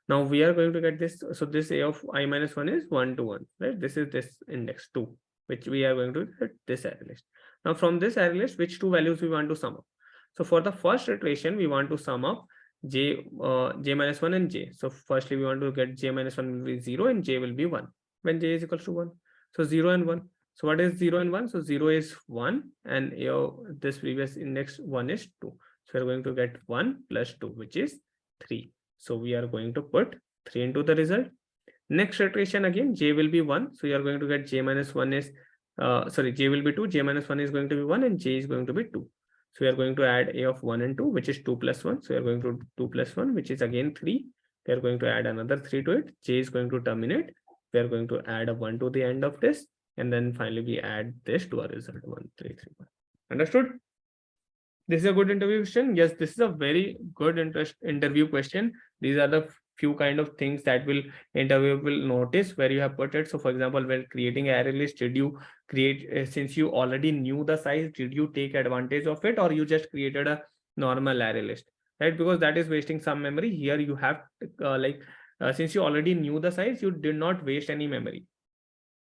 [SPEAKER 1] Now we are going to get this. So this a of I minus 1 is 1 to 1, right? This is this index 2, which we are going to get this array list. Now from this array list, which two values we want to sum up? So for the first iteration, we want to sum up j minus 1 and j. So firstly, we want to get j minus 1 will be 0 and j will be 1 when j is equals to 1. So 0 and 1. So what is 0 and 1? So 0 is 1 and this previous index 1 is 2. So we're going to get 1 plus 2, which is 3. So we are going to put 3 into the result. Next iteration again, j will be 1. So you are going to get j minus 1 is j will be 2, j minus 1 is going to be 1 and j is going to be 2. So we are going to add a of 1 and 2, which is 2 plus 1. So we are going to 2 plus 1, which is again 3. We are going to add another 3 to it. J is going to terminate. We are going to add a 1 to the end of this. And then finally we add this to our result 1, 3, 3, 1. Understood? This is a good interview question. Yes, this is a very good interview question. These are the few kind of things that will interview will notice where you have put it. So for example, when creating an array list, did you create, since you already knew the size, did you take advantage of it, or you just created a normal array list, right? Because that is wasting some memory. Here you have since you already knew the size, you did not waste any memory.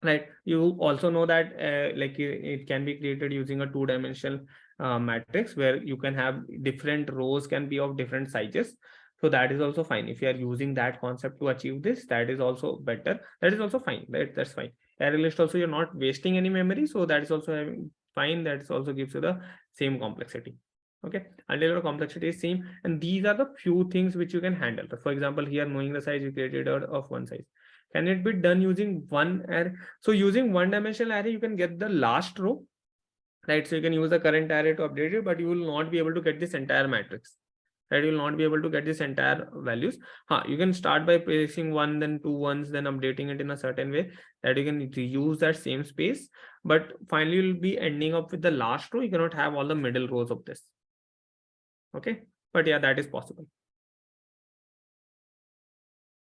[SPEAKER 1] Right. You also know that it can be created using a two-dimensional matrix where you can have different rows can be of different sizes. So that is also fine. If you are using that concept to achieve this, that is also better. That is also fine. Right? That's fine. Array list also, you're not wasting any memory. So that is also having fine. That also gives you the same complexity. Okay. Until your complexity is same. And these are the few things which you can handle. For example, here knowing the size you created of one size. Can it be done using one array? So using one-dimensional array, you can get the last row, right? So you can use the current array to update it, but you will not be able to get this entire matrix, right? You will not be able to get this entire values. You can start by placing 1, then 2 ones, then updating it in a certain way that you can use that same space. But finally, you'll be ending up with the last row. You cannot have all the middle rows of this. Okay, but yeah, that is possible.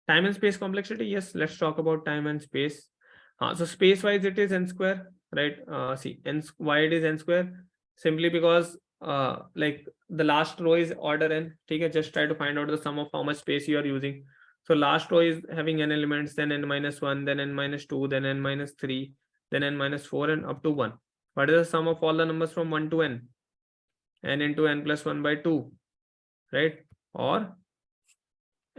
[SPEAKER 1] Time and space complexity. Yes, let's talk about time and space. So space wise, it is n square, right? See, why it is n square? Simply because like the last row is order n. Okay, just try to find out the sum of how much space you are using. So last row is having n elements, then n minus 1, then n minus 2, then n minus 3, then n minus 4, and up to 1. What is the sum of all the numbers from 1 to n? N into n plus 1 by 2, right? Or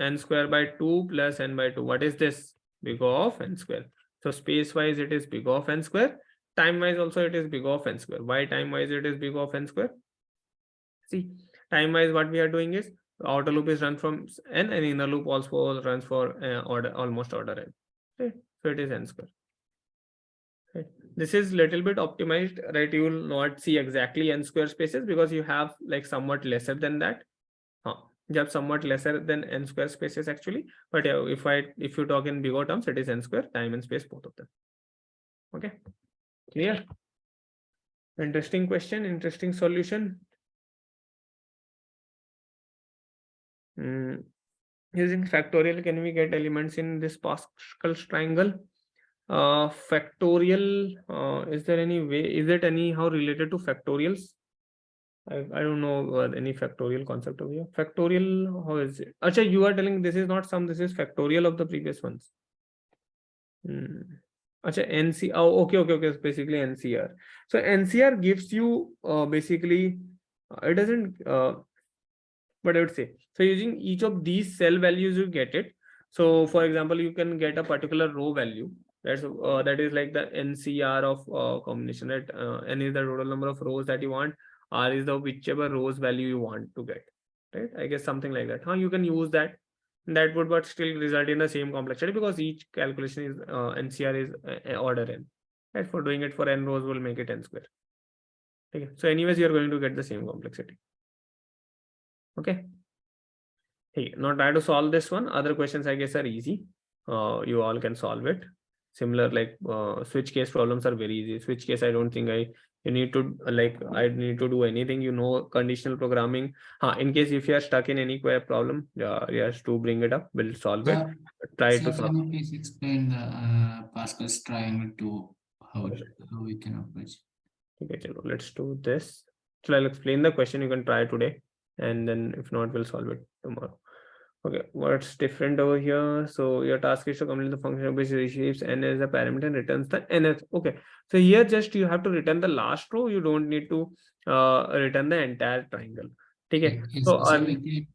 [SPEAKER 1] n square by 2 plus n by 2. What is this? Big O of n square. So space wise it is big O of n square. Time wise also it is big O of n square. Why time wise it is big O of n square? See, time wise what we are doing is outer loop is run from n and inner loop also runs for almost order n. Okay. So it is n square. Okay. This is little bit optimized, right? You will not see exactly n square spaces because you have like somewhat lesser than that. You have somewhat lesser than n square spaces actually, but yeah, if you talk in bigger terms, it is n square, time and space, both of them. Okay, clear? Interesting question, interesting solution. Using factorial, can we get elements in this Pascal's triangle? Factorial, is there any way? Is it anyhow related to factorials? I don't know any factorial concept over here. Factorial, how is it? Achha, you are telling this is not sum, this is factorial of the previous ones. Achha, NC, oh, okay, it's basically NCR. So NCR gives you basically, it doesn't, what I would say. So using each of these cell values, you get it. So for example, you can get a particular row value. That is like the NCR of combination, right? N is the total number of rows that you want. R is the whichever rows value you want to get, right? I guess something like that. You can use that. That would but still result in the same complexity because each calculation is NCR is order n. Right? For doing it for n rows will make it n square. Okay. So anyways, you are going to get the same complexity. Okay. Hey, now try to solve this one. Other questions I guess are easy. You all can solve it. Similar like switch case problems are very easy. Switch case, I don't think you need to I need to do anything. You know, conditional programming. In case if you are stuck in any problem, yes, to bring it up, we'll solve it. Try to solve.
[SPEAKER 5] Can you please explain the Pascal's triangle to how we can approach?
[SPEAKER 1] Okay, let's do this. So I'll explain the question. You can try today, and then if not, we'll solve it tomorrow. Okay, what's different over here? So your task is to complete the function which receives n as a parameter and returns the nth. Okay, so here just you have to return the last row. You don't need to return the entire triangle. Okay. So
[SPEAKER 5] we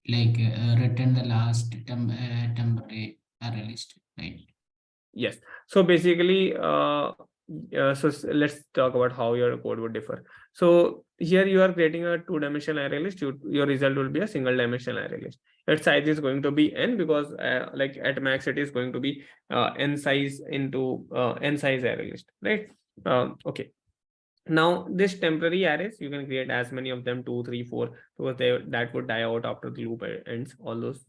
[SPEAKER 5] can return the last temporary array list, right?
[SPEAKER 1] Yes. So basically, so let's talk about how your code would differ. So here you are creating a two-dimensional array list. Your result will be a single-dimensional array list. Its size is going to be n because like at max it is going to be n size into n size array list, right? Okay. Now this temporary arrays, you can create as many of them, 2, 3, 4, because that would die out after the loop ends, all those,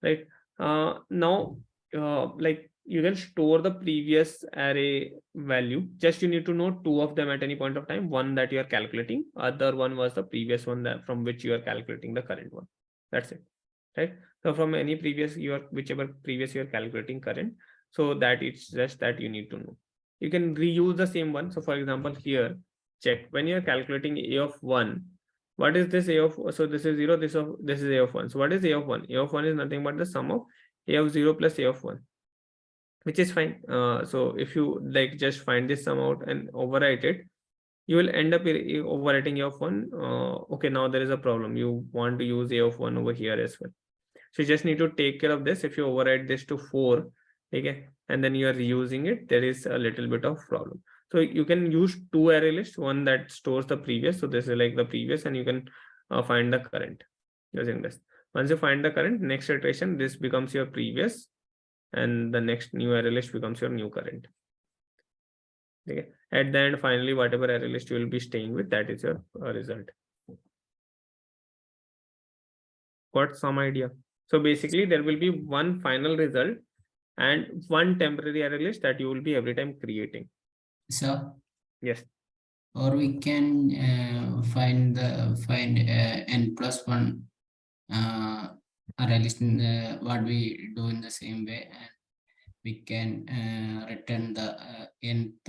[SPEAKER 1] right? Now like you can store the previous array value, just you need to know two of them at any point of time. One that you are calculating, other one was the previous one that from which you are calculating the current one. That's it, right? So from any previous whichever previous you are calculating current, so that it's just that you need to know. You can reuse the same one. So for example, here check when you are calculating a of 1, what is this a of, so this is 0, this is a of 1. So what is a of 1? A of 1 is nothing but the sum of a of 0 plus a of 1, which is fine. So if you like just find this sum out and overwrite it, you will end up overwriting a of 1. Okay, now there is a problem. You want to use a of 1 over here as well. So you just need to take care of this. If you override this to 4, okay, and then you are reusing it, there is a little bit of problem. So you can use two array lists, one that stores the previous. So this is like the previous, and you can find the current using this. Once you find the current, next iteration, this becomes your previous, and the next new array list becomes your new current. Okay. At the end, finally, whatever array list you will be staying with, that is your result. Got some idea? So basically, there will be one final result and one temporary array list that you will be every time creating.
[SPEAKER 5] So,
[SPEAKER 1] Yes.
[SPEAKER 5] or we can find n plus one array list in what we do in the same way, and we can return the nth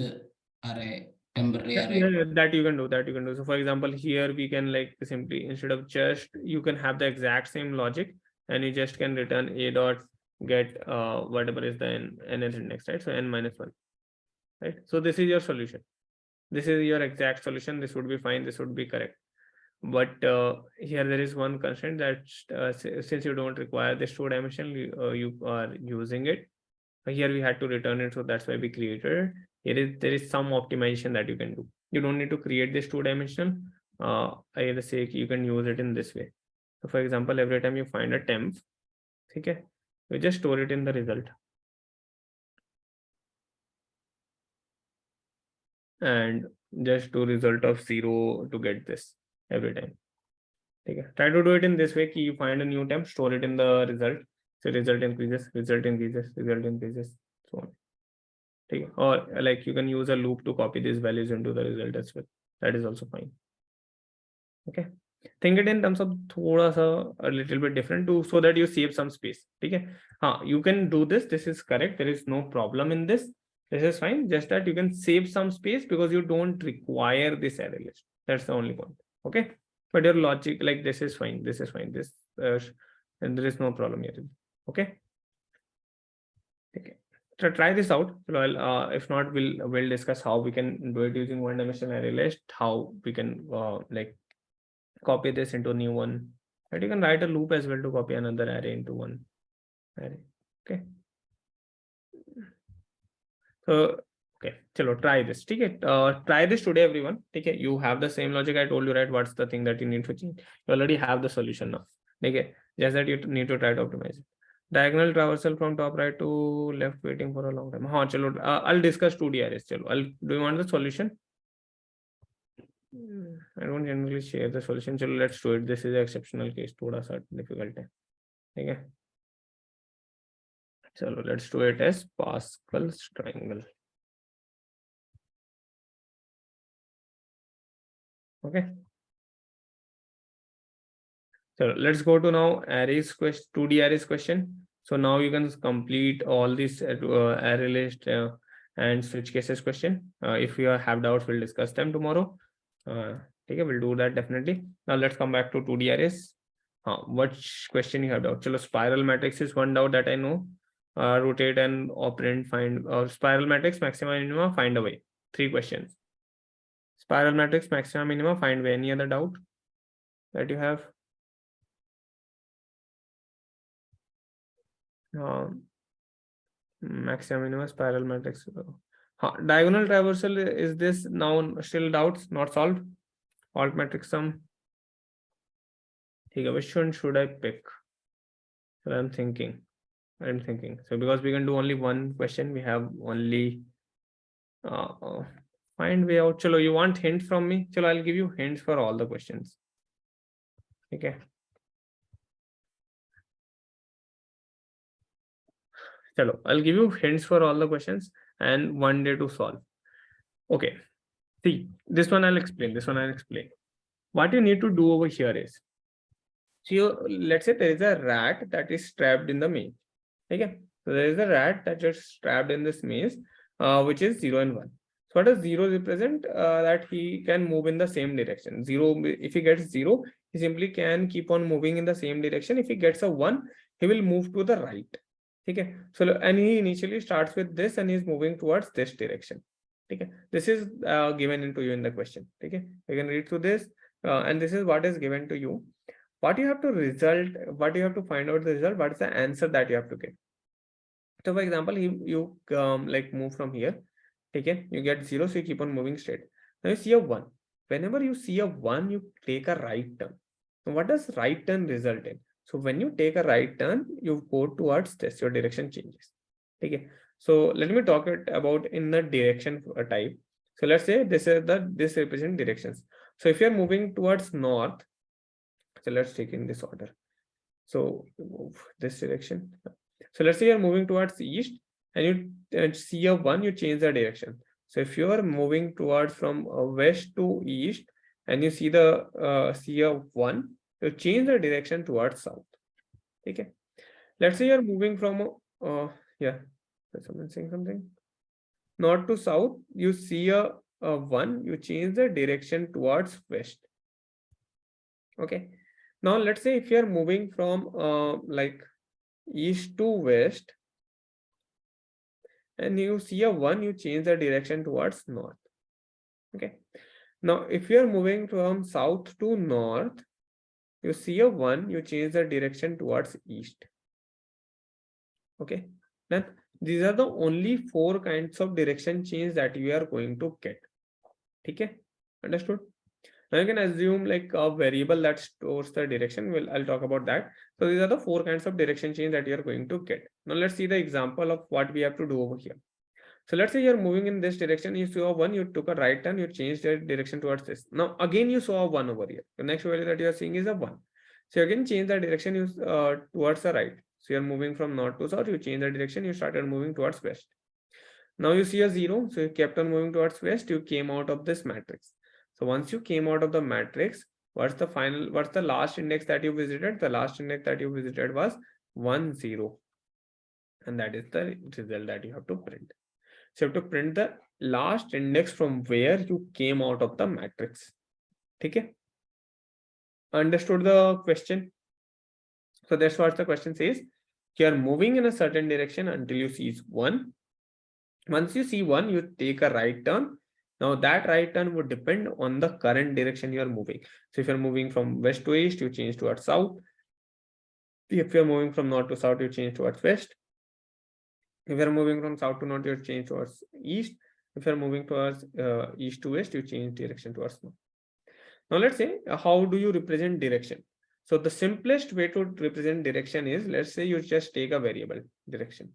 [SPEAKER 5] array, temporary array.
[SPEAKER 1] Yeah, that you can do. So for example, here we can like simply, instead of just, you can have the exact same logic, and you just can return a dot get whatever is the nth index, right? So n minus 1, right? So this is your solution. This is your exact solution. This would be fine. This would be correct. But here there is one constraint that since you don't require this two dimension, you are using it. Here we had to return it, so that's why we created it. There is some optimization that you can do. You don't need to create this two dimensional. Either say you can use it in this way. So for example, every time you find a temp, okay, you just store it in the result, and just do result of 0 to get this every time. Okay. Try to do it in this way. You find a new temp, store it in the result. So result increases, result increases, result increases, so on. Okay. Or like you can use a loop to copy these values into the result as well. That is also fine. Okay. Think it in terms of a little bit different to, so that you save some space. Okay. You can do this. This is correct. There is no problem in this. This is fine. Just that you can save some space because you don't require this array list. That's the only point. Okay. But your logic, like this is fine. This is fine. This and there is no problem here. Okay. Okay. So try this out. Well, if not, we'll discuss how we can do it using one-dimensional array list. How we can like copy this into a new one. But you can write a loop as well to copy another array into one array. Okay. So okay, chalo, try this. Okay, try this today, everyone. Okay, you have the same logic I told you, right? What's the thing that you need to change? You already have the solution now. Okay, just that you need to try to optimize it. Diagonal traversal from top right to left, waiting for a long time. Chalo, I'll discuss 2D arrays. Chalo, do you want the solution? I don't generally share the solution. Chalo, let's do it. This is an exceptional case. Thoda sa difficult hai. Okay. Chalo, let's do it as Pascal's triangle. Okay. So let's go to now arrays question, 2D arrays question. So now you can complete all these array list and switch cases question. If you have doubts, we'll discuss them tomorrow. Okay, we'll do that definitely. Now let's come back to 2D arrays. What question you have doubt? Chalo, spiral matrix is one doubt that I know. Rotate and operand find, or spiral matrix maxima minima find a way. 3 questions. Spiral matrix maxima minima find way. Any other doubt that you have? Maxima minima spiral matrix. Diagonal traversal, is this now still doubts, not solved? Alt matrix sum. Which one should I pick? So I'm thinking. So because we can do only one question, we have only 5 find way out. Chalo, you want hints from me? Chalo, I'll give you hints for all the questions. Okay. Chalo, I'll give you hints for all the questions and one day to solve. Okay. See, this one I'll explain. This one I'll explain. What you need to do over here is, so let's say there is a rat that is trapped in the maze. Okay. So there is a rat that is trapped in this maze, which is 0 and 1. So what does 0 represent? That he can move in the same direction. 0, if he gets 0, he simply can keep on moving in the same direction. If he gets a 1, he will move to the right. Okay. So, and he initially starts with this and he's moving towards this direction. Okay. This is given into you in the question. Okay. You can read through this, and this is what is given to you. What you have to find out the result, what is the answer that you have to get. So for example, you like move from here, okay, you get 0, so you keep on moving straight. Now you see a 1. Whenever you see a 1, you take a right turn. So what does right turn result in? So when you take a right turn, you go towards this, your direction changes. Okay. So let me talk about in the direction type. So let's say this represents directions. So if you're moving towards north, so let's take in this order. So move this direction. So let's say you're moving towards east and you see a 1, you change the direction. So if you are moving towards from west to east and you see a 1, you change the direction towards south. Okay. Let's say you're moving from yeah, is someone saying something? North to south, you see a 1, you change the direction towards west. Okay. Now let's say if you are moving from like east to west and you see a 1, you change the direction towards north. Okay. Now if you are moving from south to north, you see a 1, you change the direction towards east. Okay. Then these are the only 4 kinds of direction change that you are going to get. Okay. Understood? Now you can assume like a variable that stores the direction. I'll talk about that. So these are the 4 kinds of direction change that you are going to get. Now let's see the example of what we have to do over here. So let's say you're moving in this direction, you saw a 1, you took a right turn, you changed the direction towards this. Now again you saw a 1 over here. The next value that you are seeing is a 1. So you again change the direction towards the right. So you're moving from north to south, you change the direction, you started moving towards west. Now you see a 0, so you kept on moving towards west, you came out of this matrix. So once you came out of the matrix, what's the last index that you visited? The last index that you visited was 1, 0. And that is the result that you have to print. So you have to print the last index from where you came out of the matrix. Okay? Understood the question? So that's what the question says. You are moving in a certain direction until you see 1. Once you see 1, you take a right turn. Now that right turn would depend on the current direction you are moving. So if you're moving from west to east, you change towards south. If you're moving from north to south, you change towards west. If you're moving from south to north, you change towards east. If you're moving towards east to west, you change direction towards north. Now let's say, how do you represent direction? So the simplest way to represent direction is, let's say you just take a variable direction.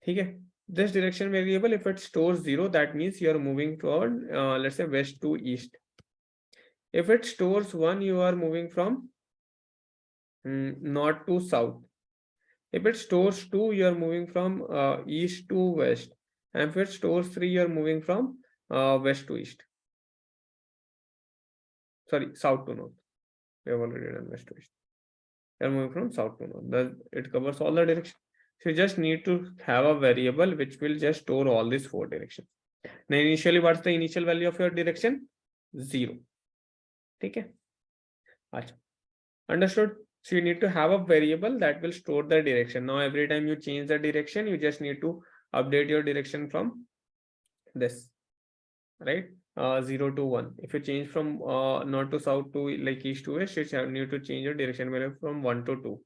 [SPEAKER 1] Okay. This direction variable, if it stores 0, that means you are moving toward, let's say west to east. If it stores 1, you are moving from north to south. If it stores 2, you are moving from east to west. And if it stores 3, you are moving from west to east. Sorry, south to north. We have already done west to east. You are moving from south to north. It covers all the directions. So you just need to have a variable which will just store all these 4 directions. Now initially, what's the initial value of your direction? 0. Okay. Understood? So you need to have a variable that will store the direction. Now every time you change the direction, you just need to update your direction from this, right? 0 to 1. If you change from north to south to like east to west, you need to change your direction value from 1 to 2.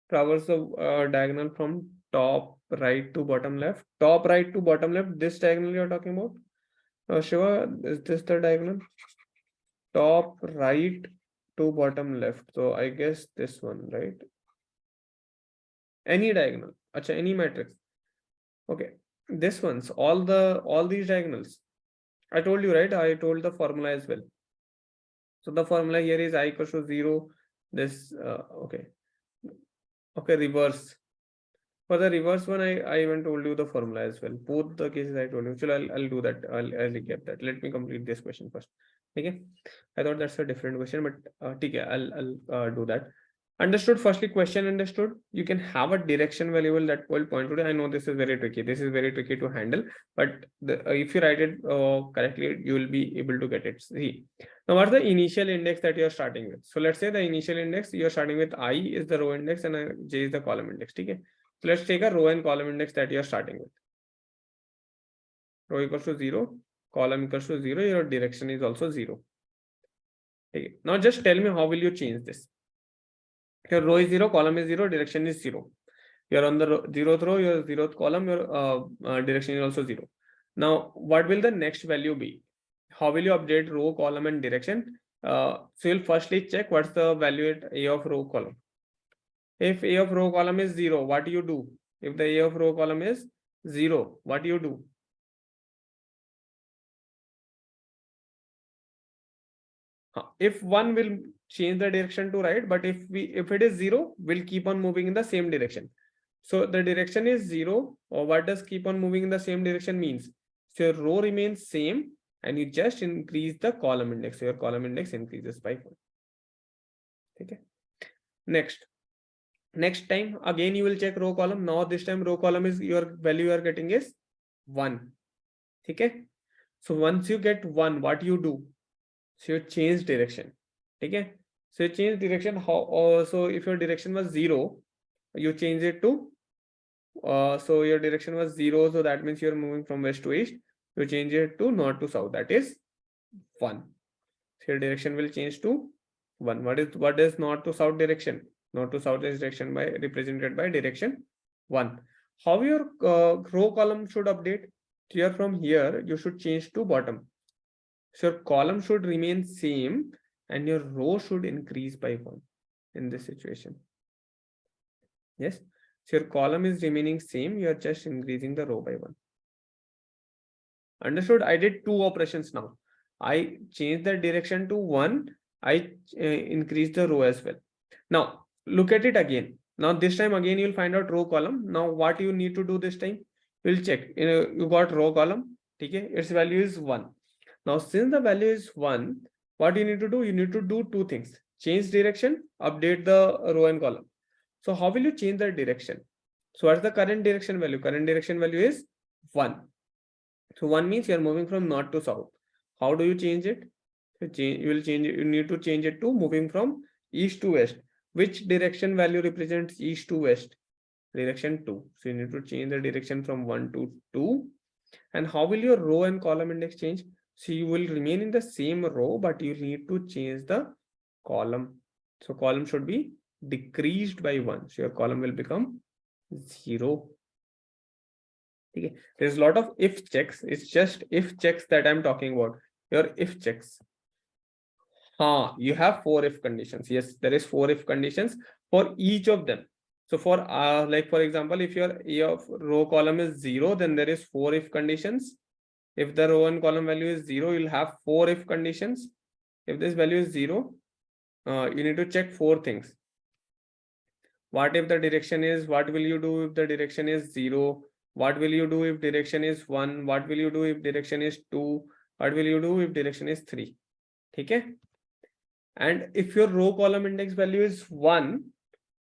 [SPEAKER 1] Traverse the diagonal from top right to bottom left. Top right to bottom left, this diagonal you're talking about? Shiva, is this the diagonal? Top right to bottom left. So I guess this one, right? Any diagonal. Acha, any matrix. Okay. This one's all these diagonals. I told you, right? I told the formula as well. So the formula here is I equals to 0. This okay. Okay, reverse. For the reverse one, I even told you the formula as well. Both the cases I told you. So I'll do that. I'll recap that. Let me complete this question first. Okay. I thought that's a different question, but okay, I'll do that. Understood. Firstly, question understood. You can have a direction variable that will point to it. I know this is very tricky. This is very tricky to handle, but if you write it correctly, you will be able to get it. See, now what's the initial index that you are starting with? So let's say the initial index you are starting with I is the row index and J is the column index. Okay. So let's take a row and column index that you are starting with. Row equals to 0, column equals to 0. Your direction is also 0. Okay. Now just tell me how will you change this? Your row is 0, column is 0, direction is 0. You're on the 0th row, your 0th column, your direction is also 0. Now, what will the next value be? How will you update row, column, and direction? So you'll firstly check what's the value at A of row column. If A of row column is 0, what do you do? If the A of row column is 0, what do you do? If 1 will change the direction to right, but if it is 0, we'll keep on moving in the same direction. So the direction is 0, or what does keep on moving in the same direction means? So your row remains same and you just increase the column index. So your column index increases by 1. Okay. Next time again you will check row column. Now this time row column is your value you are getting is 1. Okay. So once you get 1, what you do? So you change direction. Okay. So you change direction. How? So if your direction was 0, you change it to so your direction was 0, so that means you're moving from west to east. You change it to north to south, that is 1. So your direction will change to 1. What is north to south direction? North to south is direction by represented by direction 1. How your row column should update? Here from here you should change to bottom. So your column should remain same and your row should increase by 1 in this situation. Yes. So your column is remaining same, you are just increasing the row by 1. Understood? I did 2 operations now. I changed the direction to 1. I increased the row as well. Now look at it again. Now this time again you'll find out row column. Now what you need to do this time? We'll check. You got row column. Okay, its value is 1. Now since the value is 1, what you need to do? You need to do 2 things. Change direction, update the row and column. So how will you change the direction? So what's the current direction value? Current direction value is 1. So 1 means you're moving from north to south. How do you change it? You need to change it to moving from east to west. Which direction value represents east to west? Direction 2. So you need to change the direction from 1 to 2. And how will your row and column index change? So you will remain in the same row, but you need to change the column. So column should be decreased by 1. So your column will become 0. Okay. There's a lot of if checks. It's just if checks that I'm talking about. Your if checks. You have 4 if conditions. Yes, there is 4 if conditions for each of them. So for like for example, if your A of row column is 0, then there is 4 if conditions. If the row and column value is 0, you'll have 4 if conditions. If this value is 0, you need to check 4 things. What if the direction is, what will you do if the direction is 0? What will you do if direction is 1? What will you do if direction is 2? What will you do if direction is 3? Okay. And if your row column index value is 1,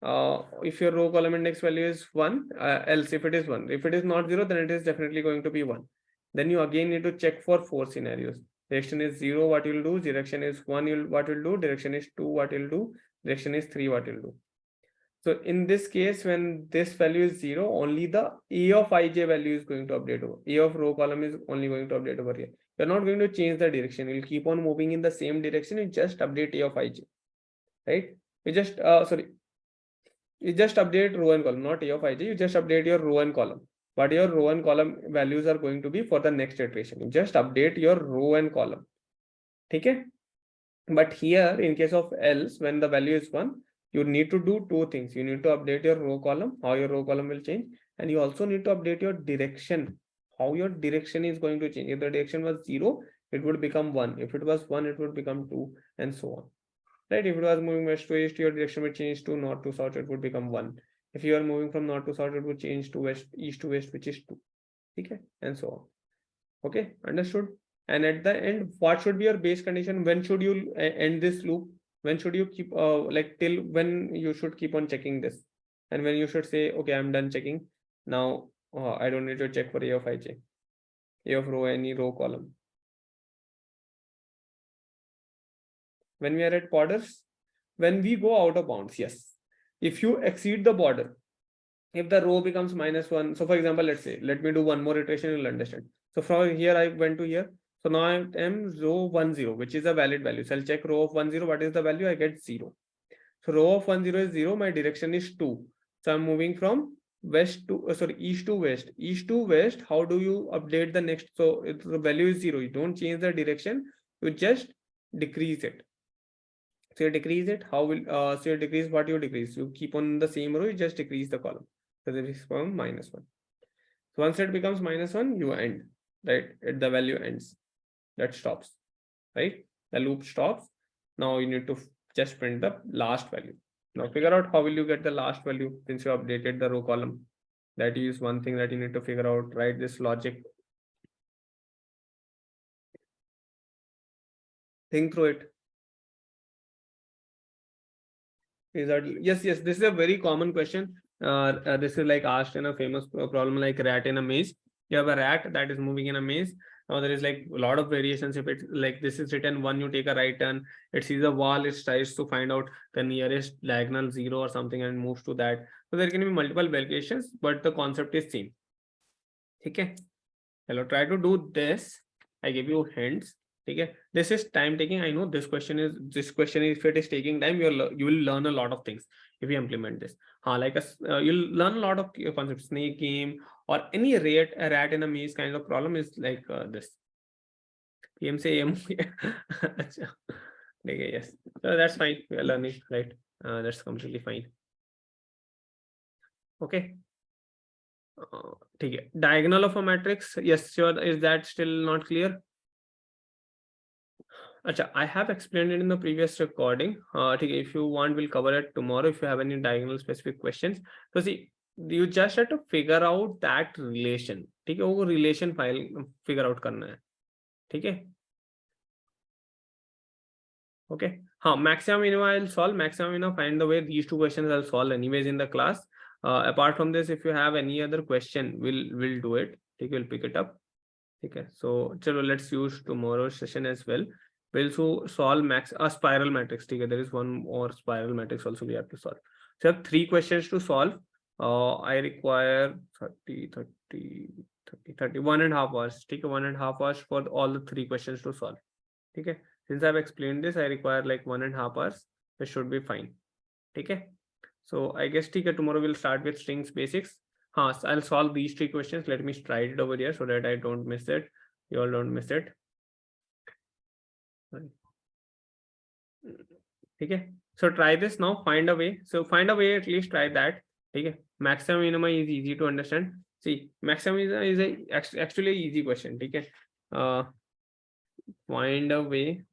[SPEAKER 1] if your row column index value is 1, else if it is 1, if it is not 0, then it is definitely going to be 1. Then you again need to check for 4 scenarios. Direction is 0, what you'll do? Direction is 1, what you'll do? Direction is 2, what you'll do? Direction is 3, what you'll do? So in this case, when this value is 0, only the A of ij value is going to update over. A of row column is only going to update over here. You're not going to change the direction. You'll keep on moving in the same direction. You just update A of ij, right? You just you just update row and column, not A of ij. You just update your row and column. What your row and column values are going to be for the next iteration. You just update your row and column. Okay. But here, in case of else, when the value is 1, You need to do two things. You need to update your row column, how your row column will change, and you also need to update your direction, how your direction is going to change. If the direction was 0, it would become 1. If it was 1, it would become 2, and so on. Right? If it was moving west to east, your direction would change to north to south, it would become 1. If you are moving from north to south, it would change to west, east to west, which is 2. Okay, and so on. Okay, understood. And at the end, what should be your base condition? When should you end this loop? When should you keep like till when you should keep on checking this, and when you should say, okay, I'm done checking now. I don't need to check for a of ij, a of row, any row column. When we are at borders, when we go out of bounds, yes. If you exceed the border, if the row becomes -1, so for example, let's say, let me do one more iteration, you'll understand. So from here, I went to here. So now I am row 10, which is a valid value. So I'll check row of 10. What is the value? I get 0. So row of 10 is 0. My direction is 2. So I'm moving from west to east to west. East to west. How do you update the next? So if the value is 0. You don't change the direction. You just decrease it. So you decrease it. How will so you decrease what you decrease? You keep on the same row. You just decrease the column. So this is from -1. So once it becomes -1, you end. Right? The value ends. That stops. Right? The loop stops. Now you need to just print the last value. Now figure out how will you get the last value since you updated the row column. That is one thing that you need to figure out. Write this logic. Think through it. Is that yes, this is a very common question. This is like asked in a famous problem like rat in a maze. You have a rat that is moving in a maze. Now there is like a lot of variations. If it's like this is written 1, you take a right turn, it sees a wall, it tries to find out the nearest diagonal 0 or something and moves to that. So there can be multiple variations, but the concept is same. Okay. Hello, try to do this. I give you hints. Okay, this is time taking. I know this question is if it is taking time, you will learn a lot of things if you implement this. Like you'll learn a lot of concepts. Snake game or any rat in a maze kind of problem is like this. PM say okay, yes, so that's fine. We are learning, right? That's completely fine. Okay. Diagonal of a matrix. Yes, sure. Is that still not clear? Acha, I have explained it in the previous recording. If you want, we'll cover it tomorrow if you have any diagonal specific questions. So see, you just have to figure out that relation. ठीक है, वो relation file figure out करना है. ठीक है? Okay. Maximum minimum I'll solve. Maximum minimum, find the way. These two questions I'll solve anyways in the class. Apart from this, if you have any other question, we'll do it. Okay, we'll pick it up. Okay, so chalo, let's use tomorrow's session as well. We'll solve a spiral matrix. Okay, there is one more spiral matrix also we have to solve. So I have 3 questions to solve. I require 30, 1.5 hours. Take 1.5 hours for all the 3 questions to solve. Okay, since I've explained this, I require like 1.5 hours. It should be fine. Okay, so I guess tomorrow we'll start with strings basics. So I'll solve these 3 questions. Let me write it over here so that I don't miss it. You all don't miss it. Okay, so try this now. Find a way. So find a way, at least try that. Okay, maximum minimum is easy to understand. See, maximum is actually an easy question. Okay, find a way.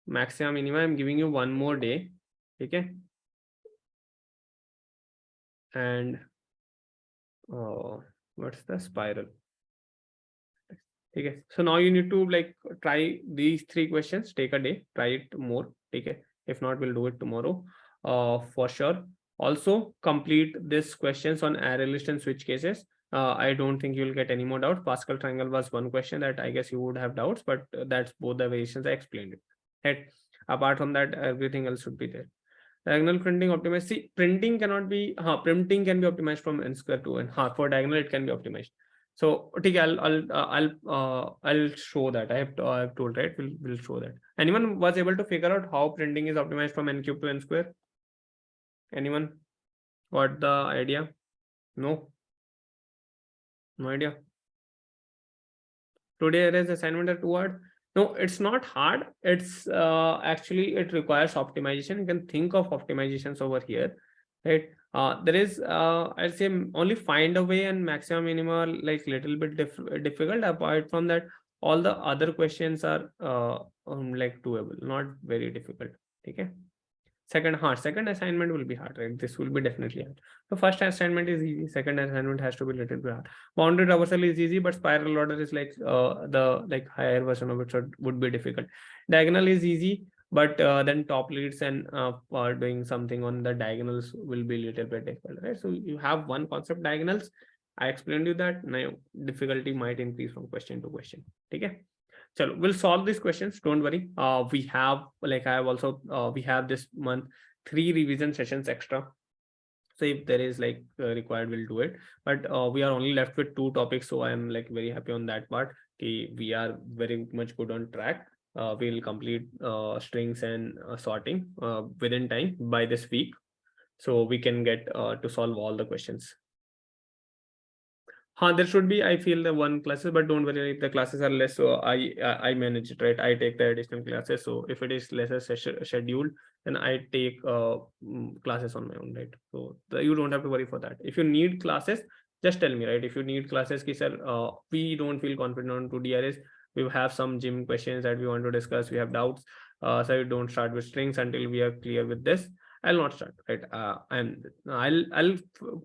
[SPEAKER 1] Maximum minimum, I'm giving you one more day. Okay, and what's the spiral? Okay, so now you need to like try these 3 questions. Take a day, try it more. Okay, if not, we'll do it tomorrow for sure. Also complete this questions on array list and switch cases. I don't think you'll get any more doubt. Pascal triangle was one question that I guess you would have doubts, but that's both the variations I explained it. Right. Apart from that, everything else should be there. Diagonal printing optimized. See, printing cannot be printing can be optimized from n square to n. For diagonal it can be optimized. So okay, I'll show that. I've told, right? We'll show that. Anyone was able to figure out how printing is optimized from n cube to n square? Anyone got the idea? No idea. Today there is assignment are 2 hard. No, it's not hard. It's actually it requires optimization. You can think of optimizations over here, right? There is I'd say only find a way and maximum minimal like little bit difficult. Apart from that, all the other questions are like doable, not very difficult. Okay. Second assignment will be hard, right? This will be definitely hard. The first assignment is easy. Second assignment has to be little bit hard. Boundary traversal is easy, but spiral order is like the higher version of it, so it would be difficult. Diagonal is easy, but then top leads and doing something on the diagonals will be little bit difficult, right? So you have one concept diagonals. I explained you that. Now difficulty might increase from question to question. Okay. So we'll solve these questions. Don't worry. We have like I have also we have this month 3 revision sessions extra. So if there is like required, we'll do it. But we are only left with 2 topics, so I am like very happy on that part. Okay, we are very much good on track. We'll complete strings and sorting within time by this week, so we can get to solve all the questions. There should be, I feel, the one classes, but don't worry if the classes are less. So I manage it, right? I take the additional classes. So if it is lesser scheduled, then I take classes on my own, right? So you don't have to worry for that. If you need classes, just tell me, right? If you need classes, ki, sir, we don't feel confident on 2DRS. We have some gym questions that we want to discuss. We have doubts. So you don't start with strings until we are clear with this. I'll not start, right? I'll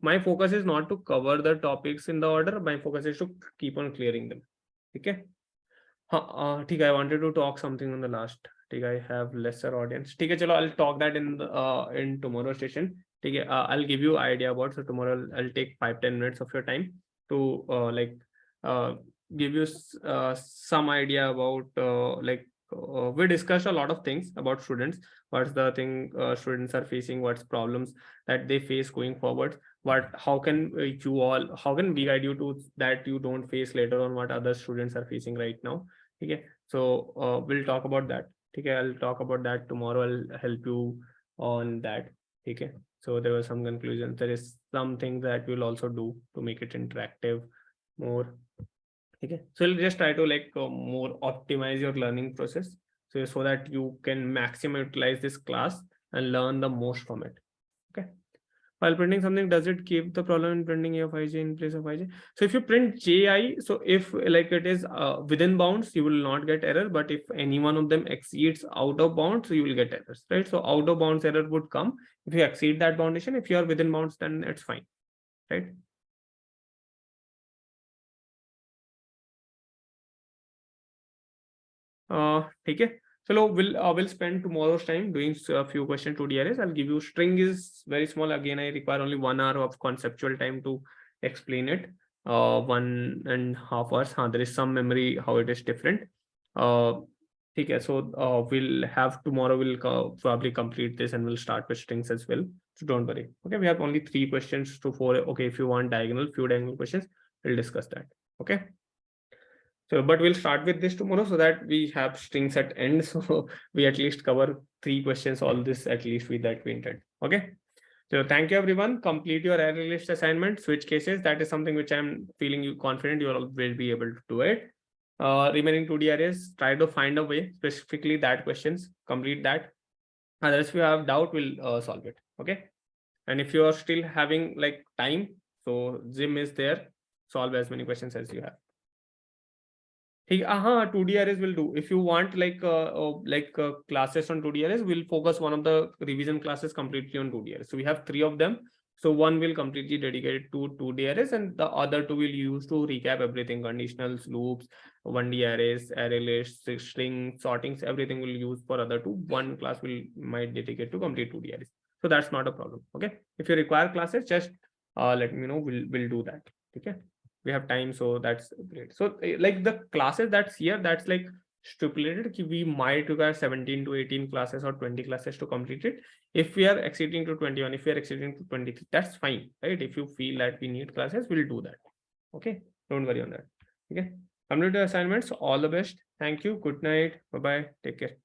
[SPEAKER 1] my focus is not to cover the topics in the order. My focus is to keep on clearing them. Okay. I wanted to talk something on the last. I have lesser audience. Chalo, I'll talk that in tomorrow's session. I'll give you idea about. So tomorrow I'll take 5-10 minutes of your time to give you some idea about we discussed a lot of things about students. What's the thing students are facing, what's problems that they face going forward, how can we guide you to that you don't face later on what other students are facing right now. Okay, so we'll talk about that. Okay, I'll talk about that tomorrow. I'll help you on that. Okay, so there were some conclusions. There is something that we'll also do to make it interactive more. Okay, so we'll just try to more optimize your learning process, so that you can maximally utilize this class and learn the most from it. Okay, while printing something, does it keep the problem in printing a of ij in place of ij? So if you print ji, so if like it is within bounds, you will not get error, but if any one of them exceeds out of bounds, so you will get errors, right? So out of bounds error would come if you exceed that boundation. If you are within bounds, then it's fine, right? Okay, so we'll spend tomorrow's time doing a few questions to DRS. I'll give you string is very small. Again, I require only 1 hour of conceptual time to explain it. 1.5 hours. There is some memory how it is different. Okay, so we'll have tomorrow. We'll probably complete this and we'll start with strings as well. So don't worry. Okay, we have only 3 questions to 4. Okay, if you want few diagonal questions, we'll discuss that. Okay. So, but we'll start with this tomorrow so that we have strings at end. So we at least cover 3 questions, all this at least with that we intend. Okay. So thank you everyone. Complete your array list assignment, switch cases. That is something which I'm feeling you confident you will be able to do it. Remaining 2D arrays, try to find a way, specifically that questions, complete that. Otherwise, if you have doubt, we'll solve it. Okay. And if you are still having like time, so Zim is there, solve as many questions as you have. 2D arrays will do. If you want classes on 2D arrays, we'll focus one of the revision classes completely on 2D arrays. So we have 3 of them. So one will completely dedicated to 2D arrays and the other 2 will use to recap everything: conditionals, loops, 1D arrays, array lists, string, sortings, everything will use for other 2. One class might dedicate to complete 2D arrays. So that's not a problem. Okay. If you require classes, just let me know. We'll do that. Okay. We have time, so that's great. So like the classes that's here, that's like stipulated, we might require 17 to 18 classes or 20 classes to complete it. If we are exceeding to 21, if we are exceeding to 23, that's fine, right? If you feel that we need classes, we'll do that. Okay, don't worry on that. Okay, complete the assignments. All the best. Thank you. Good night. Bye bye. Take care.